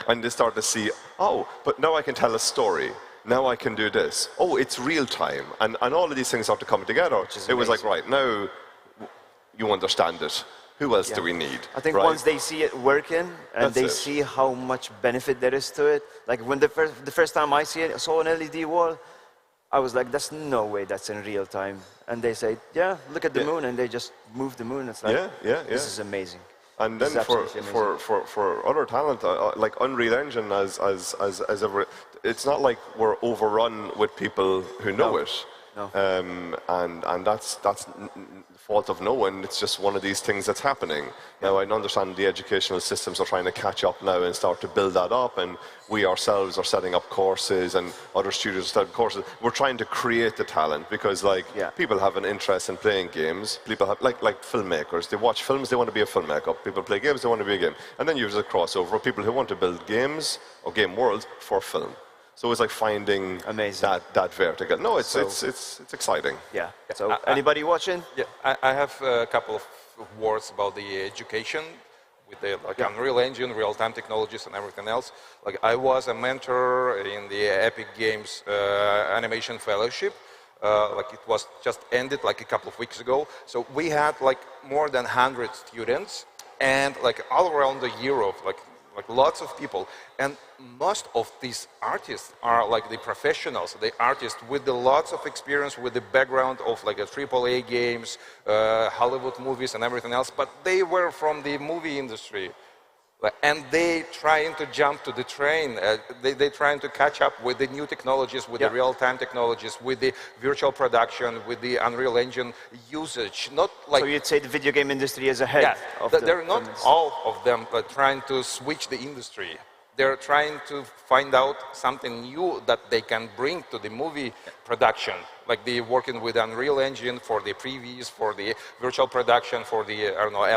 And they started to see, but now I can tell a story. Now I can do this. Oh, it's real time. And all of these things start to come together. It was like, right, now you understand it. Who else do we need? I think once they see it working and they see how much benefit there is to it, like when the first time I saw an LED wall, I was like, there's no way that's in real time. And they say, yeah, look at the moon, and they just move the moon. It's like, this is amazing. And then for other talent, like Unreal Engine, it's not like we're overrun with people who know it. No. And that's the fault of no one. It's just one of these things that's happening. Now, I understand the educational systems are trying to catch up now and start to build that up, and we ourselves are setting up courses, and other studios are setting up courses. We're trying to create the talent because, people have an interest in playing games. People have, like filmmakers, they watch films, they want to be a filmmaker. People play games, they want to be a game. And then you have a crossover of people who want to build games or game worlds for film. So it's like finding that vertical. No, it's exciting. Yeah. So anybody watching? Yeah, I have a couple of words about the education with the Unreal Engine, real-time technologies, and everything else. Like I was a mentor in the Epic Games Animation Fellowship. It was just ended like a couple of weeks ago. So we had like more than 100 students, and like all around the Europe, like lots of people, and most of these artists are like the professionals, the artists with the lots of experience, with the background of like a AAA games, Hollywood movies and everything else, but they were from the movie industry. And they trying to jump to the train, they trying to catch up with the new technologies, with the real-time technologies, with the virtual production, with the Unreal Engine usage. Not like so you'd say the video game industry is ahead of they're not all of them trying to switch the industry. They're trying to find out something new that they can bring to the movie production. Like they're working with Unreal Engine for the previews, for the virtual production, for the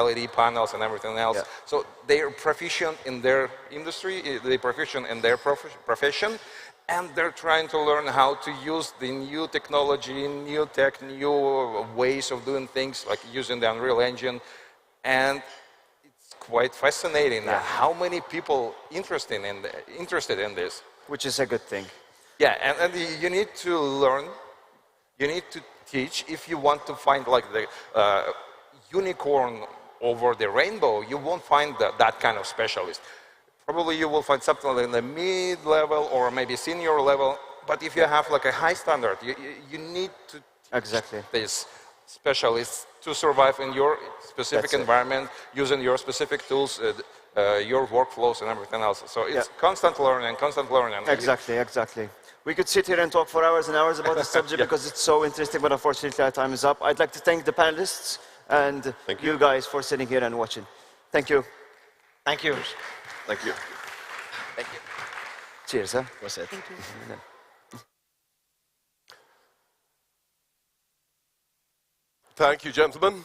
LED panels and everything else. Yeah. So they're proficient in their industry, they're proficient in their profession, and they're trying to learn how to use the new technology, new tech, new ways of doing things, like using the Unreal Engine. And quite fascinating how many people interested in this. Which is a good thing. Yeah, and you need to learn, you need to teach. If you want to find like the unicorn over the rainbow, you won't find that kind of specialist. Probably you will find something in the mid-level or maybe senior level, but if you have like a high standard, you need to teach these specialists to survive in your specific environment, using your specific tools, your workflows and everything else. So it's constant learning. Exactly. We could sit here and talk for hours and hours about this subject because it's so interesting, but unfortunately our time is up. I'd like to thank the panelists and you guys for sitting here and watching. Thank you. Thank you. Thank you. Thank you. Cheers, huh? Was it? Thank you. Thank you, gentlemen.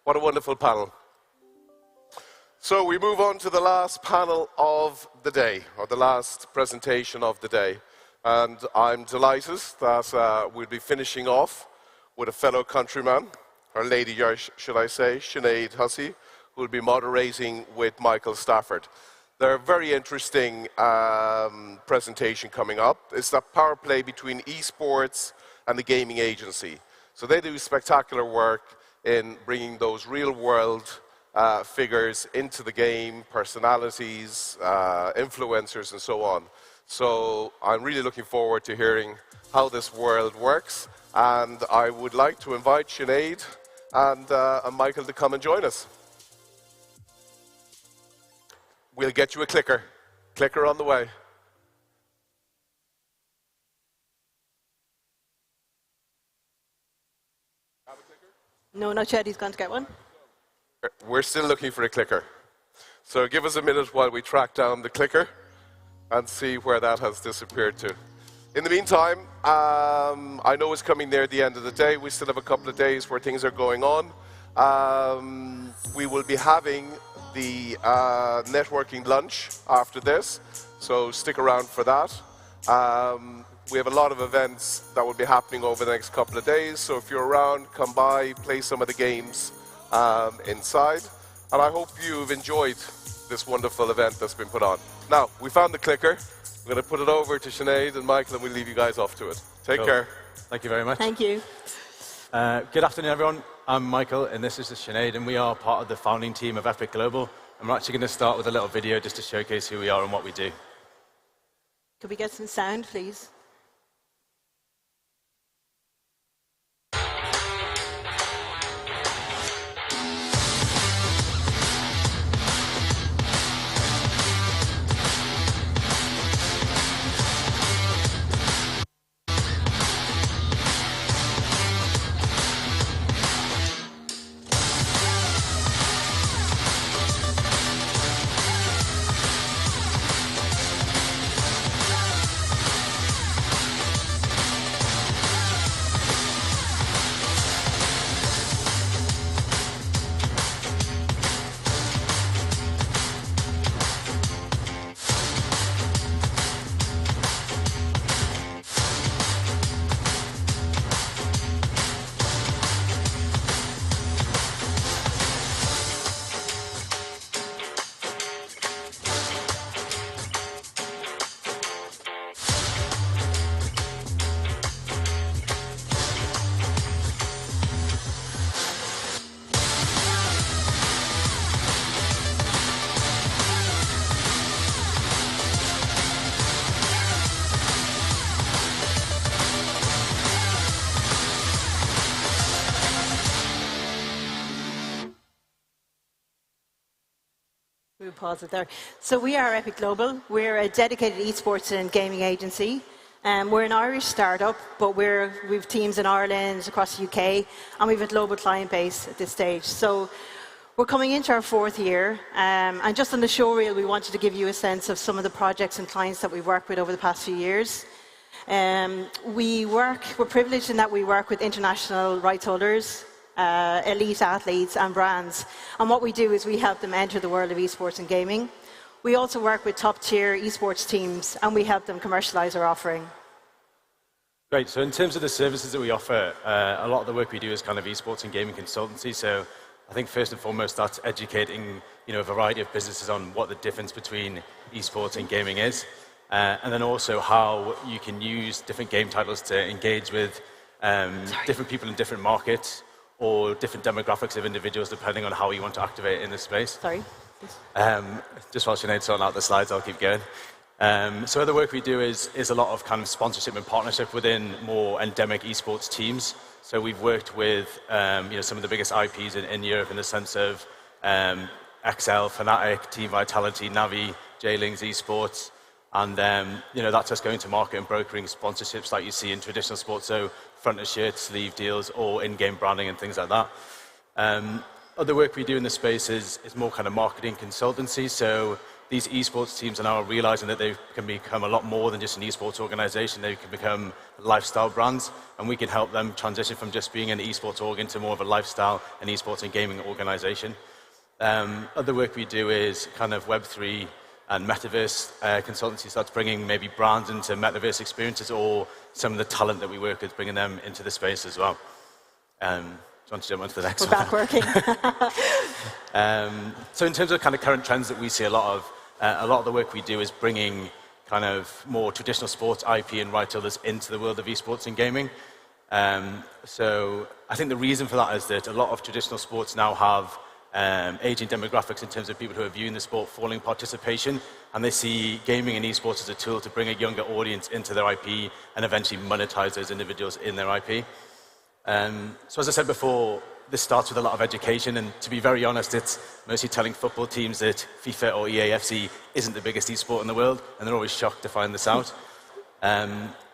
What a wonderful panel. So we move on to the last panel of the day, or the last presentation of the day. And I'm delighted that we'll be finishing off with a fellow countryman, or lady, should I say, Sinead Hussey, who will be moderating with Michael Stafford. They're a very interesting presentation coming up. It's the power play between esports and the gaming agency. So they do spectacular work in bringing those real-world figures into the game, personalities, influencers, and so on. So I'm really looking forward to hearing how this world works, and I would like to invite Sinead and Michael to come and join us. We'll get you a clicker. Clicker on the way. No, not yet. He's going to get one. We're still looking for a clicker. So give us a minute while we track down the clicker and see where that has disappeared to. In the meantime, I know it's coming near the end of the day. We still have a couple of days where things are going on. We will be having the networking lunch after this, so stick around for that. We have a lot of events that will be happening over the next couple of days, so if you're around, come by, play some of the games inside. And I hope you've enjoyed this wonderful event that's been put on. Now, we found the clicker. We're going to put it over to Sinead and Michael, and we'll leave you guys off to it. Take care. Thank you very much. Thank you. Good afternoon, everyone. I'm Michael, and this is Sinead, and we are part of the founding team of Epic Global. And we're actually going to start with a little video just to showcase who we are and what we do. Could we get some sound, please? We'll pause it there. So we are Epic Global. We're a dedicated esports and gaming agency. We're an Irish startup, but we've teams in Ireland, across the UK, and we've a global client base at this stage. So we're coming into our 4th year, and just on the show reel, we wanted to give you a sense of some of the projects and clients that we've worked with over the past few years. We're privileged in that we work with international rights holders, elite athletes and brands. And what we do is we help them enter the world of esports and gaming. We also work with top-tier esports teams, and we help them commercialize our offering. Great. So in terms of the services that we offer, a lot of the work we do is kind of esports and gaming consultancy. So I think first and foremost, that's educating a variety of businesses on what the difference between esports and gaming is. And then also how you can use different game titles to engage with different people in different markets, or different demographics of individuals, depending on how you want to activate in this space. Sorry. Just while Sinead's sorting out the slides, I'll keep going. So the work we do is a lot of kind of sponsorship and partnership within more endemic esports teams. So we've worked with some of the biggest IPs in Europe in the sense of XL, Fnatic, Team Vitality, Navi, J-Links Esports, and that's us going to market and brokering sponsorships like you see in traditional sports. So front of shirt, sleeve deals, or in-game branding and things like that. Other work we do in the space is more kind of marketing consultancy. So these esports teams are now realizing that they can become a lot more than just an esports organization. They can become lifestyle brands, and we can help them transition from just being an esports org into more of a lifestyle and esports and gaming organization. Other work we do is kind of Web3 and metaverse consultancy starts bringing maybe brands into metaverse experiences, or some of the talent that we work with, bringing them into the space as well. Do you want to jump on to the next one? We're back working. So in terms of kind of current trends that we see, a lot of the work we do is bringing kind of more traditional sports IP and rights holders into the world of esports and gaming. So I think the reason for that is that a lot of traditional sports now have aging demographics in terms of people who are viewing the sport, falling participation, and they see gaming and esports as a tool to bring a younger audience into their IP and eventually monetize those individuals in their IP. So as I said before, this starts with a lot of education, and to be very honest, it's mostly telling football teams that FIFA or EAFC isn't the biggest esport in the world, and they're always shocked to find this out.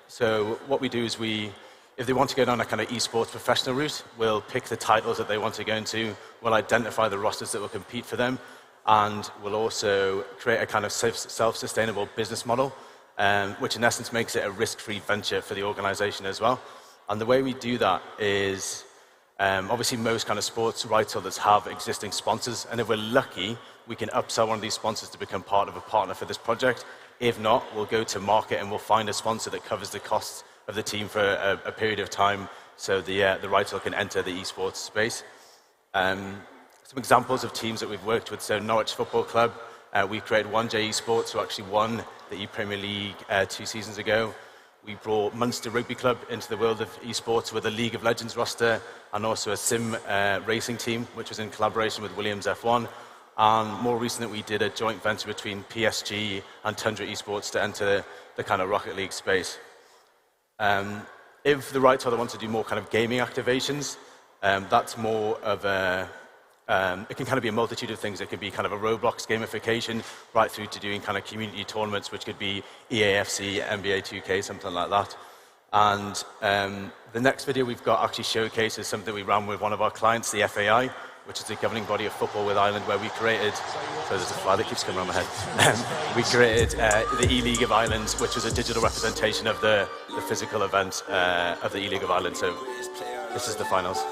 So what we do is if they want to go down a kind of esports professional route, we'll pick the titles that they want to go into, we'll identify the rosters that will compete for them, and we'll also create a kind of self-sustainable business model, which in essence makes it a risk-free venture for the organization as well. And the way we do that is, obviously most kind of sports rights holders have existing sponsors, and if we're lucky, we can upsell one of these sponsors to become part of a partner for this project. If not, we'll go to market and we'll find a sponsor that covers the costs of the team for a period of time, so the rights holder can enter the esports space. Some examples of teams that we've worked with, so Norwich Football Club, we created 1J Esports, who actually won the E-Premier League 2 seasons ago. We brought Munster Rugby Club into the world of esports with a League of Legends roster, and also a sim racing team, which was in collaboration with Williams F1. And more recently, we did a joint venture between PSG and Tundra Esports to enter the kind of Rocket League space. If the rights holder wants to do more kind of gaming activations, that's more of a, it can kind of be a multitude of things. It could be kind of a Roblox gamification, right through to doing kind of community tournaments, which could be EAFC, NBA 2K, something like that. And the next video we've got actually showcases something we ran with one of our clients, the FAI, which is the governing body of football with Ireland, where we created, so there's a fly that keeps coming around my head. We created the E-League of Ireland, which was a digital representation of the physical event of the E-League of Ireland. So this is the finals.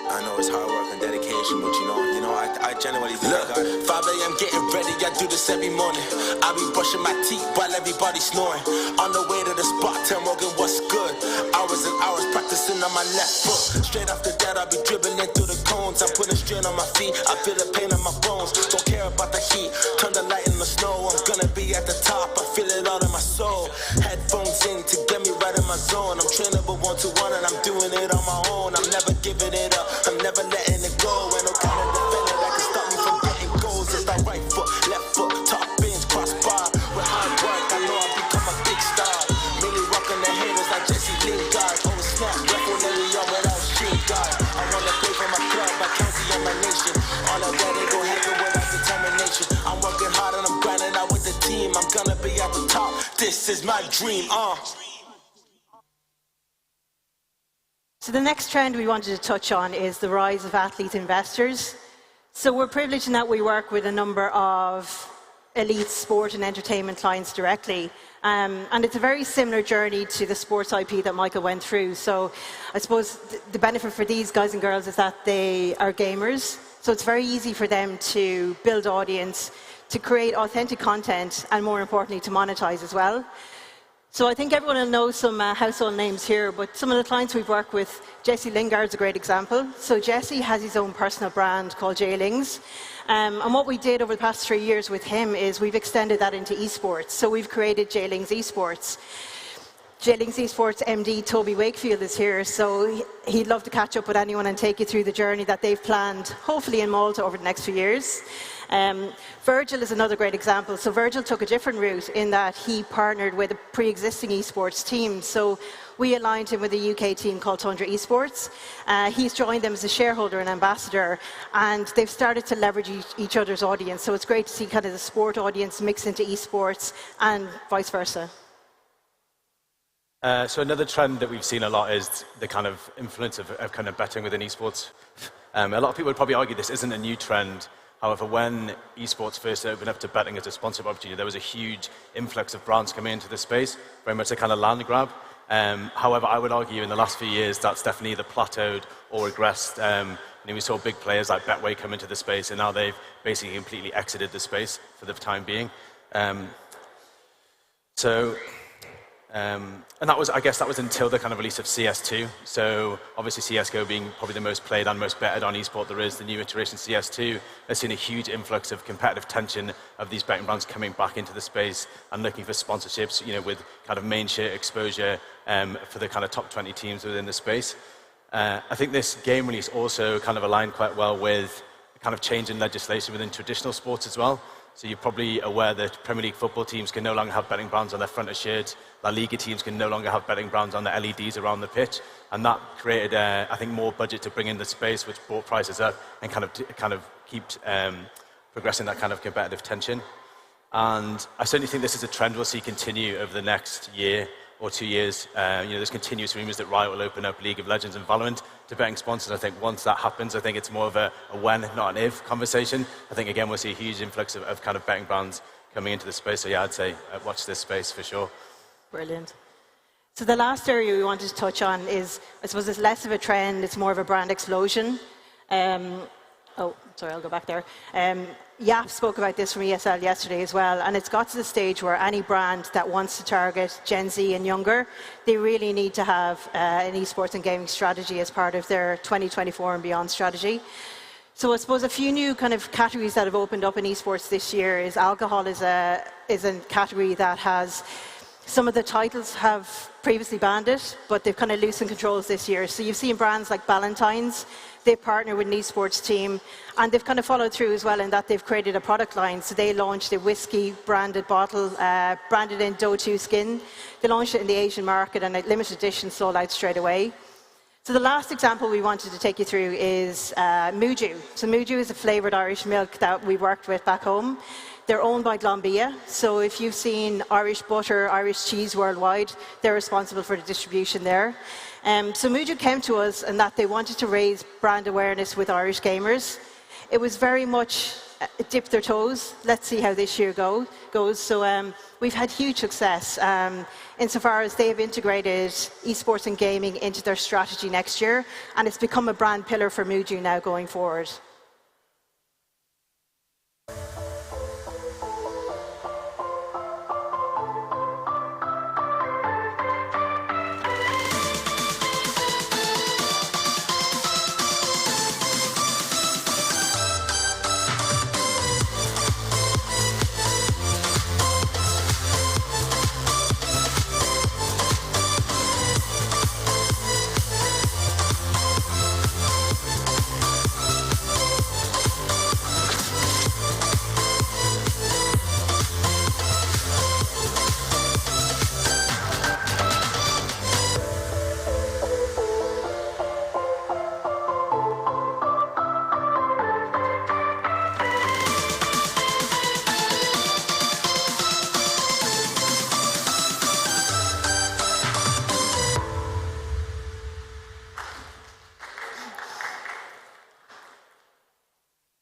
I know it's hard work and dedication, but you know, I genuinely think I got it. 5 a.m. getting ready, I do this every morning. I be brushing my teeth while everybody's snoring. On the way to the spot, tell Morgan what's good. Hours and hours practicing on my left foot. Straight after that, I be dribbling through the cones. I'm putting strain on my feet, I feel the pain in my bones. Don't care about the heat, turn the light in the snow. I'm gonna be at the top, I feel it all in my soul. Headphones in to get me right in my zone. I'm trainable 1-to-1 and I'm doing it on my own. I'm never giving it up, I'm never letting it go. Ain't no kind of defender that can stop me from getting goals. It's that right foot, left foot, top bins, crossbar. With hard work, I know I've become a big star. Mainly rocking the haters like Jesse Lingard. Oh snap, definitely on without street guard. I wanna play for my club, my county and my nation. All of that ain't gon' happen without determination. I'm working hard and I'm grinding out with the team. I'm gonna be at the top, this is my dream, So the next trend we wanted to touch on is the rise of athlete investors. So we're privileged in that we work with a number of elite sport and entertainment clients directly. And it's a very similar journey to the sports IP that Michael went through. So I suppose the benefit for these guys and girls is that they are gamers. So it's very easy for them to build audience, to create authentic content, and more importantly, to monetize as well. So I think everyone will know some household names here, but some of the clients we've worked with, Jesse Lingard's a great example. So Jesse has his own personal brand called J-Lings. And what we did over the past 3 years with him is we've extended that into esports. So we've created J-Lings Esports. J-Lings Esports MD Toby Wakefield is here, so he'd love to catch up with anyone and take you through the journey that they've planned, hopefully in Malta over the next few years. Virgil is another great example. So Virgil took a different route in that he partnered with a pre-existing esports team. So we aligned him with a UK team called Tundra Esports. He's joined them as a shareholder and ambassador, and they've started to leverage each other's audience. So it's great to see kind of the sport audience mix into esports and vice versa. So another trend that we've seen a lot is the kind of influence of kind of betting within esports. A lot of people would probably argue this isn't a new trend, However, when esports first opened up to betting as a sponsorship opportunity, there was a huge influx of brands coming into the space, very much a kind of land grab. However, I would argue in the last few years that's definitely either plateaued or regressed. We saw big players like Betway come into the space, and now they've basically completely exited the space for the time being. And that was, I guess, that was until the kind of release of CS2. So obviously CS:GO being probably the most played and most betted on esport there is, the new iteration CS2 has seen a huge influx of competitive tension of these betting brands coming back into the space and looking for sponsorships, with kind of main share exposure for the kind of top 20 teams within the space. I think this game release also kind of aligned quite well with a kind of change in legislation within traditional sports as well. So you're probably aware that Premier League football teams can no longer have betting brands on their front of shirts. La Liga teams can no longer have betting brands on the LEDs around the pitch. And that created, I think, more budget to bring in the space, which brought prices up and kind of keeps progressing that kind of competitive tension. And I certainly think this is a trend we'll see continue over the next year or 2 years. There's continuous rumours that Riot will open up League of Legends and Valorant to betting sponsors. I think once that happens, I think it's more of a when, not an if conversation. I think, again, we'll see a huge influx of kind of betting brands coming into the space. So, yeah, I'd say watch this space for sure. Brilliant. So the last area we wanted to touch on is, I suppose it's less of a trend, it's more of a brand explosion. Sorry, I'll go back there. Yap spoke about this from ESL yesterday as well, and it's got to the stage where any brand that wants to target Gen Z and younger, they really need to have an esports and gaming strategy as part of their 2024 and beyond strategy. So I suppose a few new kind of categories that have opened up in esports this year is alcohol is a category that has, some of the titles have previously banned it, but they've kind of loosened controls this year. So you've seen brands like Ballantine's, they partner with an esports team, and they've kind of followed through as well in that they've created a product line. So they launched a whiskey branded bottle, branded in Dotoo skin. They launched it in the Asian market, and a limited edition sold out straight away. So the last example we wanted to take you through is Muju. So Muju is a flavoured Irish milk that we worked with back home. They're owned by Glanbia, so if you've seen Irish butter, Irish cheese worldwide, they're responsible for the distribution there. So Muju came to us and that they wanted to raise brand awareness with Irish gamers. It was very much dip their toes, let's see how this year goes. So we've had huge success insofar as they've integrated esports and gaming into their strategy next year, and it's become a brand pillar for Muju now going forward.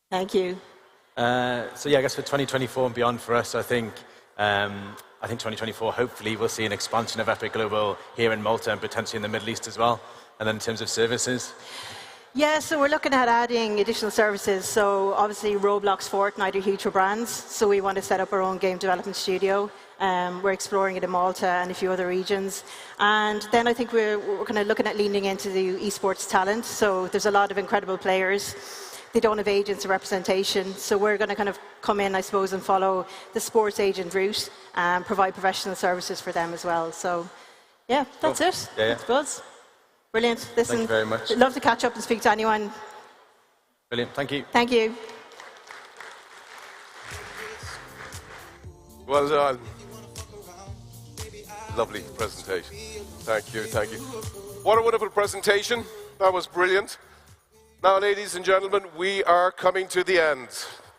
Thank you. So yeah, I guess for 2024 and beyond for us, I think 2024, hopefully we'll see an expansion of Epic Global here in Malta and potentially in the Middle East as well. And then in terms of services? Yeah, so we're looking at adding additional services. So obviously Roblox, Fortnite are huge for brands. So we want to set up our own game development studio. We're exploring it in Malta and a few other regions. And then I think we're kind of looking at leaning into the esports talent. So there's a lot of incredible players. They don't have agents or representation, so we're going to kind of come in, I suppose, and follow the sports agent route and provide professional services for them as well. So, yeah, that's it. Yeah. I suppose. Brilliant. Listen, thank you very much. I'd love to catch up and speak to anyone. Brilliant. Thank you. Thank you. Well done. Lovely presentation. Thank you. Thank you. What a wonderful presentation. That was brilliant. Now, ladies and gentlemen, we are coming to the end.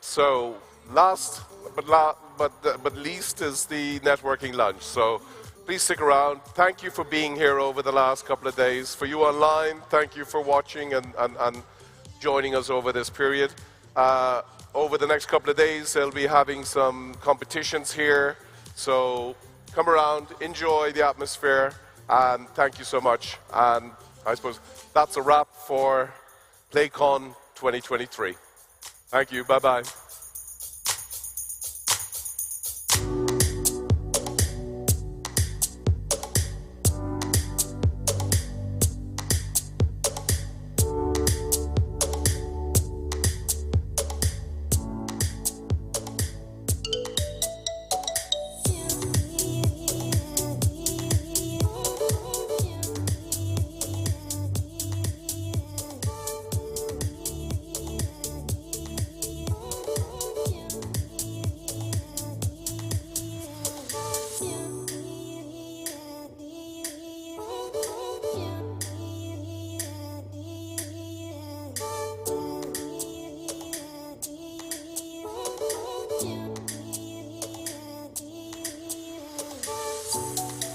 So, last but least is the networking lunch. So, please stick around. Thank you for being here over the last couple of days. For you online, thank you for watching and joining us over this period. over the next couple of days, they'll be having some competitions here. So come around, enjoy the atmosphere, and thank you so much. And I suppose that's a wrap for PlayCon 2023. Thank you. Bye-bye.